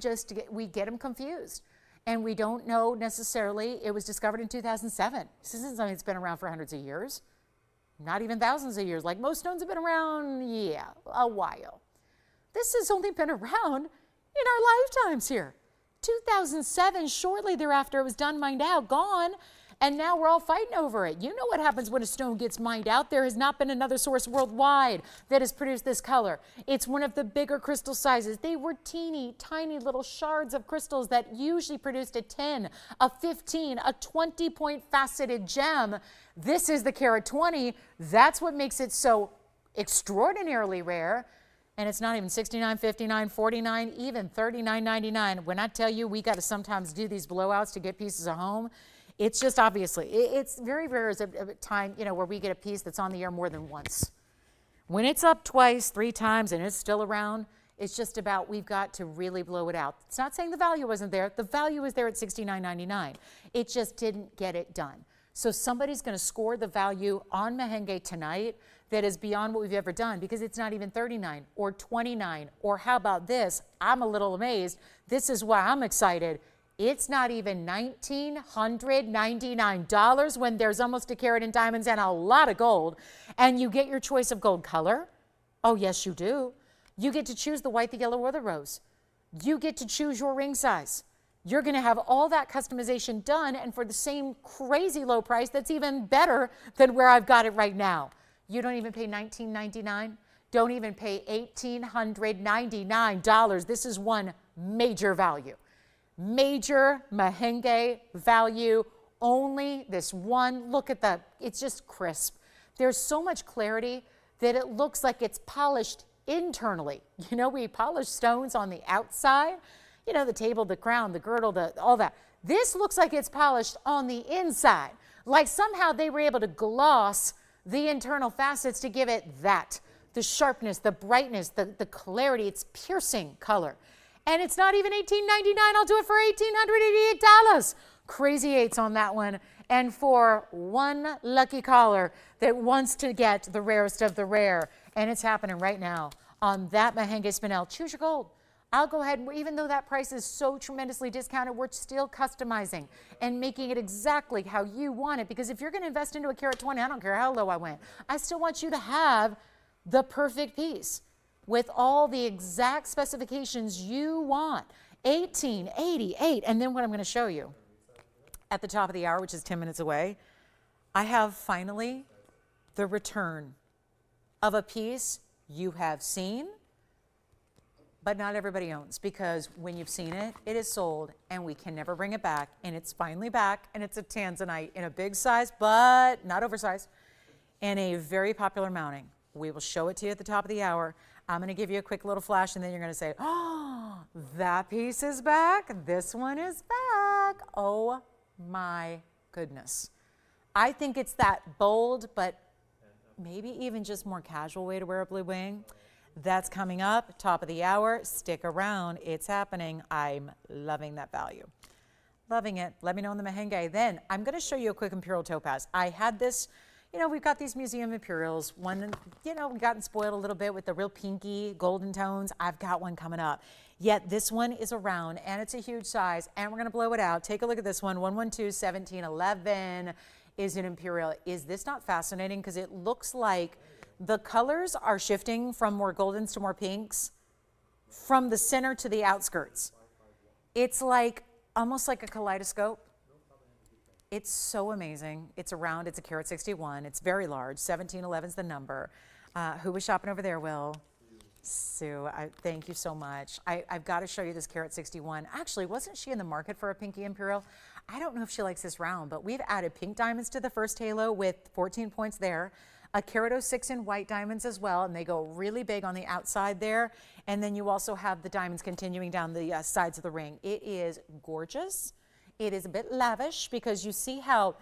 get them confused. And we don't know necessarily. It was discovered in 2007. This isn't something that's been around for hundreds of years. Not even thousands of years. Like most stones have been around, yeah, a while. This has only been around in our lifetimes here. 2007, shortly thereafter, it was done, mined out, gone, and now we're all fighting over it. You know what happens when a stone gets mined out. There has not been another source worldwide that has produced this color. It's one of the bigger crystal sizes. They were teeny, tiny little shards of crystals that usually produced a 10, a 15, a 20-point faceted gem. This is the carat 20. That's what makes it so extraordinarily rare. And it's not even $69, $59, $49, even $39.99. When I tell you we got to sometimes do these blowouts to get pieces of home, it's just obviously, it's very rare as a time, where we get a piece that's on the air more than once. When it's up twice, 3 times, and it's still around, it's just about we've got to really blow it out. It's not saying the value wasn't there. The value was there at $69.99. It just didn't get it done. So somebody's going to score the value on Mahenge tonight that is beyond what we've ever done, because it's not even $39 or $29, or how about this? I'm a little amazed. This is why I'm excited. It's not even $1,999 when there's almost a carat in diamonds and a lot of gold, and you get your choice of gold color. Oh, yes, you do. You get to choose the white, the yellow, or the rose. You get to choose your ring size. You're going to have all that customization done, and for the same crazy low price that's even better than where I've got it right now. You don't even pay $19.99. Don't even pay $1,899. This is one major value. Major Mahenge value. Only this one. Look at that. It's just crisp. There's so much clarity that it looks like it's polished internally. We polish stones on the outside. The table, the crown, the girdle, all that. This looks like it's polished on the inside. Like somehow they were able to gloss the internal facets to give it that. The sharpness, the brightness, the clarity. It's piercing color. And it's not even $18.99. I'll do it for $1,888. Crazy eights on that one. And for one lucky caller that wants to get the rarest of the rare. And it's happening right now on that Mahenge spinel. Choose your gold. I'll go ahead, and even though that price is so tremendously discounted, we're still customizing and making it exactly how you want it. Because if you're going to invest into a carat 20, I don't care how low I went, I still want you to have the perfect piece with all the exact specifications you want. $18.88. And then what I'm going to show you at the top of the hour, which is 10 minutes away, I have finally the return of a piece you have seen, but not everybody owns, because when you've seen it, it is sold and we can never bring it back. And it's finally back, and it's a tanzanite in a big size, but not oversized, and a very popular mounting. We will show it to you at the top of the hour. I'm going to give you a quick little flash, and then you're going to say, oh, that piece is back. This one is back. Oh my goodness. I think it's that bold, but maybe even just more casual way to wear a blue wing. That's coming up, top of the hour. Stick around. It's happening. I'm loving that value. Loving it. Let me know in the Mahenge. Then I'm going to show you a quick imperial topaz. I had this, we've got these museum imperials. One, we've gotten spoiled a little bit with the real pinky golden tones. I've got one coming up. Yet this one is around, and it's a huge size, and we're going to blow it out. Take a look at this one. 112-1711 is an imperial. Is this not fascinating? Because it looks like the colors are shifting from more goldens to more pinks, from the center to the outskirts. It's like almost like a kaleidoscope. It's so amazing. It's around. It's a carat 61. It's very large. 1711 is the number. Who was shopping over there, Will? Sue, thank you so much. I've got to show you this Carat 61. Actually, wasn't she in the market for a pinky imperial? I don't know if she likes this round, but we've added pink diamonds to the first halo with 14 points there. A Carat 06 in white diamonds as well, and they go really big on the outside there. And then you also have the diamonds continuing down the sides of the ring. It is gorgeous. It is a bit lavish because you see how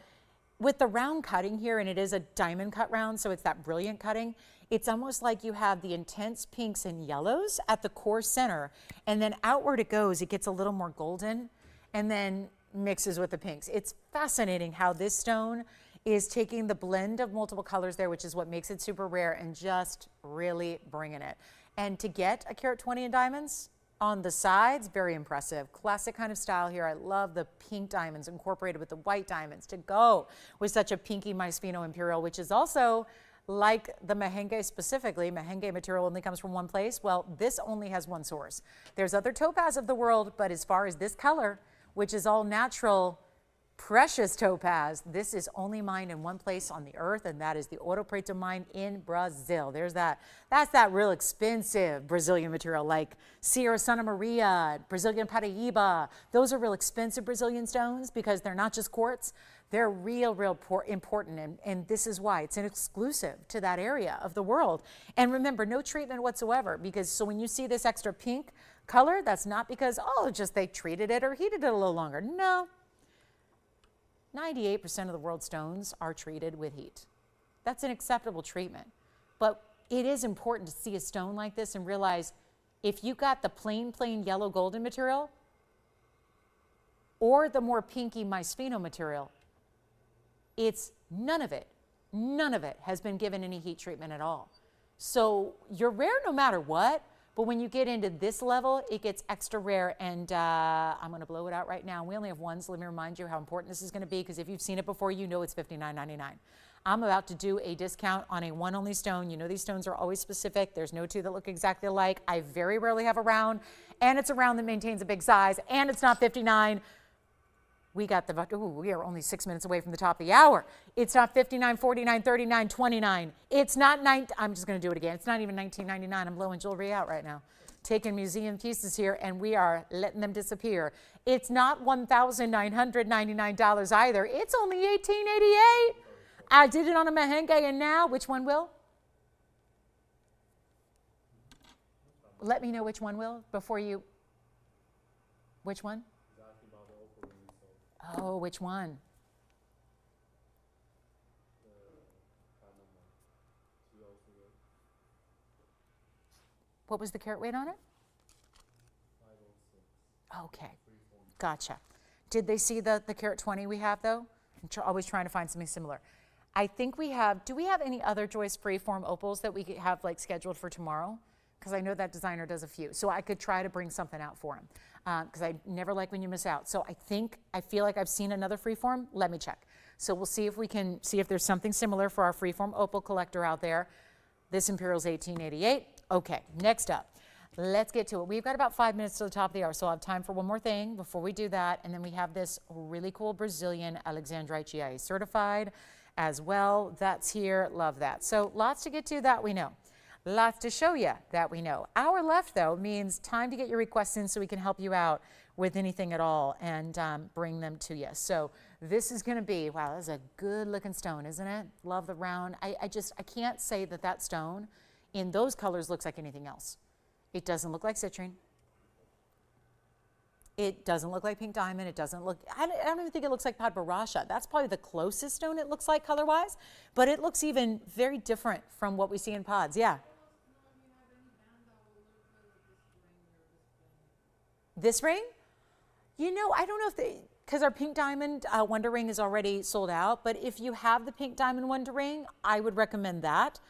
with the round cutting here, and it is a diamond cut round, so it's that brilliant cutting, it's almost like you have the intense pinks and yellows at the core center, and then outward it goes, it gets a little more golden, and then mixes with the pinks. It's fascinating how this stone is taking the blend of multiple colors there, which is what makes it super rare, and just really bringing it. And to get a Carat 20 in diamonds on the sides, very impressive. Classic kind of style here. I love the pink diamonds incorporated with the white diamonds to go with such a pinky Maespino Imperial, which is also like the Mahenge specifically. Mahenge material only comes from one place. Well, this only has one source. There's other topaz of the world, but as far as this color, which is all natural, precious topaz, this is only mined in one place on the earth, and that is the Ouro Preto mine in Brazil. There's that. That's that real expensive Brazilian material like Sierra Santa Maria, Brazilian Paraíba. Those are real expensive Brazilian stones because they're not just quartz. They're real important, and this is why it's an exclusive to that area of the world. And remember, no treatment whatsoever, because so when you see this extra pink color, that's not because, oh, just they treated it or heated it a little longer. No. 98% of the world's stones are treated with heat. That's an acceptable treatment. But it is important to see a stone like this and realize if you got the plain yellow golden material or the more pinky Maespino material, it's none of it has been given any heat treatment at all. So you're rare no matter what, but when you get into this level, it gets extra rare, and I'm going to blow it out right now. We only have one, so let me remind you how important this is going to be, because if you've seen it before, you know it's $59.99. I'm about to do a discount on a one-only stone. You know these stones are always specific. There's no two that look exactly alike. I very rarely have a round, and it's a round that maintains a big size, and it's not $59. We got the, we are only 6 minutes away from the top of the hour. It's not $59, $49, $39, $29. It's not I'm just going to do it again. It's not even $19.99. I'm blowing jewelry out right now. Taking museum pieces here, and we are letting them disappear. It's not $1,999 either. It's only $1,888. I did it on a Mahenge, and now, which one will? Let me know which one will before you, which one? Oh, which one? What was the carat weight on it? 506. Okay, gotcha. Did they see the carat 20 we have though? I'm always trying to find something similar. I think we have, do we have any other Joyce freeform opals that we could have like scheduled for tomorrow? Because I know that designer does a few. So I could try to bring something out for him. Because I never like when you miss out. So I feel like I've seen another freeform. Let me check. So we'll see if we can see if there's something similar for our freeform opal collector out there. This Imperial's $18.88. Okay, next up, let's get to it. We've got about 5 minutes to the top of the hour, so I'll have time for one more thing before we do that. And then we have this really cool Brazilian Alexandrite GIA certified as well. That's here, love that. So lots to get to that we know. Lots to show you that we know. Hour left, though, means time to get your requests in so we can help you out with anything at all and bring them to you. So this is going to be, wow, that's a good-looking stone, isn't it? Love the round. I can't say that that stone in those colors looks like anything else. It doesn't look like citrine. It doesn't look like pink diamond. It doesn't look, I don't even think it looks like Padbarasha. That's probably the closest stone it looks like color-wise, but it looks even very different from what we see in pods. Yeah. This ring? You know, I don't know if because our pink diamond Wonder Ring is already sold out, but if you have the pink diamond Wonder Ring, I would recommend that.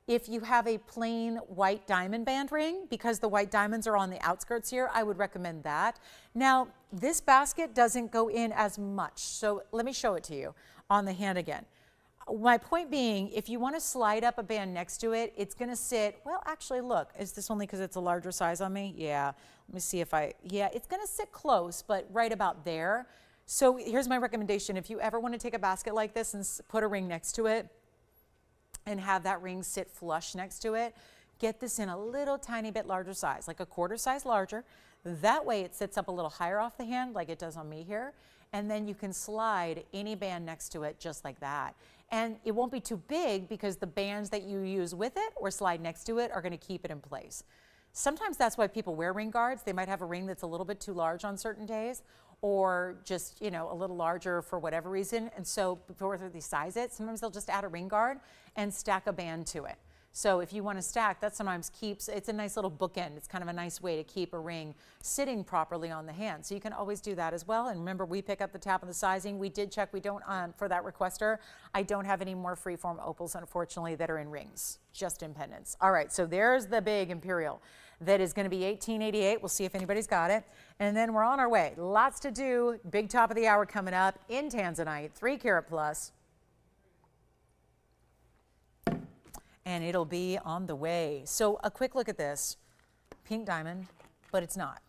If you have a plain white diamond band ring, because the white diamonds are on the outskirts here, I would recommend that. Now, this basket doesn't go in as much, so let me show it to you on the hand again. My point being, if you want to slide up a band next to it, it's going to sit, well, actually, look, is this only because it's a larger size on me? Yeah, let me see if yeah, it's going to sit close, but right about there. So here's my recommendation. If you ever want to take a basket like this and put a ring next to it and have that ring sit flush next to it, get this in a little tiny bit larger size, like a quarter size larger. That way it sits up a little higher off the hand like it does on me here. And then you can slide any band next to it just like that. And it won't be too big because the bands that you use with it or slide next to it are going to keep it in place. Sometimes that's why people wear ring guards. They might have a ring that's a little bit too large on certain days, or just, you know, a little larger for whatever reason. And so before they size it, sometimes they'll just add a ring guard and stack a band to it. So if you want to stack, that sometimes keeps, it's a nice little bookend. It's kind of a nice way to keep a ring sitting properly on the hand. So you can always do that as well. And remember, we pick up the tab and the sizing. We did check, we don't, for that requester, I don't have any more freeform opals, unfortunately, that are in rings, just in pendants. All right, so there's the big Imperial. That is going to be $18.88. We'll see if anybody's got it. And then we're on our way. Lots to do. Big top of the hour coming up in Tanzanite, 3 carat plus. And it'll be on the way. So a quick look at this. Pink diamond, but it's not.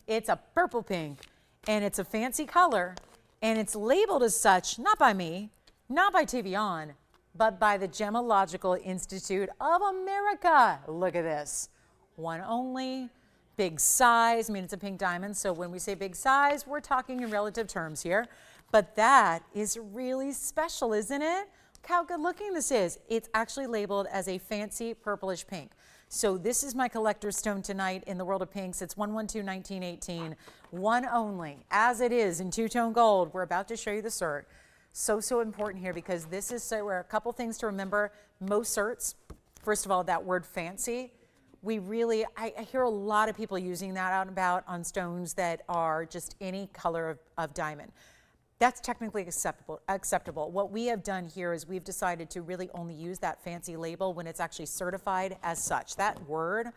It's a purple pink, and it's a fancy color, and it's labeled as such, not by me, not by TVON, but by the Gemological Institute of America. Look at this. One only, big size. I mean, it's a pink diamond, so when we say big size, we're talking in relative terms here. But that is really special, isn't it? Look how good looking this is. It's actually labeled as a fancy purplish pink. So this is my collector's stone tonight in the world of pinks. It's 112-1918, one only, as it is in two-tone gold. We're about to show you the cert. So important here because this is a couple things to remember. Most certs, first of all, that word fancy, we really, I hear a lot of people using that out and about on stones that are just any color of diamond. That's technically acceptable. What we have done here is we've decided to really only use that fancy label when it's actually certified as such. That word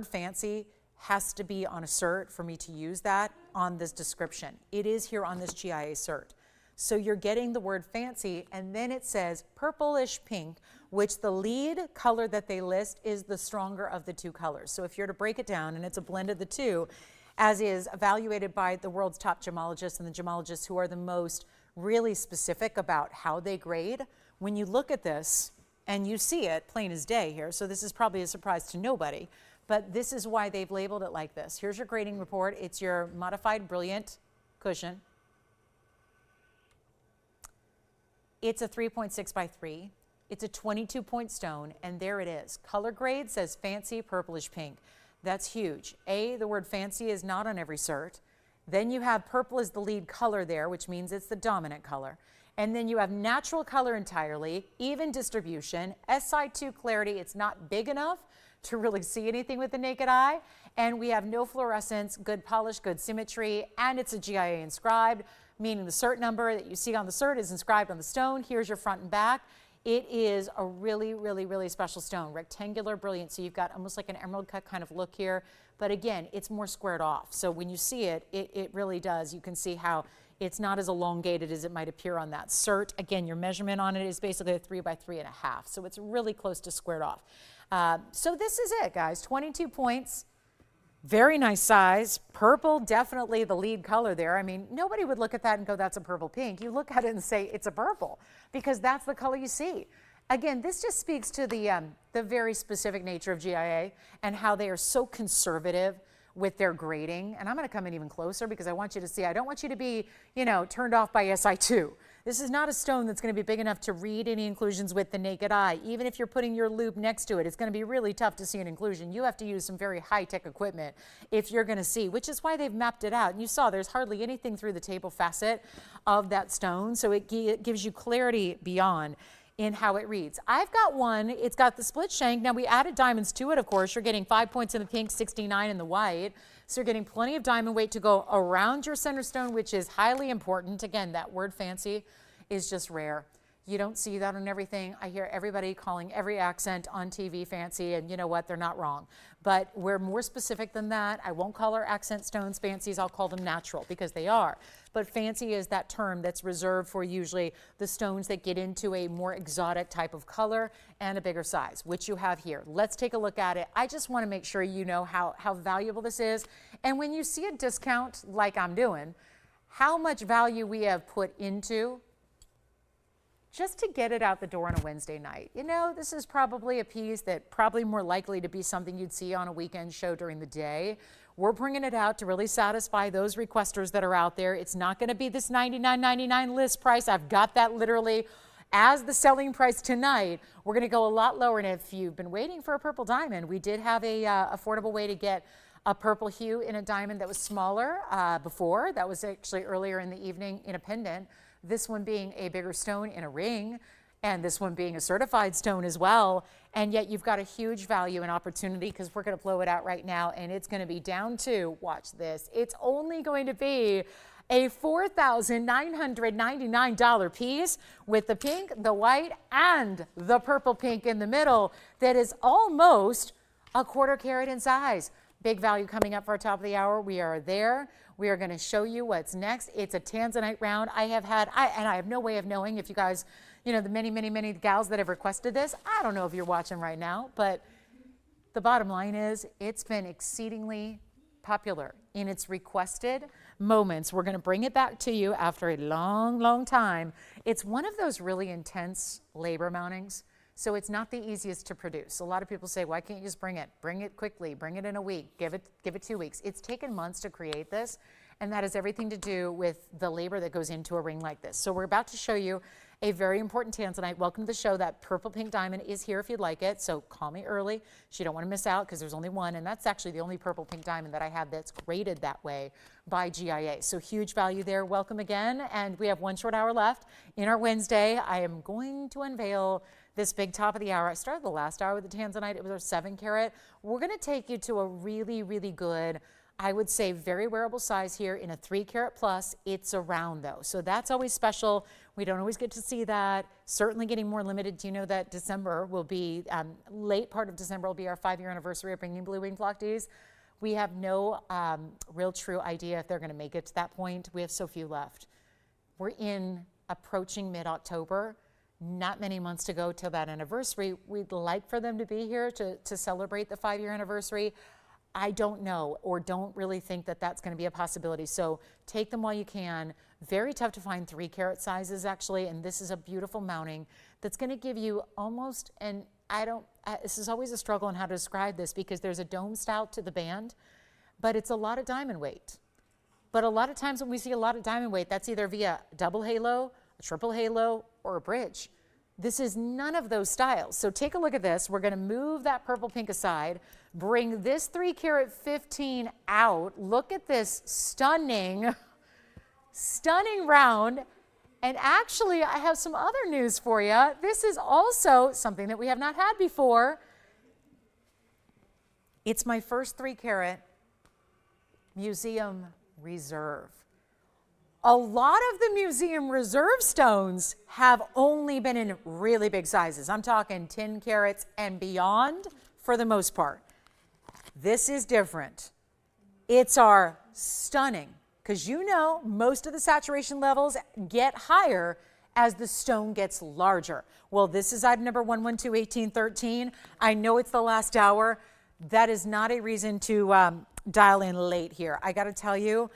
fancy has to be on a cert for me to use that on this description. It is here on this GIA cert. So you're getting the word fancy, and then it says purplish pink, which the lead color that they list is the stronger of the two colors. So if you're to break it down, and it's a blend of the two, as is evaluated by the world's top gemologists and the gemologists who are the most really specific about how they grade, when you look at this and you see it plain as day here, so this is probably a surprise to nobody, but this is why they've labeled it like this. Here's your grading report. It's your modified brilliant cushion. It's a 3.6 by 3. It's a 22-point stone, and there it is. Color grade says fancy purplish pink. That's huge. The word fancy is not on every cert. Then you have purple as the lead color there, which means it's the dominant color. And then you have natural color entirely, even distribution, SI2 clarity. It's not big enough to really see anything with the naked eye. And we have no fluorescence, good polish, good symmetry, and it's a GIA inscribed, meaning the cert number that you see on the cert is inscribed on the stone. Here's your front and back. It is a really, really, really special stone, rectangular, brilliant. So you've got almost like an emerald cut kind of look here. But again, it's more squared off. So when you see it, it really does. You can see how it's not as elongated as it might appear on that cert. Again, your measurement on it is basically a 3 by 3.5. So it's really close to squared off. So this is it, guys. 22 points. Very nice size. Purple, definitely the lead color there. I mean, nobody would look at that and go, that's a purple pink. You look at it and say, it's a purple, because that's the color you see. Again, this just speaks to the very specific nature of GIA and how they are so conservative with their grading. And I'm going to come in even closer because I want you to see, I don't want you to be, you know, turned off by SI2. This is not a stone that's going to be big enough to read any inclusions with the naked eye. Even if you're putting your loop next to it, it's going to be really tough to see an inclusion. You have to use some very high-tech equipment if you're going to see, which is why they've mapped it out. And you saw there's hardly anything through the table facet of that stone, so it gives you clarity beyond in how it reads. I've got one. It's got the split shank. Now, we added diamonds to it, of course. You're getting 5 points in the pink, 69 in the white. So you're getting plenty of diamond weight to go around your center stone, which is highly important. Again, that word fancy is just rare. You don't see that on everything. I hear everybody calling every accent on TV fancy, and you know what? They're not wrong. But we're more specific than that. I won't call our accent stones fancies. I'll call them natural because they are. But fancy is that term that's reserved for usually the stones that get into a more exotic type of color and a bigger size, which you have here. Let's take a look at it. I just want to make sure you know how valuable this is. And when you see a discount like I'm doing, how much value we have put into just to get it out the door on a Wednesday night. You know, this is probably a piece that probably more likely to be something you'd see on a weekend show during the day. We're bringing it out to really satisfy those requesters that are out there. It's not going to be this $99.99 list price. I've got that literally as the selling price tonight. We're going to go a lot lower. And if you've been waiting for a purple diamond, we did have a affordable way to get a purple hue in a diamond that was smaller before. That was actually earlier in the evening in a pendant. This one being a bigger stone in a ring, and this one being a certified stone as well. And yet you've got a huge value and opportunity, because we're going to blow it out right now, and it's going to be down to, watch this, it's only going to be a $4,999 piece with the pink, the white, and the purple pink in the middle that is almost a 1/4 carat in size. Big value coming up for our top of the hour. We are there. We are going to show you what's next. It's a tanzanite round. I have no way of knowing if you guys, you know, the many gals that have requested this, I don't know if you're watching right now, but the bottom line is it's been exceedingly popular in its requested moments. We're going to bring it back to you after a long time. It's one of those really intense labor mountings. So it's not the easiest to produce. A lot of people say, why can't you just bring it? Bring it quickly, bring it in a week, give it 2 weeks. It's taken months to create this, and that has everything to do with the labor that goes into a ring like this. So we're about to show you a very important tanzanite. Welcome to the show. That purple pink diamond is here if you'd like it. So call me early. You don't want to miss out, because there's only one, and that's actually the only purple pink diamond that I have that's graded that way by GIA. So huge value there. Welcome again. And we have 1 short hour left in our Wednesday. I am going to unveil this big top of the hour. I started the last hour with the tanzanite. It was our 7 carat. We're going to take you to a really good, I would say very wearable size here in a 3 carat plus. It's a round though. So that's always special. We don't always get to see that. Certainly getting more limited. Do you know that December will be, late part of December will be our 5-year anniversary of bringing blue wing flock Ds. We have no real true idea if they're going to make it to that point. We have so few left. We're approaching mid-October. Not many months to go till that anniversary. We'd like for them to be here to celebrate the 5-year anniversary. I don't know, or don't really think that that's going to be a possibility. So take them while you can. Very tough to find 3 carat sizes actually, and this is a beautiful mounting that's going to give you almost, and this is always a struggle on how to describe this, because there's a dome stout to the band, but it's a lot of diamond weight. But a lot of times when we see a lot of diamond weight, that's either via double halo, a triple halo, or a bridge. This is none of those styles. So take a look at this. We're going to move that purple pink aside, bring this 3 carat 15 out. Look at this stunning round. And actually, I have some other news for you. This is also something that we have not had before. It's my first 3 carat museum reserve. A lot of the museum reserve stones have only been in really big sizes. I'm talking 10 carats and beyond for the most part. This is different. It's our stunning, because you know most of the saturation levels get higher as the stone gets larger. Well, this is item number 1121813. I know it's the last hour. That is not a reason to dial in late here. I got to tell you,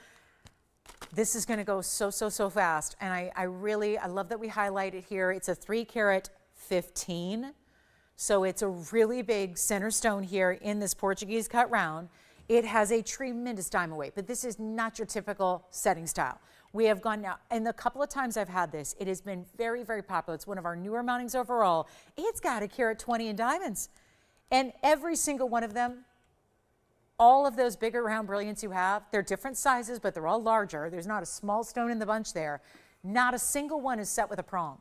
this is going to go so fast, and I love that we highlight it here. It's a 3 carat 15, so it's a really big center stone here in this Portuguese cut round. It has a tremendous diamond weight, but this is not your typical setting style. We have gone now, and the couple of times I've had this, it has been very popular. It's one of our newer mountings overall. It's got a carat 20 in diamonds, and every single one of them, all of those bigger round brilliants you have, they're different sizes, but they're all larger. There's not a small stone in the bunch there. Not a single one is set with a prong.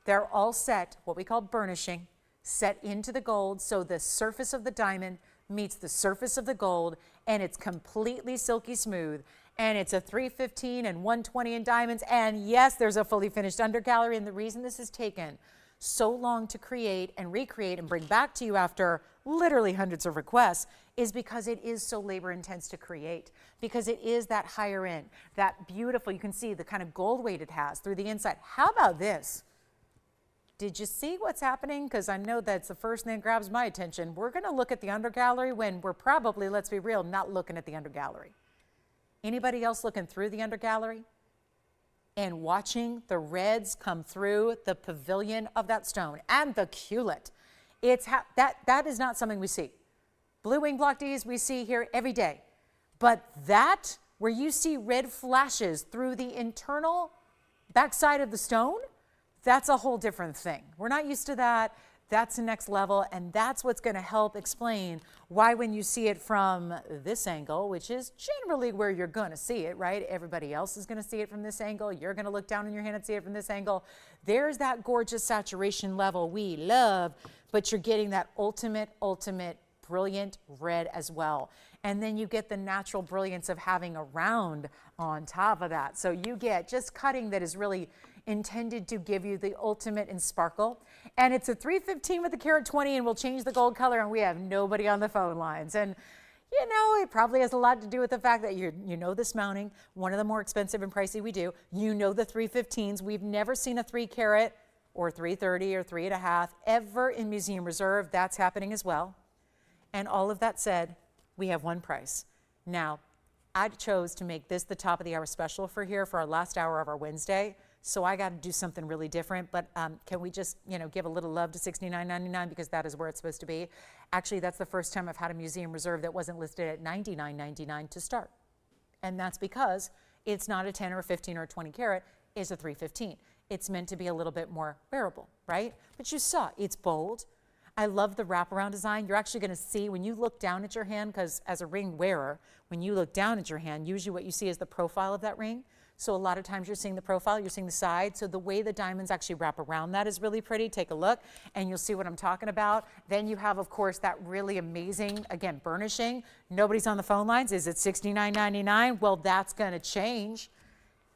They're all set, what we call burnishing, set into the gold, so the surface of the diamond meets the surface of the gold, and it's completely silky smooth. And it's a 315 and 120 in diamonds. And yes, there's a fully finished undergallery. And the reason this has taken so long to create and recreate and bring back to you after literally hundreds of requests is because it is so labor intense to create, because it is that higher end, that beautiful, you can see the kind of gold weight it has through the inside. How about this? Did you see what's happening? Because I know that's the first thing that grabs my attention. We're going to look at the undergallery when we're probably, let's be real, not looking at the undergallery. Anybody else looking through the undergallery? and watching the reds come through the pavilion of that stone and the culet. That is not something we see. Blue wing block Ds we see here every day. But that, where you see red flashes through the internal backside of the stone, that's a whole different thing. We're not used to that. That's the next level, and that's what's going to help explain why when you see it from this angle, which is generally where you're going to see it, right? Everybody else is going to see it from this angle. You're going to look down in your hand and see it from this angle. There's that gorgeous saturation level we love, but you're getting that ultimate brilliant red as well. And then you get the natural brilliance of having a round on top of that. So you get just cutting that is really intended to give you the ultimate in sparkle. And it's a 315 with a carat 20, and we'll change the gold color, and we have nobody on the phone lines. And you know, it probably has a lot to do with the fact that you know this mounting, one of the more expensive and pricey we do. You know the 315s. We've never seen a 3 carat or 330 or 3.5 ever in Museum Reserve. That's happening as well. And all of that said, we have one price. Now, I chose to make this the top of the hour special for here for our last hour of our Wednesday. So I got to do something really different, but can we just, give a little love to $69.99 because that is where it's supposed to be. Actually, that's the first time I've had a Museum Reserve that wasn't listed at $99.99 to start. And that's because it's not a 10 or a 15 or a 20 carat, it's a 315. It's meant to be a little bit more wearable, right? But you saw, it's bold. I love the wraparound design. You're actually going to see when you look down at your hand, because as a ring wearer, when you look down at your hand, usually what you see is the profile of that ring. So a lot of times you're seeing the profile, you're seeing the side. So the way the diamonds actually wrap around that is really pretty. Take a look and you'll see what I'm talking about. Then you have, of course, that really amazing, again, burnishing. Nobody's on the phone lines. Is it $69.99? Well, that's going to change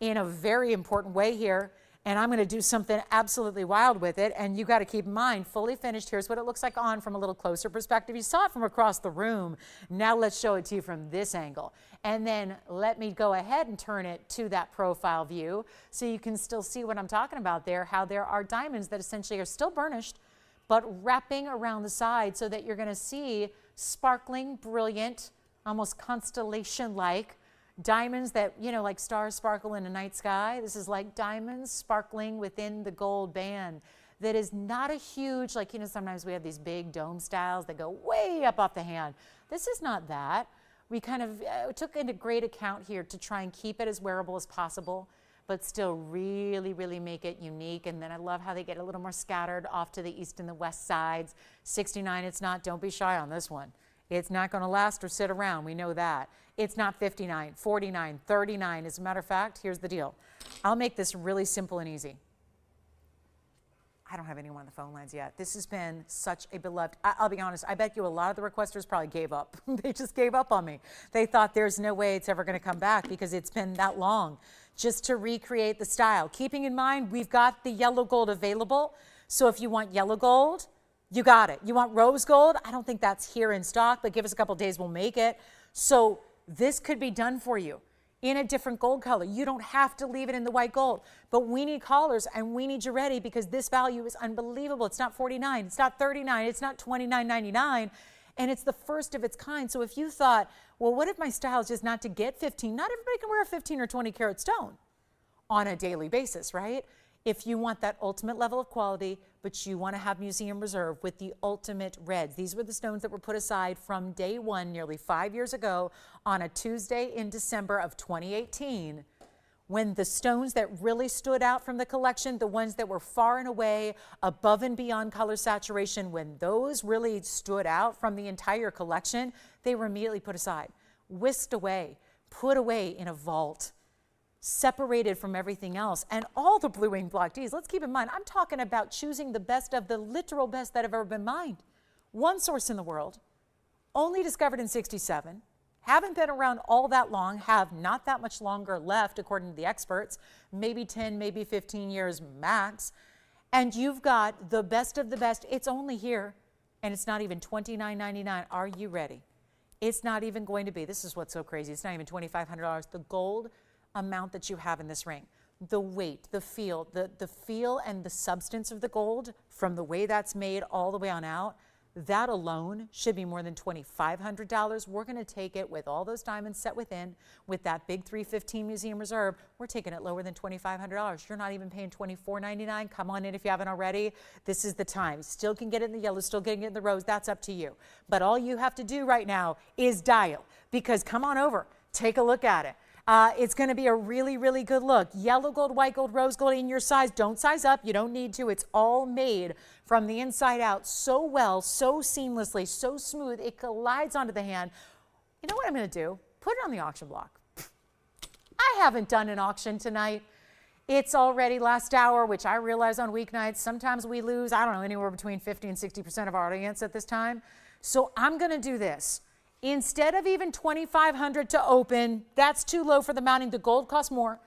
in a very important way here. And I'm going to do something absolutely wild with it. And you got to keep in mind, fully finished, here's what it looks like on from a little closer perspective. You saw it from across the room. Now let's show it to you from this angle. And then let me go ahead and turn it to that profile view so you can still see what I'm talking about there, how there are diamonds that essentially are still burnished, but wrapping around the side so that you're going to see sparkling, brilliant, almost constellation-like diamonds that, like stars sparkle in a night sky. This is like diamonds sparkling within the gold band. That is not a huge, sometimes we have these big dome styles that go way up off the hand. This is not that. We kind of took into great account here to try and keep it as wearable as possible, but still really, really make it unique. And then I love how they get a little more scattered off to the east and the west sides. 69, it's not, don't be shy on this one. It's not going to last or sit around. We know that. It's not 59, 49, 39. As a matter of fact, here's the deal. I'll make this really simple and easy. I don't have anyone on the phone lines yet. This has been such a beloved, I'll be honest, I bet you a lot of the requesters probably gave up. They just gave up on me. They thought there's no way it's ever going to come back because it's been that long just to recreate the style. Keeping in mind, we've got the yellow gold available. So if you want yellow gold, you got it. You want rose gold? I don't think that's here in stock, but give us a couple days, we'll make it. So this could be done for you in a different gold color. You don't have to leave it in the white gold, but we need callers and we need you ready because this value is unbelievable. It's not 49, it's not 39, it's not $29.99, and it's the first of its kind. So if you thought, well, what if my style is just not to get 15? Not everybody can wear a 15 or 20 carat stone on a daily basis, right? If you want that ultimate level of quality, but you want to have Museum Reserve with the ultimate reds. These were the stones that were put aside from day one, nearly 5 years ago, on a Tuesday in December of 2018, when the stones that really stood out from the collection, the ones that were far and away above and beyond color saturation, when those really stood out from the entire collection, they were immediately put aside, whisked away, put away in a vault, separated from everything else. And all the blue wing block Ds, let's keep in mind, I'm talking about choosing the best of the literal best that have ever been mined. One source in the world, only discovered in '67, haven't been around all that long, have not that much longer left, according to the experts, maybe 10, maybe 15 years max. And you've got the best of the best. It's only here, and it's not even $29.99. Are you ready? It's not even going to be, this is what's so crazy, it's not even $2,500. The gold amount that you have in this ring, the weight, the feel and the substance of the gold from the way that's made all the way on out, That alone should be more than $2,500. We're going to take it with all those diamonds set within, with that big 315 Museum Reserve. We're taking it lower than $2,500. You're not even paying $24.99. Come on in if you haven't already. This is the time. Still can get it in the yellow, still getting it in the rose. That's up to you. But all you have to do right now is dial, because come on over, take a look at it. It's going to be a really, really good look. Yellow gold, white gold, rose gold in your size. Don't size up. You don't need to. It's all made from the inside out so well, so seamlessly, so smooth. It glides onto the hand. You know what I'm going to do? Put it on the auction block. I haven't done an auction tonight. It's already last hour, which I realize on weeknights, sometimes we lose, I don't know, anywhere between 50 and 60% of our audience at this time. So I'm going to do this. Instead of even $2,500 to open, that's too low for the mounting. The gold costs more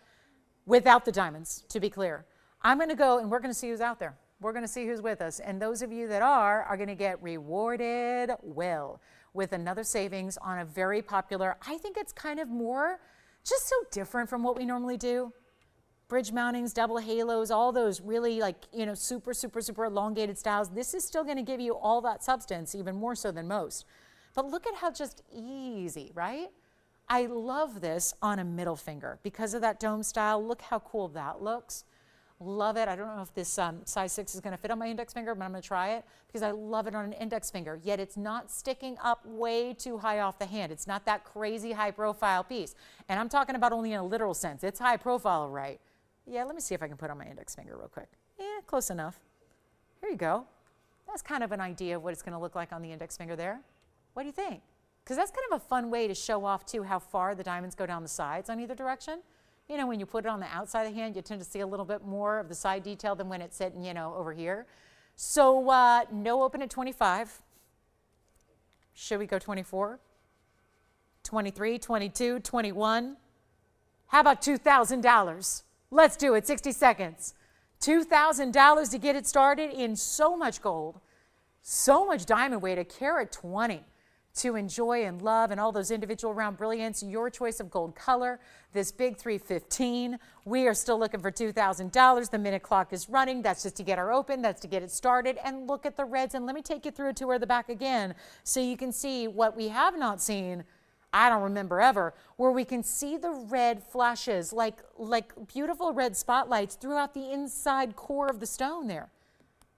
without the diamonds, to be clear. I'm going to go and we're going to see who's out there. We're going to see who's with us. And those of you that are going to get rewarded well with another savings on a very popular, I think it's kind of more just so different from what we normally do. Bridge mountings, double halos, all those really super, super, super elongated styles. This is still going to give you all that substance, even more so than most. But look at how just easy, right? I love this on a middle finger because of that dome style. Look how cool that looks. Love it. I don't know if this size 6 is going to fit on my index finger, but I'm going to try it because I love it on an index finger. Yet it's not sticking up way too high off the hand. It's not that crazy high profile piece. And I'm talking about only in a literal sense. It's high profile, right? Yeah, let me see if I can put on my index finger real quick. Yeah, close enough. Here you go. That's kind of an idea of what it's going to look like on the index finger there. What do you think? Because that's kind of a fun way to show off, too, how far the diamonds go down the sides on either direction. You know, when you put it on the outside of the hand, you tend to see a little bit more of the side detail than when it's sitting, over here. So no open at 25. Should we go 24? 23, 22, 21? How about $2,000? Let's do it, 60 seconds. $2,000 to get it started in so much gold, so much diamond weight, a carat 20. To enjoy and love, and all those individual round brilliants, your choice of gold color, this big 315. We are still looking for $2,000. The minute clock is running. That's just to get our open. That's to get it started. And look at the reds. And let me take you through a tour of the back again so you can see what we have not seen, I don't remember ever, where we can see the red flashes like beautiful red spotlights throughout the inside core of the stone there,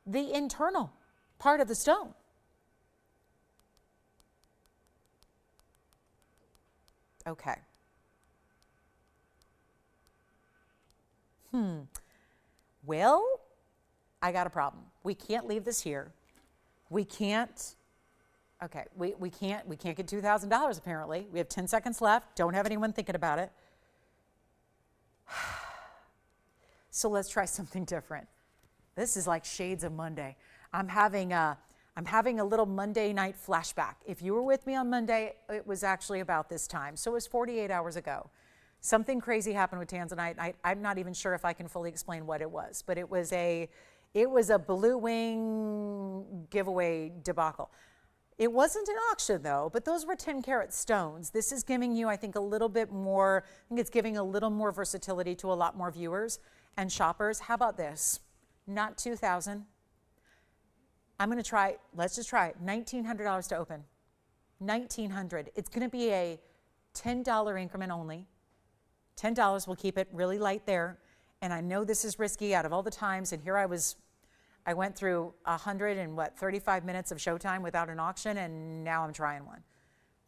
the internal part of the stone. Okay. Well, I got a problem. We can't leave this here. We can't. Okay, we can't get $2,000 apparently. We have 10 seconds left. Don't have anyone thinking about it. So let's try something different. This is like shades of Monday. I'm having a little Monday night flashback. If you were with me on Monday, it was actually about this time. So it was 48 hours ago. Something crazy happened with Tanzanite. I'm not even sure if I can fully explain what it was, but it was a blue wing giveaway debacle. It wasn't an auction though, but those were 10 karat stones. This is giving you, I think, a little bit more, I think it's giving a little more versatility to a lot more viewers and shoppers. How about this? Not 2,000. I'm going to try, let's just try it, $1,900 to open. $1,900. It's going to be a $10 increment only. $10, we'll keep it really light there. And I know this is risky out of all the times, and here I went through 35 minutes of showtime without an auction, and now I'm trying one.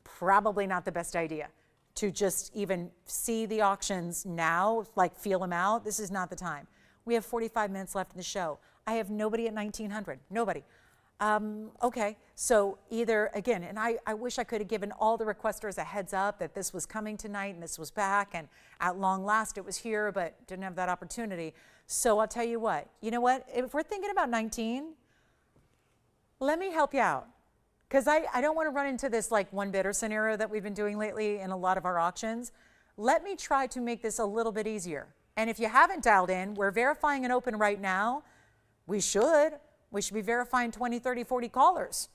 Probably not the best idea to just even see the auctions now, like feel them out. This is not the time. We have 45 minutes left in the show. I have nobody at 1,900, nobody. Okay, so either, again, and I wish I could have given all the requesters a heads up that this was coming tonight and this was back, and at long last it was here, but didn't have that opportunity. So I'll tell you what, if we're thinking about 19, let me help you out. Because I don't want to run into this like one bidder scenario that we've been doing lately in a lot of our auctions. Let me try to make this a little bit easier. And if you haven't dialed in, we're verifying an open right now. We should be verifying 20, 30, 40 callers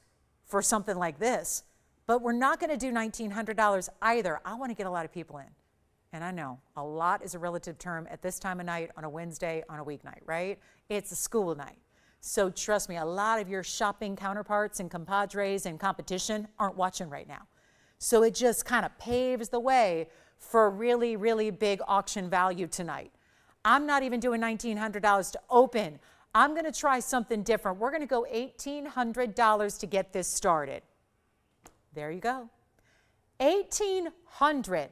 for something like this. But we're not going to do $1,900 either. I want to get a lot of people in. And I know a lot is a relative term at this time of night on a Wednesday, on a weeknight, right? It's a school night. So trust me, a lot of your shopping counterparts and compadres and competition aren't watching right now. So it just kind of paves the way for really, really big auction value tonight. I'm not even doing $1,900 to open. I'm going to try something different. We're going to go $1,800 to get this started. There you go. $1,800.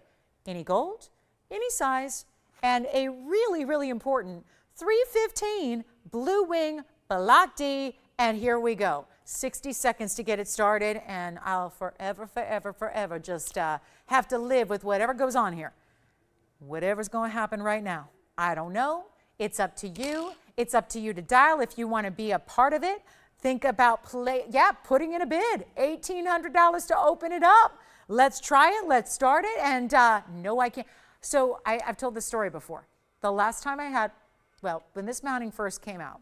Any gold, any size, and a really, really important 315 Blue Wing Black D. And here we go. 60 seconds to get it started, and I'll forever, forever, forever just have to live with whatever goes on here. Whatever's going to happen right now. I don't know. It's up to you. It's up to you to dial if you want to be a part of it. Think about putting in a bid. $1,800 to open it up. Let's try it. Let's start it. And no, I can't. So I've told this story before. The last time I had, well, when this mounting first came out,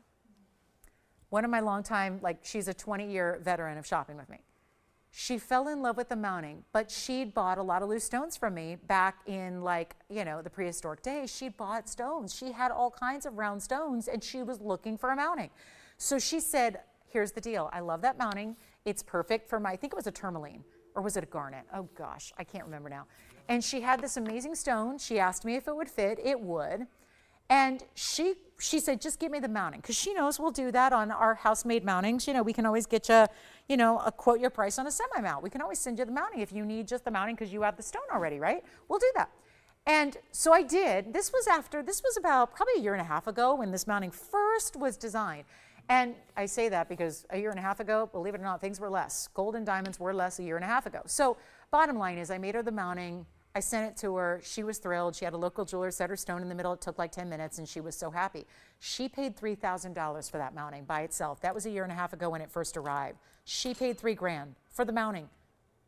one of my longtime, she's a 20-year veteran of shopping with me. She fell in love with the mounting, but she'd bought a lot of loose stones from me back in the prehistoric days. She'd bought stones. She had all kinds of round stones, and she was looking for a mounting. So she said, here's the deal. I love that mounting. It's perfect for I think it was a tourmaline, or was it a garnet? Oh gosh, I can't remember now. And she had this amazing stone. She asked me if it would fit. It would. And she said, just give me the mounting, because she knows we'll do that on our house-made mountings. We can always get you, a quote your price on a semi-mount. We can always send you the mounting if you need just the mounting because you have the stone already, right? We'll do that. And so I did. This was about probably a year and a half ago when this mounting first was designed. And I say that because a year and a half ago, believe it or not, things were less. Gold and diamonds were less a year and a half ago. So bottom line is I made her the mounting. I sent it to her. She was thrilled. She had a local jeweler set her stone in the middle. It took 10 minutes, and she was so happy. She paid $3,000 for that mounting by itself. That was a year and a half ago when it first arrived. She paid $3,000 for the mounting.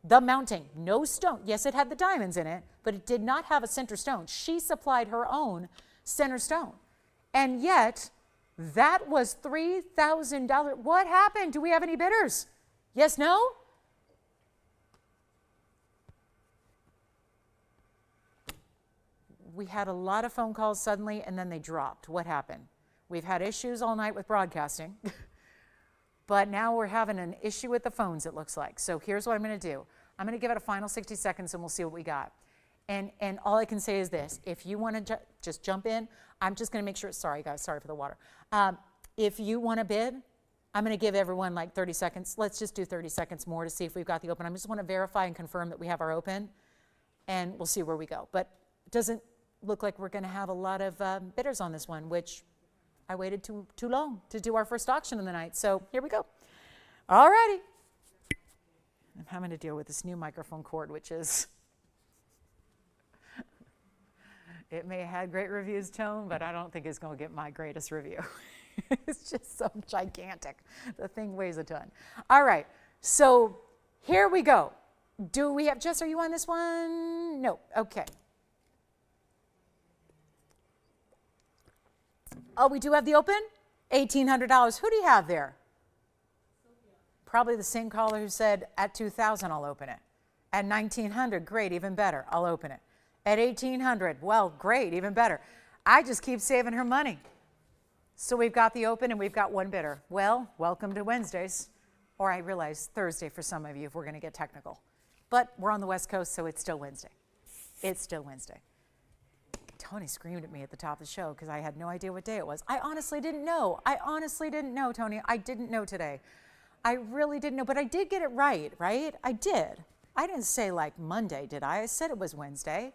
The mounting, no stone. Yes, it had the diamonds in it, but it did not have a center stone. She supplied her own center stone. And yet, that was $3,000. What happened? Do we have any bidders? Yes, no? We had a lot of phone calls suddenly, and then they dropped. What happened? We've had issues all night with broadcasting, but now we're having an issue with the phones, it looks like. So here's what I'm going to do. I'm going to give it a final 60 seconds, and we'll see what we got. And all I can say is this. If you want to just jump in, I'm just going to make sure. Sorry, guys. Sorry for the water. If you want to bid, I'm going to give everyone 30 seconds. Let's just do 30 seconds more to see if we've got the open. I just want to verify and confirm that we have our open, and we'll see where we go. But it doesn't look like we're going to have a lot of bidders on this one, which I waited too long to do our first auction of the night. So here we go. All righty. I'm having to deal with this new microphone cord, which is, it may have had great reviews, Tone, but I don't think it's going to get my greatest review. It's just so gigantic. The thing weighs a ton. All right. So here we go. Do we have, Jess, are you on this one? No. Okay. Oh, we do have the open? $1,800. Who do you have there? Probably the same caller who said at $2,000 I'll open it. At $1,900, great, even better, I'll open it. At $1,800, well, great, even better. I just keep saving her money. So we've got the open and we've got one bidder. Well, welcome to Wednesdays. Or I realize Thursday for some of you if we're going to get technical. But we're on the West Coast, so it's still Wednesday. It's still Wednesday. Tony screamed at me at the top of the show because I had no idea what day it was. I honestly didn't know. Tony. I didn't know today. I really didn't know, but I did get it right? I did. I didn't say Monday, did I? I said it was Wednesday.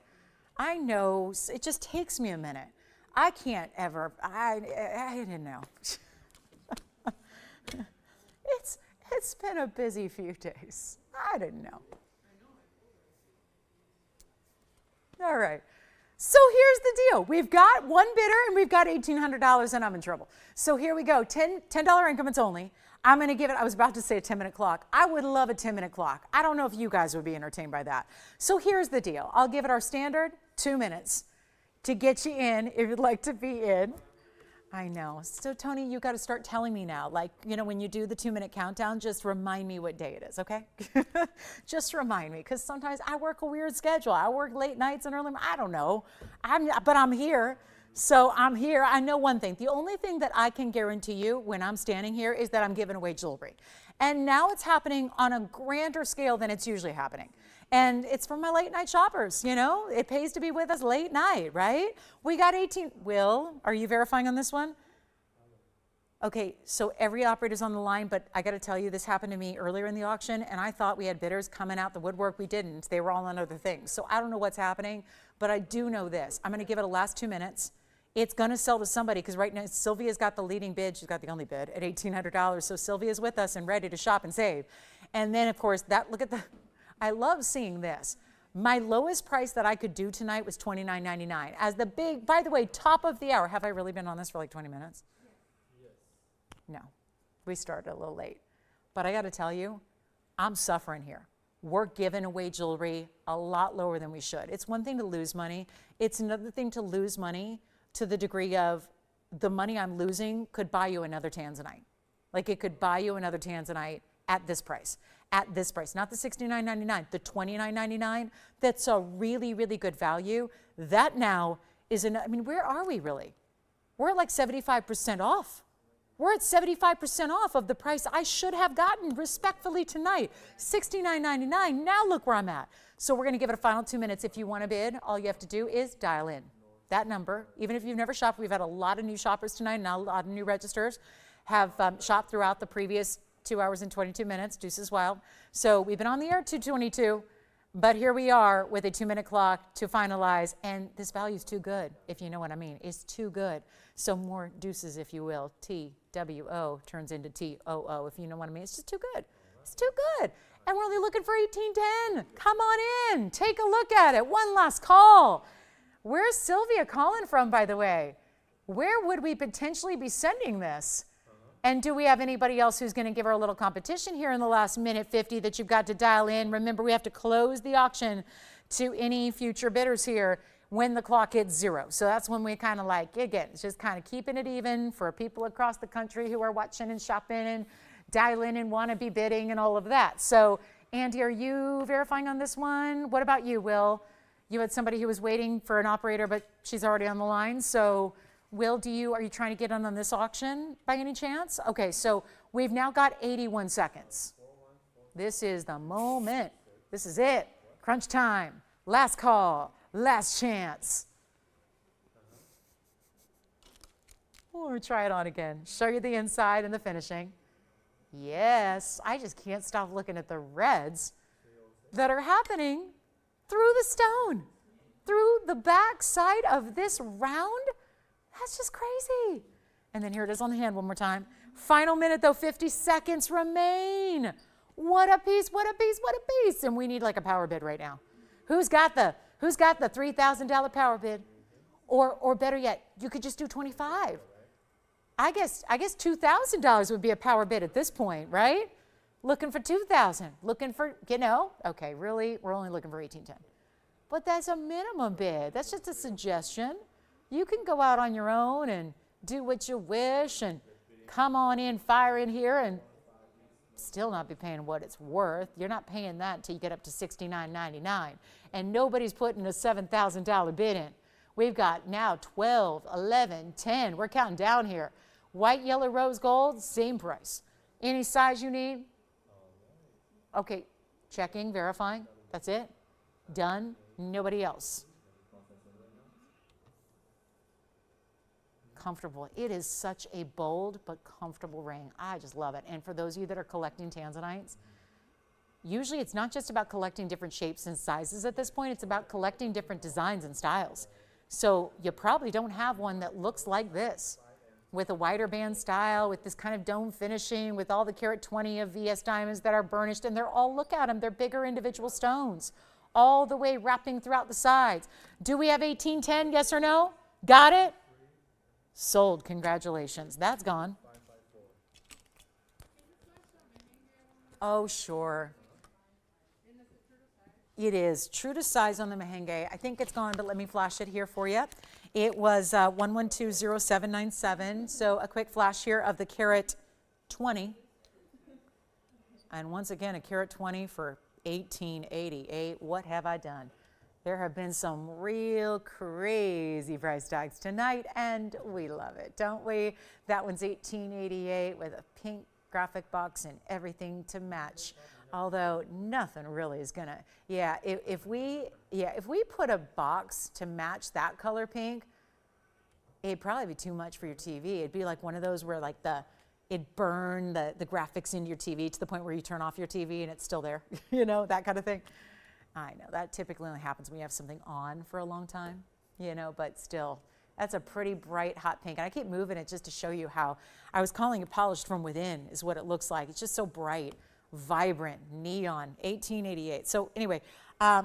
I know. It just takes me a minute. I can't ever. I didn't know. It's been a busy few days. I didn't know. All right. So here's the deal. We've got one bidder and we've got $1,800 and I'm in trouble. So here we go. $10 increments only. I'm going to give it, I was about to say a 10-minute clock. I would love a 10-minute clock. I don't know if you guys would be entertained by that. So here's the deal. I'll give it our standard 2 minutes to get you in if you'd like to be in. I know. So Tony, you got to start telling me now, when you do the 2-minute countdown, just remind me what day it is, okay? Just remind me, because sometimes I work a weird schedule. I work late nights and early, I don't know. But I'm here. So I'm here. I know one thing. The only thing that I can guarantee you when I'm standing here is that I'm giving away jewelry. And now it's happening on a grander scale than it's usually happening. And it's for my late night shoppers, you know. It pays to be with us late night, right? We got 18. Will, are you verifying on this one? Okay, so every operator's on the line, but I got to tell you, this happened to me earlier in the auction, and I thought we had bidders coming out the woodwork. We didn't. They were all on other things. So I don't know what's happening, but I do know this. I'm going to give it a last 2 minutes. It's going to sell to somebody because right now Sylvia's got the leading bid. She's got the only bid at $1,800. So Sylvia's with us and ready to shop and save. And then, of course, look at the, I love seeing this. My lowest price that I could do tonight was $29.99. As the big, by the way, top of the hour. Have I really been on this for like 20 minutes? No, we started a little late. But I got to tell you, I'm suffering here. We're giving away jewelry a lot lower than we should. It's one thing to lose money. It's another thing to lose money to the degree of the money I'm losing could buy you another Tanzanite. Like it could buy you another Tanzanite at this price. At this price, not the $69.99, the $29.99. That's a really, really good value. That now is I mean, where are we really? We're at like 75% off. We're at 75% off of the price I should have gotten respectfully tonight. $69.99. Now look where I'm at. So we're going to give it a final 2 minutes. If you want to bid, all you have to do is dial in that number. Even if you've never shopped, we've had a lot of new shoppers tonight, and a lot of new registers have shopped throughout the previous 2 hours and 22 minutes. Deuce is wild. So we've been on the air at 2:22, but here we are with a 2-minute clock to finalize, and this value is too good, if you know what I mean. It's too good. So more deuces, if you will. TWO turns into TOO, if you know what I mean. It's just too good. It's too good. And we're only looking for 1810. Come on in. Take a look at it. One last call. Where's Sylvia calling from, by the way? Where would we potentially be sending this? And do we have anybody else who's going to give her a little competition here in the last minute 50 that you've got to dial in? Remember, we have to close the auction to any future bidders here when the clock hits 0. So that's when we kind of like, again, it's just kind of keeping it even for people across the country who are watching and shopping and dialing and want to be bidding and all of that. So, Andy, are you verifying on this one? What about you, Will? You had somebody who was waiting for an operator, but she's already on the line. So, Will, are you trying to get in on this auction by any chance? Okay, so we've now got 81 seconds. This is the moment. This is it. Crunch time. Last call. Last chance. We'll try it on again. Show you the inside and the finishing. Yes, I just can't stop looking at the reds that are happening through the stone, through the back side of this round. That's just crazy. And then here it is on the hand one more time. Final minute though, 50 seconds remain. What a piece, what a piece, what a piece. And we need like a power bid right now. Who's got the $3,000 power bid? Or better yet, you could just do 25. I guess $2,000 would be a power bid at this point, right? Looking for 2,000, looking for, okay, really, we're only looking for 1810. But that's a minimum bid. That's just a suggestion. You can go out on your own and do what you wish and come on in, fire in here and still not be paying what it's worth. You're not paying that until you get up to $69.99. And nobody's putting a $7,000 bid in. We've got now 12, 11, 10. We're counting down here. White, yellow, rose, gold, same price. Any size you need? Okay, checking, verifying. That's it. Done. Nobody else. Comfortable. It is such a bold but comfortable ring. I just love it. And for those of you that are collecting Tanzanites, usually it's not just about collecting different shapes and sizes at this point. It's about collecting different designs and styles. So you probably don't have one that looks like this with a wider band style, with this kind of dome finishing, with all the carat 20 of VS diamonds that are burnished. And they're all, look at them, they're bigger individual stones all the way wrapping throughout the sides. Do we have 1810? Yes or no? Got it? Sold. Congratulations. That's gone. Oh, sure. It is. True to size on the Mahenge. I think it's gone, but let me flash it here for you. It was 1120797. So a quick flash here of the carat 20. And once again, a carat 20 for $18.88. What have I done? There have been some real crazy price tags tonight, and we love it, don't we? That one's $18.88 with a pink graphic box and everything to match. Although nothing really is gonna, if we put a box to match that color pink, it'd probably be too much for your TV. It'd be like one of those where like it'd burn the graphics into your TV to the point where you turn off your TV and it's still there, you know, that kind of thing. I know that typically only happens when you have something on for a long time, you know, but still, that's a pretty bright hot pink. And I keep moving it just to show you how I was calling it polished from within is what it looks like. It's just so bright, vibrant, neon, $18.88. So anyway,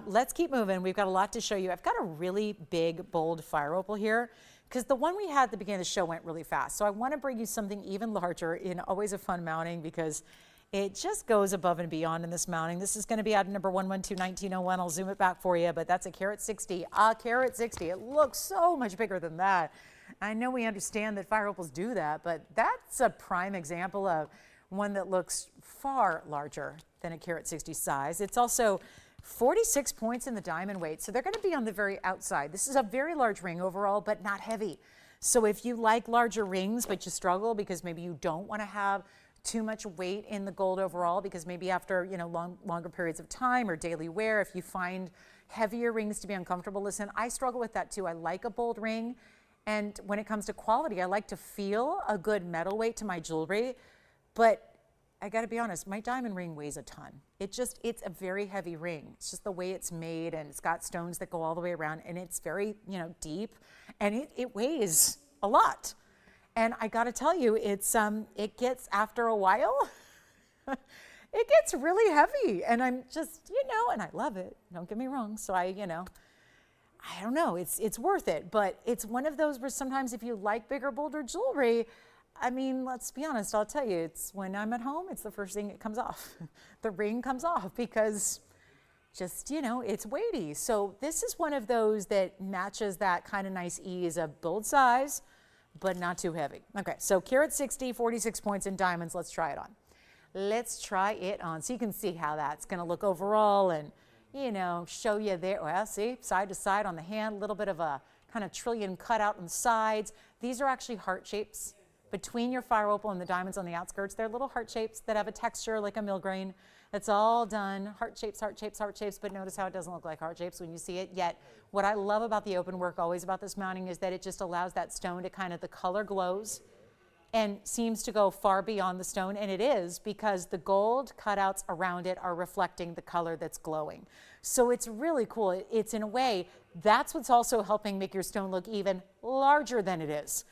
let's keep moving. We've got a lot to show you. I've got a really big, bold fire opal here because the one we had at the beginning of the show went really fast. So I want to bring you something even larger in always a fun mounting because it just goes above and beyond in this mounting. This is going to be item number 112-1901. I'll zoom it back for you, but that's a carat 60. A carat 60. It looks so much bigger than that. I know we understand that fire opals do that, but that's a prime example of one that looks far larger than a carat 60 size. It's also 46 points in the diamond weight, so they're going to be on the very outside. This is a very large ring overall, but not heavy. So if you like larger rings, but you struggle because maybe you don't want to have too much weight in the gold overall, because maybe after, you know, longer periods of time or daily wear, if you find heavier rings to be uncomfortable, listen, I struggle with that too. I like a bold ring, and when it comes to quality, I like to feel a good metal weight to my jewelry, but I got to be honest, my diamond ring weighs a ton. It's a very heavy ring. It's just the way it's made, and it's got stones that go all the way around, and it's very, you know, deep, and it weighs a lot. And I got to tell you, it gets, after a while, it gets really heavy. And I'm just, you know, and I love it. Don't get me wrong. So I don't know, it's worth it. But it's one of those where sometimes if you like bigger, bolder jewelry, I mean, let's be honest, I'll tell you, it's when I'm at home, it's the first thing that comes off. The ring comes off because just, you know, it's weighty. So this is one of those that matches that kind of nice ease of bold size, but not too heavy. Okay, so carat 60, 46 points in diamonds. Let's try it on. Let's try it on so you can see how that's going to look overall and, you know, show you there. Well, see, side to side on the hand, a little bit of a kind of trillion cut out on the sides. These are actually heart shapes between your fire opal and the diamonds on the outskirts. They're little heart shapes that have a texture like a mill grain. It's all done, heart shapes, heart shapes, heart shapes, but notice how it doesn't look like heart shapes when you see it. Yet, what I love about the open work always about this mounting is that it just allows that stone to kind of, the color glows and seems to go far beyond the stone, and it is because the gold cutouts around it are reflecting the color that's glowing. So it's really cool. It's in a way, that's what's also helping make your stone look even larger than it is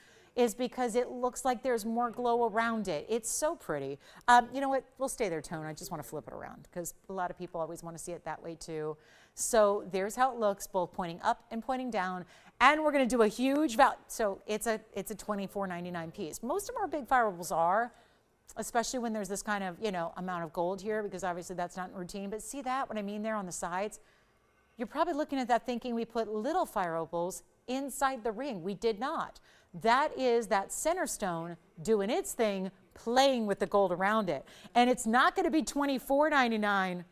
because it looks like there's more glow around it. It's so pretty. You know what? We'll stay there, Tone. I just want to flip it around because a lot of people always want to see it that way too. So there's how it looks, both pointing up and pointing down. And we're going to do a huge value. So it's a $24.99 piece. Most of our big fire opals are, especially when there's this kind of, you know, amount of gold here, because obviously that's not routine. But see that, what I mean there on the sides? You're probably looking at that thinking we put little fire opals inside the ring. We did not. That is that center stone doing its thing, playing with the gold around it. And it's not going to be $24.99.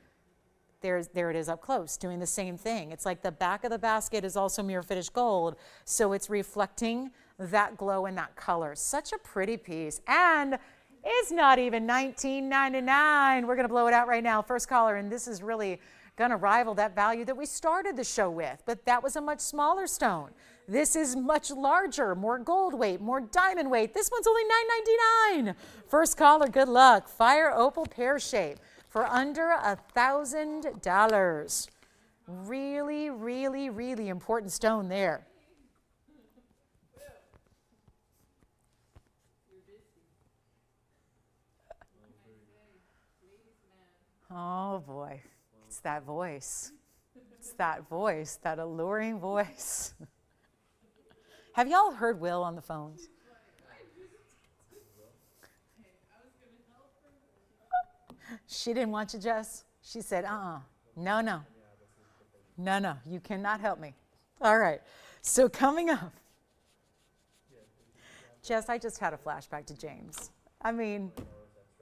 There it is up close, doing the same thing. It's like the back of the basket is also mirror finished gold, so it's reflecting that glow and that color. Such a pretty piece. And it's not even $19.99. We're going to blow it out right now. First caller, and this is really going to rival that value that we started the show with, but that was a much smaller stone. This is much larger, more gold weight, more diamond weight. This one's only $9.99. First caller, good luck. Fire opal pear shape for under $1,000. Really, really, really important stone there. Oh boy, it's that voice. It's that voice, that alluring voice. Have y'all heard Will on the phones? She didn't want you, Jess? She said, no, you cannot help me. All right, so coming up. Jess, I just had a flashback to James. I mean,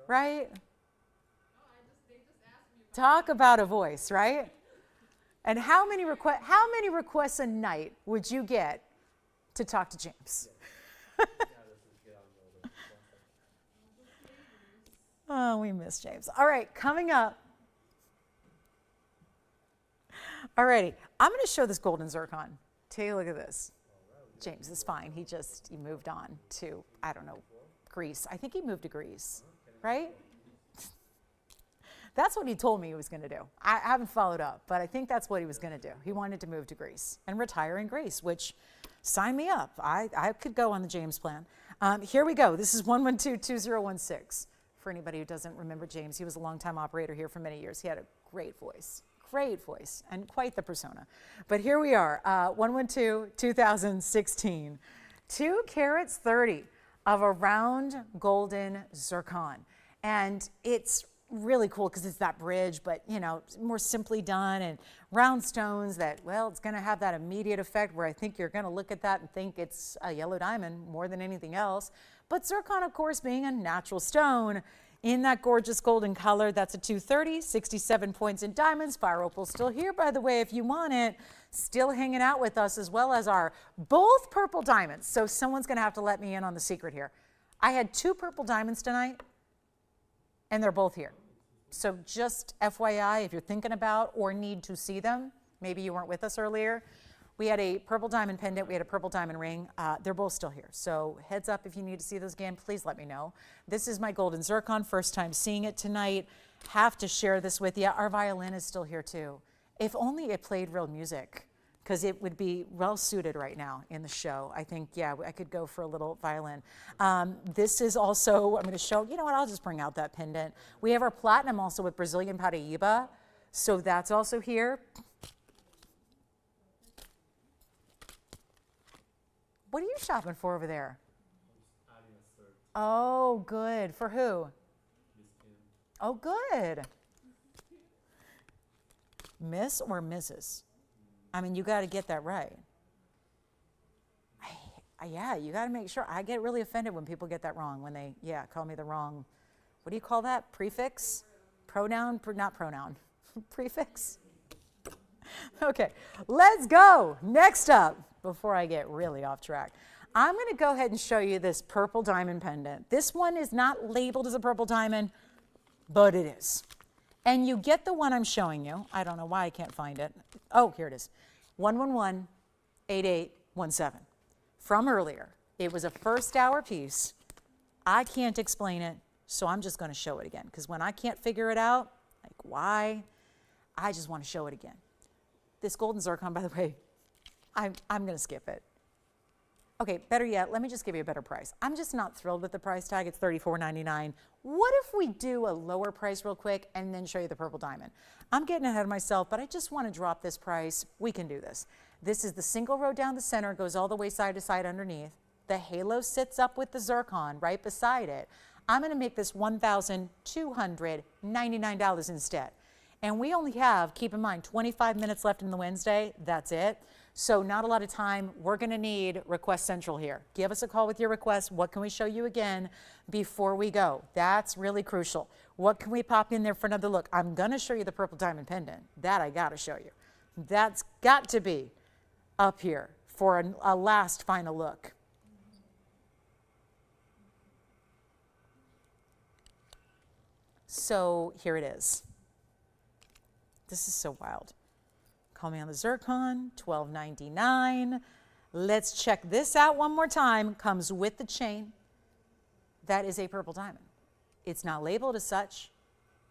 right? Talk about a voice, right? And how many requests a night would you get to talk to James? Oh, we miss James. All right, coming up. All righty, I'm going to show this golden zircon. Take a look at this. James is fine. He moved on to, I don't know, Greece. I think he moved to Greece, right? That's what he told me he was going to do. I haven't followed up, but I think that's what he was going to do. He wanted to move to Greece and retire in Greece, which, sign me up. I could go on the James plan. Here we go. This is 112-2016. For anybody who doesn't remember James, he was a longtime operator here for many years. He had a great voice, and quite the persona. But here we are, 112-2016. 2 carats 30 of a round golden zircon. And it's really cool because it's that bridge, but you know, more simply done, and round stones that, well, it's going to have that immediate effect where I think you're going to look at that and think it's a yellow diamond more than anything else. But zircon, of course, being a natural stone in that gorgeous golden color, that's a 230, 67 points in diamonds. Fire opal's still here, by the way, if you want it. Still hanging out with us, as well as our both purple diamonds. So someone's going to have to let me in on the secret here. I had 2 purple diamonds tonight, and they're both here. So just FYI, if you're thinking about or need to see them, maybe you weren't with us earlier, we had a purple diamond pendant, we had a purple diamond ring. They're both still here. So heads up, if you need to see those again, please let me know. This is my golden zircon, first time seeing it tonight. Have to share this with you. Our violin is still here too. If only it played real music, because it would be well suited right now in the show. I think, yeah, I could go for a little violin. This is also, I'm going to show, you know what, I'll just bring out that pendant. We have our platinum also with Brazilian Paraíba, so that's also here. What are you shopping for over there? Oh, good. For who? Oh, good. Miss or Mrs.? I mean, you got to get that right. Yeah, you got to make sure. I get really offended when people get that wrong, when they, call me the wrong, what do you call that? Prefix? Pronoun? Not pronoun. Prefix? Okay, let's go. Next up, before I get really off track, I'm going to go ahead and show you this purple diamond pendant. This one is not labeled as a purple diamond, but it is. And you get the one I'm showing you. I don't know why I can't find it. Oh, here it is. 111-8817. From earlier. It was a first hour piece. I can't explain it, so I'm just going to show it again. Because when I can't figure it out, like why, I just want to show it again. This golden zircon, by the way, I'm going to skip it. Okay, better yet, let me just give you a better price. I'm just not thrilled with the price tag. It's $34.99. What if we do a lower price real quick and then show you the purple diamond? I'm getting ahead of myself, but I just want to drop this price. We can do this. This is the single row down the center, goes all the way side to side underneath. The halo sits up with the zircon right beside it. I'm going to make this $1,299 instead. And we only have, keep in mind, 25 minutes left in the Wednesday. That's it. So not a lot of time. We're going to need Request Central here. Give us a call with your request. What can we show you again before we go? That's really crucial. What can we pop in there for another look? I'm going to show you the purple diamond pendant. That I got to show you. That's got to be up here for a last final look. So here it is. This is so wild. Call me on the zircon, $12.99. Let's check this out one more time. Comes with the chain. That is a purple diamond. It's not labeled as such,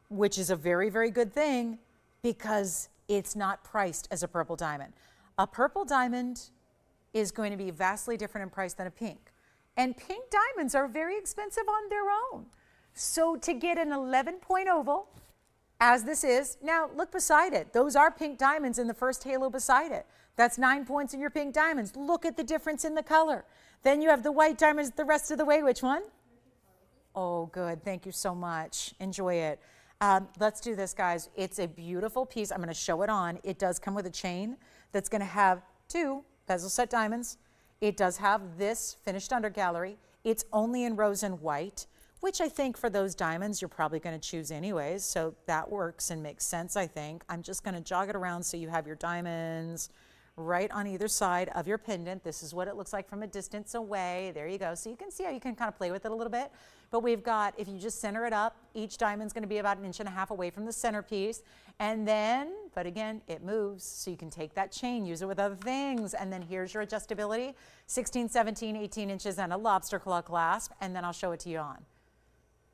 which is a very, very good thing because it's not priced as a purple diamond. A purple diamond is going to be vastly different in price than a pink. And pink diamonds are very expensive on their own. So to get an 11-point oval, as this is, now look beside it. Those are pink diamonds in the first halo beside it. That's 9 points in your pink diamonds. Look at the difference in the color. Then you have the white diamonds the rest of the way. Which one? Oh, good. Thank you so much. Enjoy it. Let's do this, guys. It's a beautiful piece. I'm going to show it on. It does come with a chain that's going to have 2 bezel set diamonds. It does have this finished under gallery. It's only in rose and white, which I think for those diamonds, you're probably going to choose anyways. So that works and makes sense, I think. I'm just going to jog it around so you have your diamonds right on either side of your pendant. This is what it looks like from a distance away. There you go. So you can see how you can kind of play with it a little bit. But we've got, if you just center it up, each diamond's going to be about 1.5 inches away from the centerpiece. And then, but again, it moves. So you can take that chain, use it with other things. And then here's your adjustability, 16, 17, 18 inches and a lobster claw clasp. And then I'll show it to you on.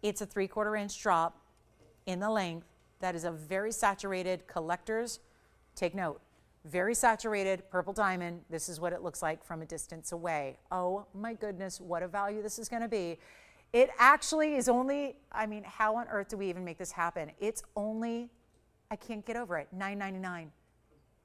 It's a 3/4 inch drop in the length. That is a very saturated collector's. Take note. Very saturated purple diamond. This is what it looks like from a distance away. Oh my goodness, what a value this is going to be. It actually is only, I mean, how on earth do we even make this happen? It's only, I can't get over it, $9.99.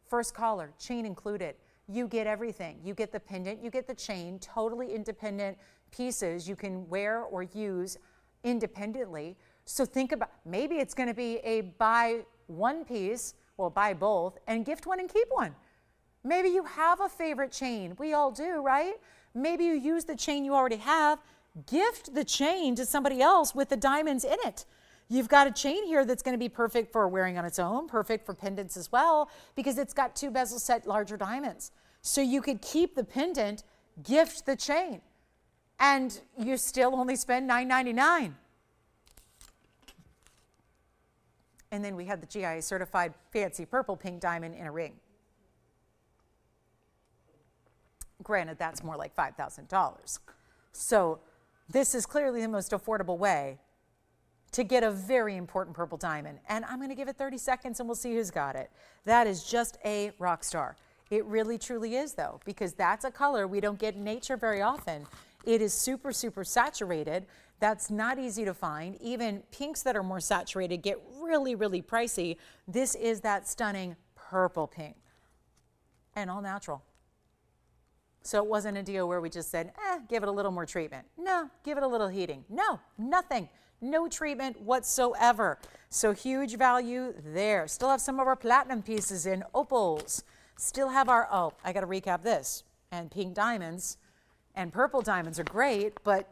First collar, chain included. You get everything. You get the pendant, you get the chain, totally independent pieces you can wear or use independently. So think about, maybe it's going to be a buy one piece, well, buy both and gift one and keep one. Maybe you have a favorite chain. We all do, right? Maybe you use the chain you already have, gift the chain to somebody else with the diamonds in it. You've got a chain here that's going to be perfect for wearing on its own, perfect for pendants as well, because it's got 2 bezel set larger diamonds. So you could keep the pendant, gift the chain, and you still only spend $9.99. And then we have the GIA certified fancy purple pink diamond in a ring. Granted, that's more like $5,000. So this is clearly the most affordable way to get a very important purple diamond. And I'm going to give it 30 seconds and we'll see who's got it. That is just a rock star. It really truly is though, because that's a color we don't get in nature very often. It is super, super saturated. That's not easy to find. Even pinks that are more saturated get really, really pricey. This is that stunning purple pink and all natural. So it wasn't a deal where we just said, give it a little more treatment. No, give it a little heating. No, nothing. No treatment whatsoever. So huge value there. Still have some of our platinum pieces in opals. Still have our, oh, I got to recap this. And pink diamonds and purple diamonds are great, but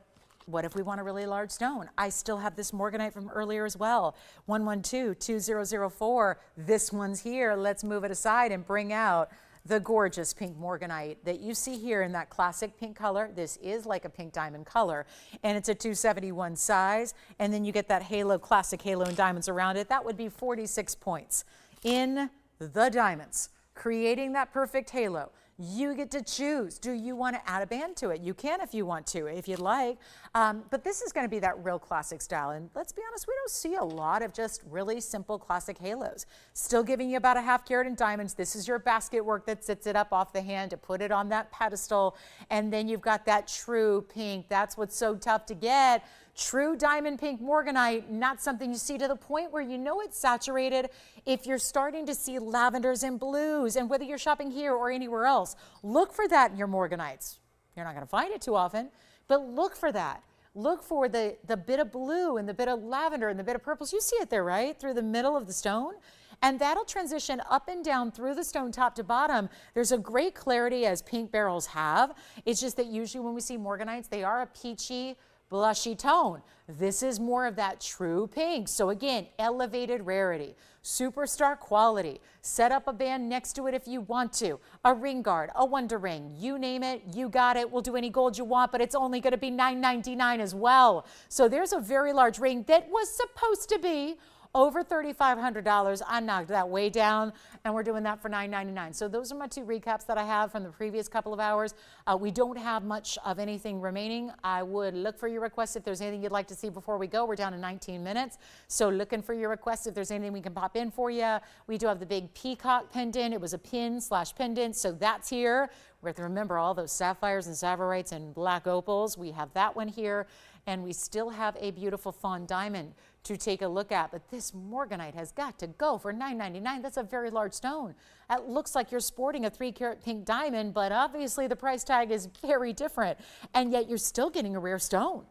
what if we want a really large stone? I still have this morganite from earlier as well. 112-2004. This one's here. Let's move it aside and bring out the gorgeous pink morganite that you see here in that classic pink color. This is like a pink diamond color, and it's a 271 size. And then you get that halo, classic halo and diamonds around it. That would be 46 points in the diamonds, creating that perfect halo. You get to choose. Do you want to add a band to it? You can if you want to, if you'd like. But this is going to be that real classic style. And let's be honest, we don't see a lot of just really simple classic halos. Still giving you about a 1/2 carat in diamonds. This is your basket work that sits it up off the hand to put it on that pedestal. And then you've got that true pink. That's what's so tough to get. True diamond pink morganite, not something you see to the point where you know it's saturated. If you're starting to see lavenders and blues, and whether you're shopping here or anywhere else, look for that in your morganites. You're not going to find it too often, but look for that. Look for the bit of blue and the bit of lavender and the bit of purples. You see it there, right? Through the middle of the stone. And that'll transition up and down through the stone top to bottom. There's a great clarity as pink barrels have. It's just that usually when we see morganites, they are a peachy, blushy tone. This is more of that true pink. So again, elevated rarity, superstar quality. Set up a band next to it if you want to. A ring guard, a wonder ring, you name it, you got it. We'll do any gold you want, but it's only going to be $9.99 as well. So there's a very large ring that was supposed to be over $3,500. I knocked that way down, and we're doing that for $9.99. So those are my 2 recaps that I have from the previous couple of hours. We don't have much of anything remaining. I would look for your requests if there's anything you'd like to see before we go. We're down to 19 minutes. So looking for your requests if there's anything we can pop in for you. We do have the big peacock pendant. It was a pin/pendant, so that's here. We have to remember all those sapphires and savorites and black opals. We have that one here. And we still have a beautiful fawn diamond to take a look at. But this morganite has got to go for $9.99. That's a very large stone. It looks like you're sporting a 3-carat pink diamond, but obviously the price tag is very different. And yet you're still getting a rare stone.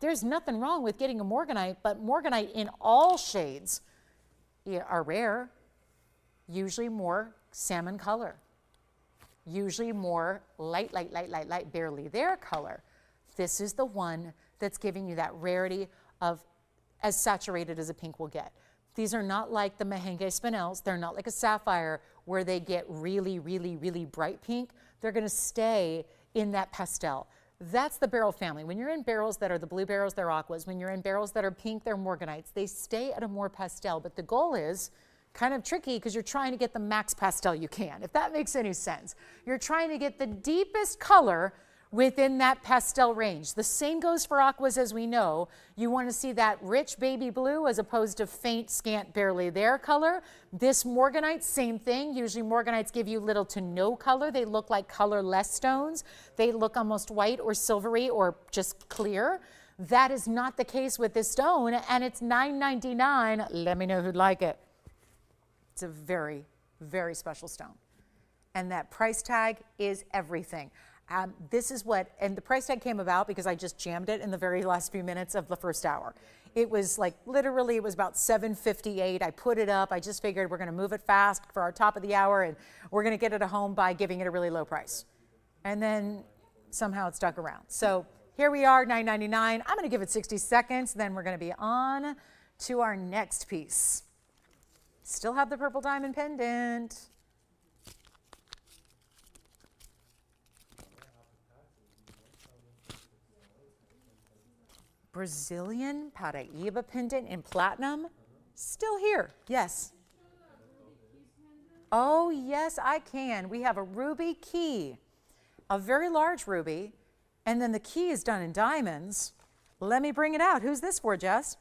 There's nothing wrong with getting a morganite, but morganite in all shades are rare. Usually more salmon color. Usually more light, barely there color. This is the one that's giving you that rarity of as saturated as a pink will get. These are not like the Merengue Spinels. They're not like a sapphire where they get really, really, really bright pink. They're going to stay in that pastel. That's the beryl family. When you're in barrels that are the blue barrels, they're aquas. When you're in barrels that are pink, they're morganites. They stay at a more pastel, but the goal is kind of tricky because you're trying to get the max pastel you can, if that makes any sense. You're trying to get the deepest color within that pastel range. The same goes for aquas, as we know. You want to see that rich baby blue as opposed to faint, scant, barely there color. This morganite, same thing. Usually morganites give you little to no color. They look like colorless stones. They look almost white or silvery or just clear. That is not the case with this stone, and it's $9.99. Let me know who'd like it. It's a very, very special stone. And that price tag is everything. This is what, and the price tag came about because I just jammed it in the very last few minutes of the first hour. It was like, literally, it was about $7.58. I put it up. I just figured we're going to move it fast for our top of the hour, and we're going to get it at home by giving it a really low price. And then somehow it stuck around. So here we are, $9.99. I'm going to give it 60 seconds. Then we're going to be on to our next piece. Still have the purple diamond pendant. Brazilian Paraíba pendant in platinum. Still here, yes. Oh, yes, I can. We have a ruby key, a very large ruby, and then the key is done in diamonds. Let me bring it out. Who's this for, Jess?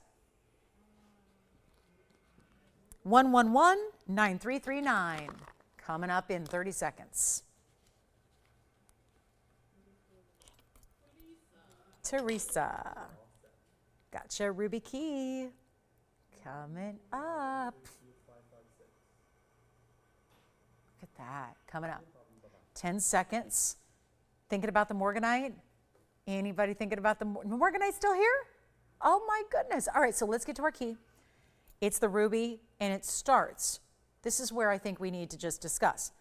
111-9339. Coming up in 30 seconds. Teresa. Gotcha, ruby key. Coming up. Look at that, coming up. 10 seconds. Thinking about the morganite? Anybody thinking about the morganite still here? Oh my goodness. All right, so let's get to our key. It's the ruby, and it starts. This is where I think we need to just discuss.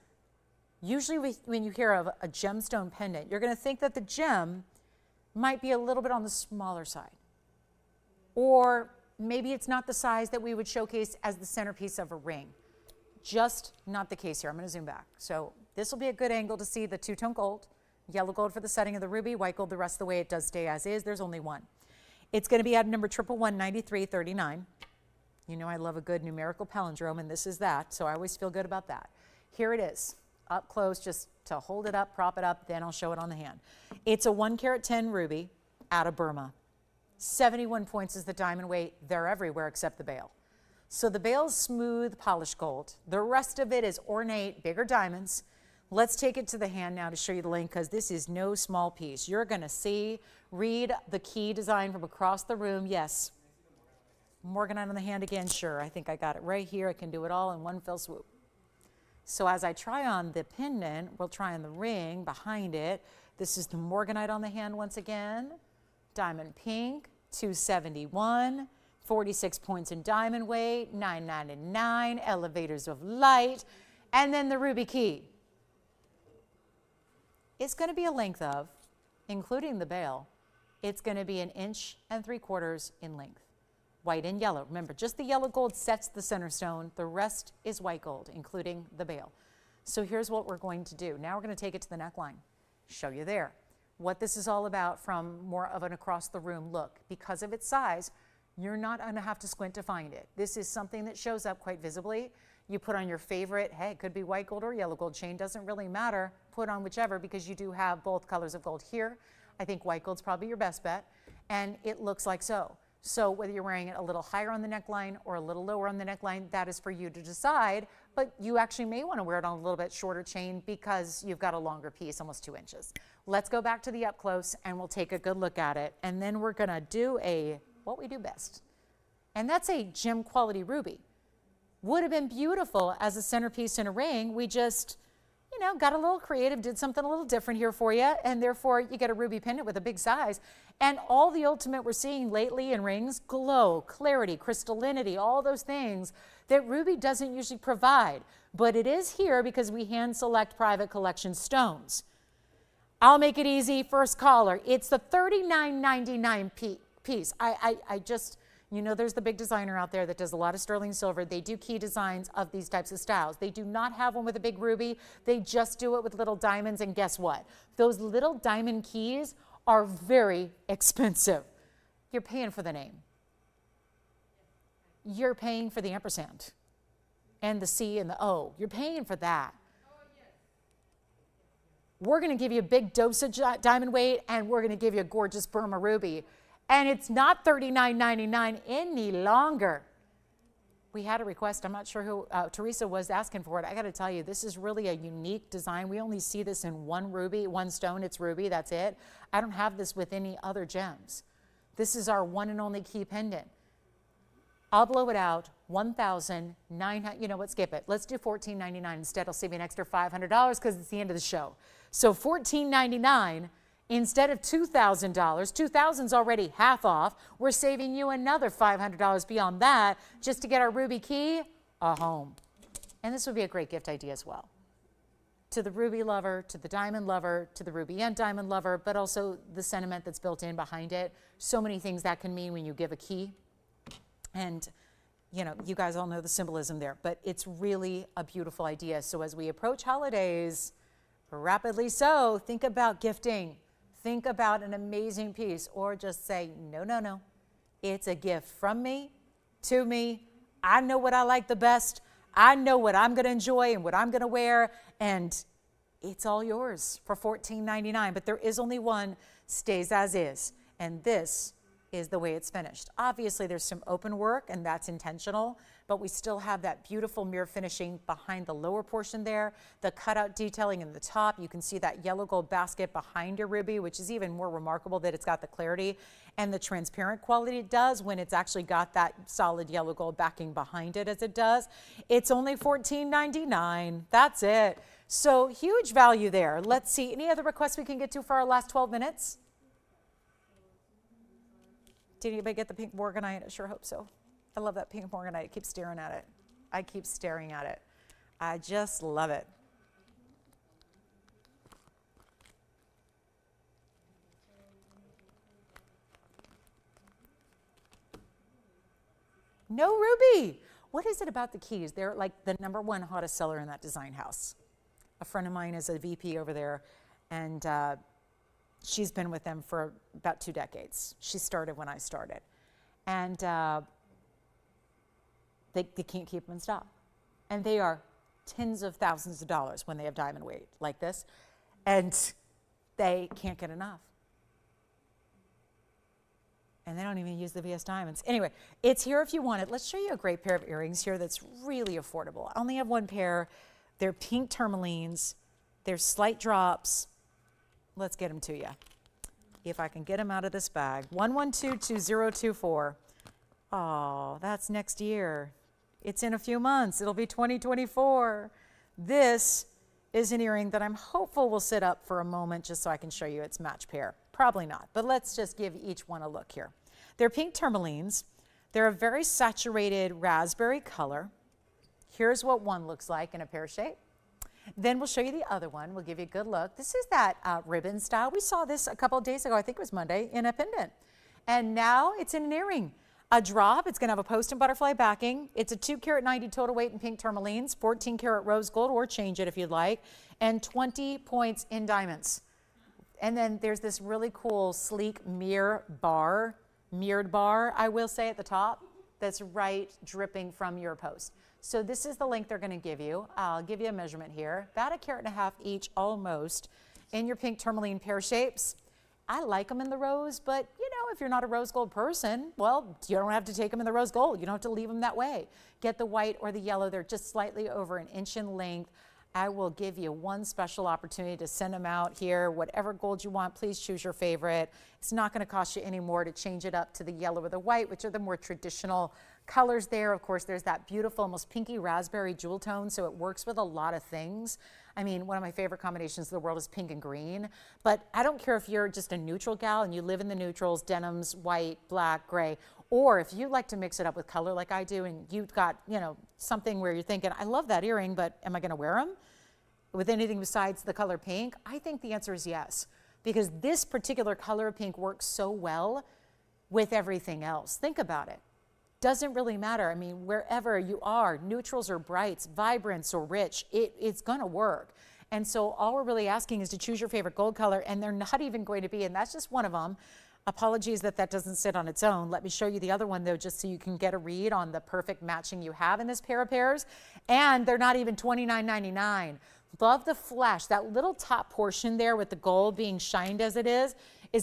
Usually when you hear of a gemstone pendant, you're going to think that the gem might be a little bit on the smaller side. Or maybe it's not the size that we would showcase as the centerpiece of a ring. Just not the case here. I'm going to zoom back. So this will be a good angle to see the two-tone gold, yellow gold for the setting of the ruby, white gold the rest of the way. It does stay as is. There's only one. It's going to be at number 111-9339. You know I love a good numerical palindrome, and this is that, so I always feel good about that. Here it is, up close, just to hold it up, prop it up, then I'll show it on the hand. It's a 1-carat-10 ruby out of Burma. 71 points is the diamond weight. They're everywhere except the bail. So the bail is smooth, polished gold. The rest of it is ornate, bigger diamonds. Let's take it to the hand now to show you the link, because this is no small piece. You're going to read the key design from across the room. Yes. Morganite on the hand again. Sure, I think I got it right here. I can do it all in one fell swoop. So as I try on the pendant, we'll try on the ring behind it. This is the morganite on the hand once again. Diamond pink, 271, 46 points in diamond weight, 999, elevators of light, and then the ruby key. It's going to be a length of, including the bail, it's going to be 1 3/4 in length. White and yellow. Remember, just the yellow gold sets the center stone. The rest is white gold, including the bail. So here's what we're going to do. Now we're going to take it to the neckline. Show you there what this is all about from more of an across the room look. Because of its size, you're not going to have to squint to find it. This is something that shows up quite visibly. You put on your favorite, hey, it could be white gold or yellow gold chain, doesn't really matter. Put on whichever, because you do have both colors of gold here. I think white gold's probably your best bet, and it looks like so. So whether you're wearing it a little higher on the neckline or a little lower on the neckline, that is for you to decide, but you actually may want to wear it on a little bit shorter chain because you've got a longer piece, almost 2 inches. Let's go back to the up close and we'll take a good look at it, and then we're going to do what we do best, and that's a gem quality ruby. Would have been beautiful as a centerpiece in a ring. We just, got a little creative, did something a little different here for you, and therefore you get a ruby pendant with a big size. And all the ultimate we're seeing lately in rings, glow, clarity, crystallinity, all those things that ruby doesn't usually provide. But it is here because we hand select private collection stones. I'll make it easy. First caller. It's the $39.99 piece. I just, you know, there's the big designer out there that does a lot of sterling silver. They do key designs of these types of styles. They do not have one with a big ruby. They just do it with little diamonds. And guess what? Those little diamond keys are very expensive. You're paying for the name. You're paying for the ampersand and the C and the O. You're paying for that. We're going to give you a big dosage diamond weight, and we're going to give you a gorgeous Burma ruby. And it's not $39.99 any longer. We had a request. I'm not sure who, Teresa was asking for it. I got to tell you, this is really a unique design. We only see this in one ruby, one stone. It's ruby. That's it. I don't have this with any other gems. This is our one and only key pendant. I'll blow it out, $1,900, you know what, skip it. Let's do $14.99 instead. I'll save you an extra $500 because it's the end of the show. So $14.99 instead of $2,000. $2,000's already half off. We're saving you another $500 beyond that just to get our ruby key, a home. And this would be a great gift idea as well. To the ruby lover, to the diamond lover, to the ruby and diamond lover, but also the sentiment that's built in behind it. So many things that can mean when you give a key. And, you know, you guys all know the symbolism there, but it's really a beautiful idea. So as we approach holidays, rapidly so, think about gifting. Think about an amazing piece, or just say, no, no, no. It's a gift from me, to me. I know what I like the best. I know what I'm going to enjoy and what I'm going to wear, and it's all yours for $14.99. But there is only one, stays as is, and this is the way it's finished. Obviously, there's some open work, and that's intentional, but we still have that beautiful mirror finishing behind the lower portion there, the cutout detailing in the top. You can see that yellow gold basket behind your ruby, which is even more remarkable that it's got the clarity and the transparent quality it does when it's actually got that solid yellow gold backing behind it as it does. It's only $14.99. That's it. So huge value there. Let's see, any other requests we can get to for our last 12 minutes? Did anybody get the pink morganite? I sure hope so. I love that pink morganite. I keep staring at it. I keep staring at it. I just love it. No ruby. What is it about the keys? They're like the #1 hottest seller in that design house. A friend of mine is a VP over there, and she's been with them for about 2 decades. She started when I started. And they can't keep them in stock. And they are tens of thousands of dollars when they have diamond weight like this. And they can't get enough. And they don't even use the VS diamonds. Anyway, it's here if you want it. Let's show you a great pair of earrings here that's really affordable. I only have one pair. They're pink tourmalines. They're slight drops. Let's get them to you. If I can get them out of this bag. 1122024. Oh, that's next year. It's in a few months. It'll be 2024. This is an earring that I'm hopeful will sit up for a moment just so I can show you its match pair. Probably not, but let's just give each one a look here. They're pink tourmalines. They're a very saturated raspberry color. Here's what one looks like in a pear shape. Then we'll show you the other one. We'll give you a good look. This is that ribbon style. We saw this a couple of days ago, I think it was Monday, in a pendant. And now it's in an earring. A drop, it's going to have a post and butterfly backing. It's a 2 carat 90 total weight in pink tourmalines, 14 karat rose gold, or change it if you'd like, and 20 points in diamonds. And then there's this really cool sleek mirrored bar, I will say, at the top, that's right dripping from your post. So this is the length they're going to give you. I'll give you a measurement here, about 1.5 carats each almost, in your pink tourmaline pear shapes. I like them in the rose, but you know, if you're not a rose gold person, well, you don't have to take them in the rose gold. You don't have to leave them that way. Get the white or the yellow. They're just slightly over 1 inch in length. I will give you one special opportunity to send them out here. Whatever gold you want, please choose your favorite. It's not going to cost you any more to change it up to the yellow or the white, which are the more traditional colors there. Of course, there's that beautiful, almost pinky raspberry jewel tone, so it works with a lot of things. I mean, one of my favorite combinations in the world is pink and green, but I don't care if you're just a neutral gal and you live in the neutrals, denims, white, black, gray, or if you like to mix it up with color like I do and you've got, you know, something where you're thinking, I love that earring, but am I going to wear them? with anything besides the color pink? I think the answer is yes, because this particular color of pink works so well with everything else. Think about it. Doesn't really matter. I mean, wherever you are, neutrals or brights, vibrance or rich, it's gonna work. And so all we're really asking is to choose your favorite gold color, and they're not even going to be, and that's just one of them. Apologies that that doesn't sit on its own. Let me show you the other one though, just so you can get a read on the perfect matching you have in this pair of pairs. And they're not even $29.99. Love the flash. That little top portion there with the gold being shined as it is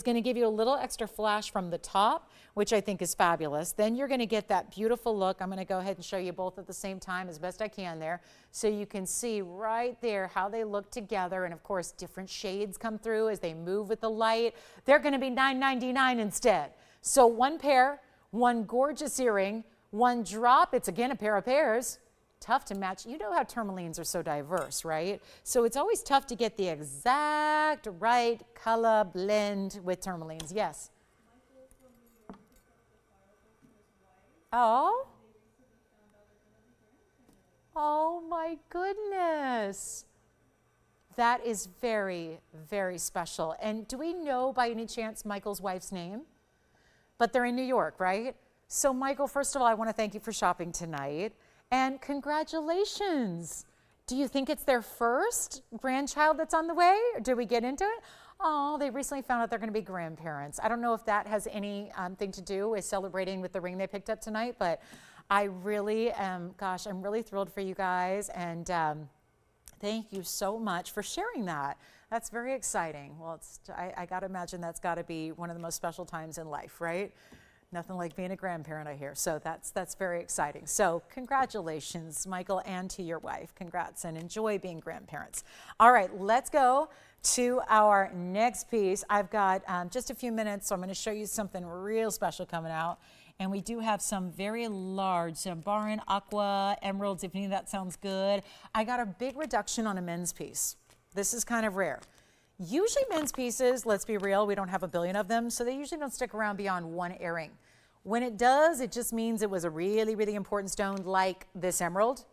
going to give you a little extra flash from the top, which I think is fabulous. Then you're going to get that beautiful look. I'm going to go ahead and show you both at the same time as best I can there, so you can see right there how they look together. And of course, different shades come through as they move with the light. They're going to be $9.99 instead. So one pair, one gorgeous earring, one drop. It's again a pair of pairs. Tough to match. You know how tourmalines are so diverse, right? So it's always tough to get the exact right color blend with tourmalines. Yes? Oh? Oh my goodness. That is very, very special. And do we know by any chance Michael's wife's name? But they're in New York, right? So Michael, first of all, I want to thank you for shopping tonight. And congratulations. Do you think it's their first grandchild that's on the way? Or did we get into it? Oh, they recently found out they're going to be grandparents. I don't know if that has any thing to do with celebrating with the ring they picked up tonight, but I really am, gosh, I'm really thrilled for you guys. And thank you so much for sharing that. That's very exciting. Well, I got to imagine that's got to be one of the most special times in life, right? Nothing like being a grandparent, I hear. So that's very exciting. So congratulations, Michael, and to your wife. Congrats, and enjoy being grandparents. All right, let's go to our next piece. I've got just a few minutes, so I'm going to show you something real special coming out. And we do have some very large, some Barin Aqua emeralds, if any of that sounds good. I got a big reduction on a men's piece. This is kind of rare. Usually men's pieces, let's be real, we don't have a billion of them, so they usually don't stick around beyond one airing. When it does, it just means it was a really, really important stone like this emerald,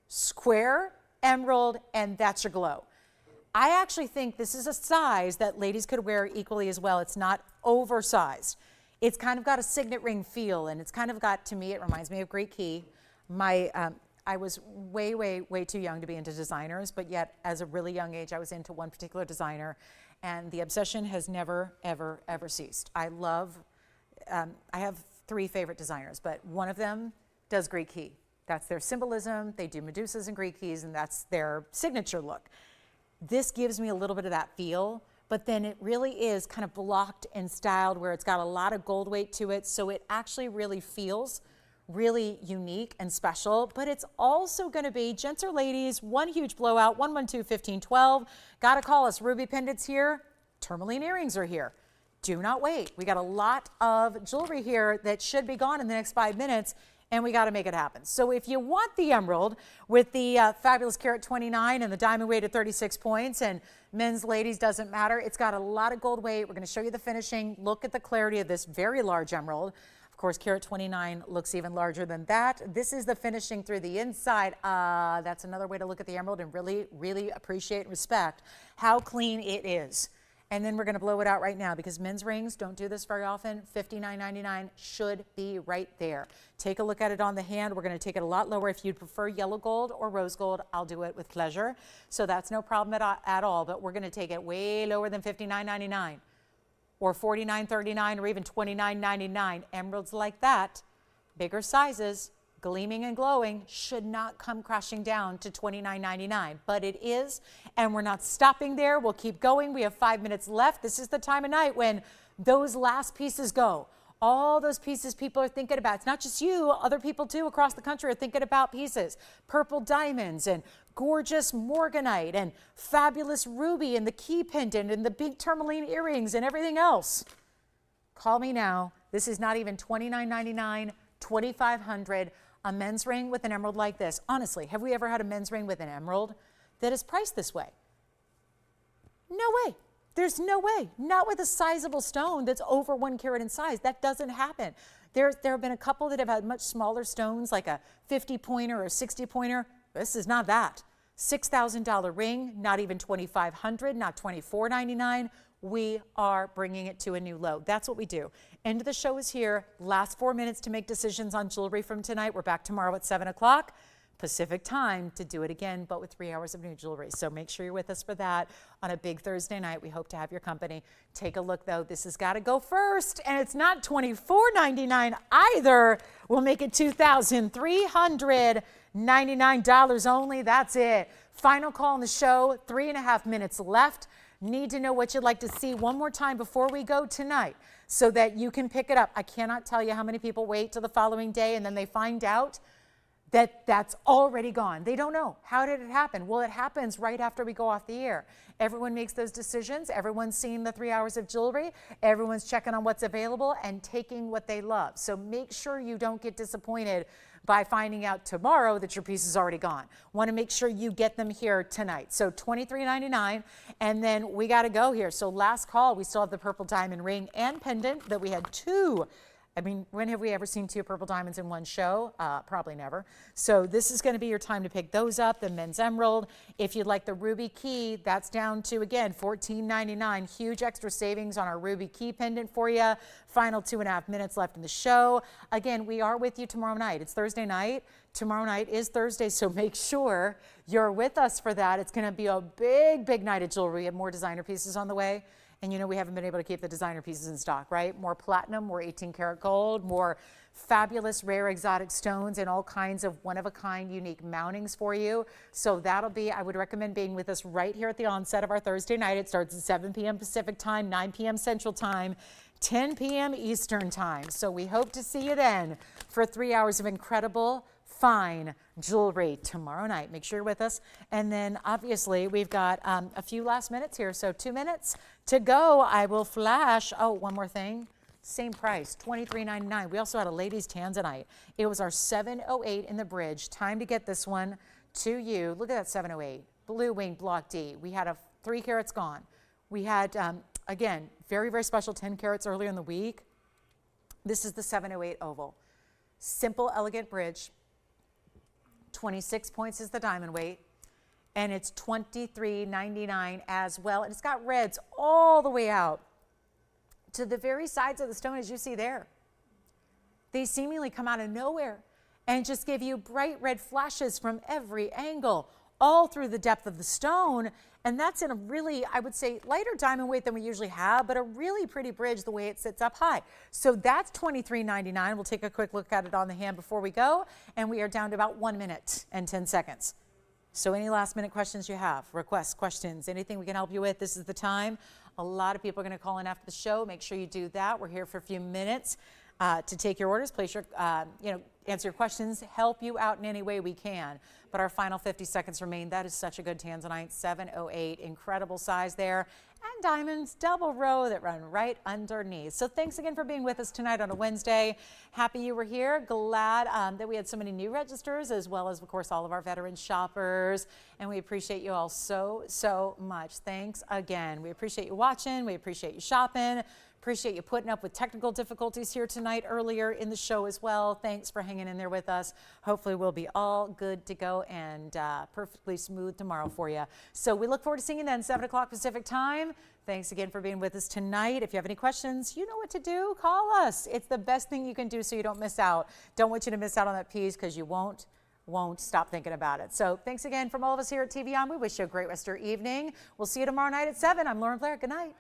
square emerald, and that's your glow. I actually think this is a size that ladies could wear equally as well. It's not oversized. It's kind of got a signet ring feel, and it's kind of got, to me, it reminds me of Great Key. I was way, way, way too young to be into designers, but yet as a really young age, I was into one particular designer, and the obsession has never, ever, ever ceased. I have three favorite designers, but one of them does Greek key. That's their symbolism. They do Medusas and Greek keys, and that's their signature look. This gives me a little bit of that feel, but then it really is kind of blocked and styled where it's got a lot of gold weight to it, so it actually really feels really unique and special, but it's also going to be, gents or ladies, one huge blowout, 112-1512. Got to call us. Ruby pendants here. Tourmaline earrings are here. Do not wait. We got a lot of jewelry here that should be gone in the next 5 minutes, and we got to make it happen. So if you want the emerald with the fabulous carat 29 and the diamond weight at 36 points, and men's, ladies, doesn't matter. It's got a lot of gold weight. We're going to show you the finishing. Look at the clarity of this very large emerald. Of course, carat 29 looks even larger than that. This is the finishing through the inside. That's another way to look at the emerald and really, really appreciate and respect how clean it is. And then we're going to blow it out right now because men's rings don't do this very often. $59.99 should be right there. Take a look at it on the hand. We're going to take it a lot lower. If you'd prefer yellow gold or rose gold, I'll do it with pleasure. So that's no problem at all. But we're going to take it way lower than $59.99 or $49.39 or even $29.99. Emeralds like that, bigger sizes, gleaming and glowing, should not come crashing down to $29.99, but it is, and we're not stopping there. We'll keep going. We have 5 minutes left. This is the time of night when those last pieces go. All those pieces people are thinking about. It's not just you, other people too across the country are thinking about pieces. Purple diamonds and gorgeous morganite and fabulous ruby and the key pendant and the big tourmaline earrings and everything else. Call me now. This is not even $29.99, $2,500. A men's ring with an emerald like this. Honestly, have we ever had a men's ring with an emerald that is priced this way? No way. There's no way. Not with a sizable stone that's over 1 carat in size. That doesn't happen. There have been a couple that have had much smaller stones, like a 50 pointer or a 60 pointer. This is not that. $6,000 ring, not even $2,500, not $2,499. We are bringing it to a new low. That's what we do. End of the show is here. Last 4 minutes to make decisions on jewelry from tonight. We're back tomorrow at 7 o'clock Pacific time to do it again, but with 3 hours of new jewelry. So make sure you're with us for that on a big Thursday night. We hope to have your company. Take a look, though. This has got to go first, and it's not $2,499 either. We'll make it $2,399 only. That's it. Final call on the show. 3.5 minutes left. Need to know what you'd like to see one more time before we go tonight so that you can pick it up. I cannot tell you how many people wait till the following day and then they find out that that's already gone. They don't know. How did it happen? Well, it happens right after we go off the air. Everyone makes those decisions. Everyone's seeing the 3 hours of jewelry. Everyone's checking on what's available and taking what they love. So make sure you don't get disappointed by finding out tomorrow that your piece is already gone. Want to make sure you get them here tonight. So $23.99, and then we got to go here. So last call, we still have the purple diamond ring and pendant that we had two. I mean, when have we ever seen two purple diamonds in one show? Probably never. So this is going to be your time to pick those up. The men's emerald. If you'd like the ruby key, that's down to, again, $14.99. Huge extra savings on our ruby key pendant for you. Final 2.5 minutes left in the show. Again, we are with you tomorrow night. It's Thursday night. Tomorrow night is Thursday, so make sure you're with us for that. It's going to be a big, big night of jewelry. We have more designer pieces on the way. And you know, we haven't been able to keep the designer pieces in stock, right? More platinum, more 18 karat gold, more fabulous rare exotic stones, and all kinds of one-of-a-kind unique mountings for you. So that'll be, I would recommend being with us right here at the onset of our Thursday night. It starts at 7 p.m. Pacific time, 9 p.m. Central time, 10 p.m. Eastern time. So we hope to see you then for 3 hours of incredible, fine jewelry tomorrow night. Make sure you're with us. And then obviously we've got a few last minutes here. So 2 minutes to go. I will flash. Oh, one more thing. Same price, $23.99. We also had a ladies' tanzanite. It was our 708 in the bridge. Time to get this one to you. Look at that 708. Blue wing block D. We had a 3 carats gone. We had, again, very, very special 10 carats earlier in the week. This is the 708 oval. Simple, elegant bridge. 26 points is the diamond weight, and it's $23.99 as well. And it's got reds all the way out to the very sides of the stone, as you see there. They seemingly come out of nowhere and just give you bright red flashes from every angle, all through the depth of the stone. And that's in a really, I would say, lighter diamond weight than we usually have, but a really pretty bridge the way it sits up high. So that's $23.99. We'll take a quick look at it on the hand before we go. And we are down to about 1 minute and 10 seconds. So any last minute questions you have, requests, questions, anything we can help you with, this is the time. A lot of people are going to call in after the show. Make sure you do that. We're here for a few minutes to take your orders, place your, answer your questions, help you out in any way we can. But our final 50 seconds remain. That is such a good tanzanite, 708, incredible size there. And diamonds, double row that run right underneath. So thanks again for being with us tonight on a Wednesday. Happy you were here. Glad that we had so many new registers, as well as, of course, all of our veteran shoppers. And we appreciate you all so, so much. Thanks again. We appreciate you watching. We appreciate you shopping. Appreciate you putting up with technical difficulties here tonight earlier in the show as well. Thanks for hanging in there with us. Hopefully we'll be all good to go and perfectly smooth tomorrow for you. So we look forward to seeing you then, 7 o'clock Pacific time. Thanks again for being with us tonight. If you have any questions, you know what to do. Call us. It's the best thing you can do so you don't miss out. Don't want you to miss out on that piece because you won't stop thinking about it. So thanks again from all of us here at TVON. We wish you a great rest of your evening. We'll see you tomorrow night at 7. I'm Lauren Blair. Good night.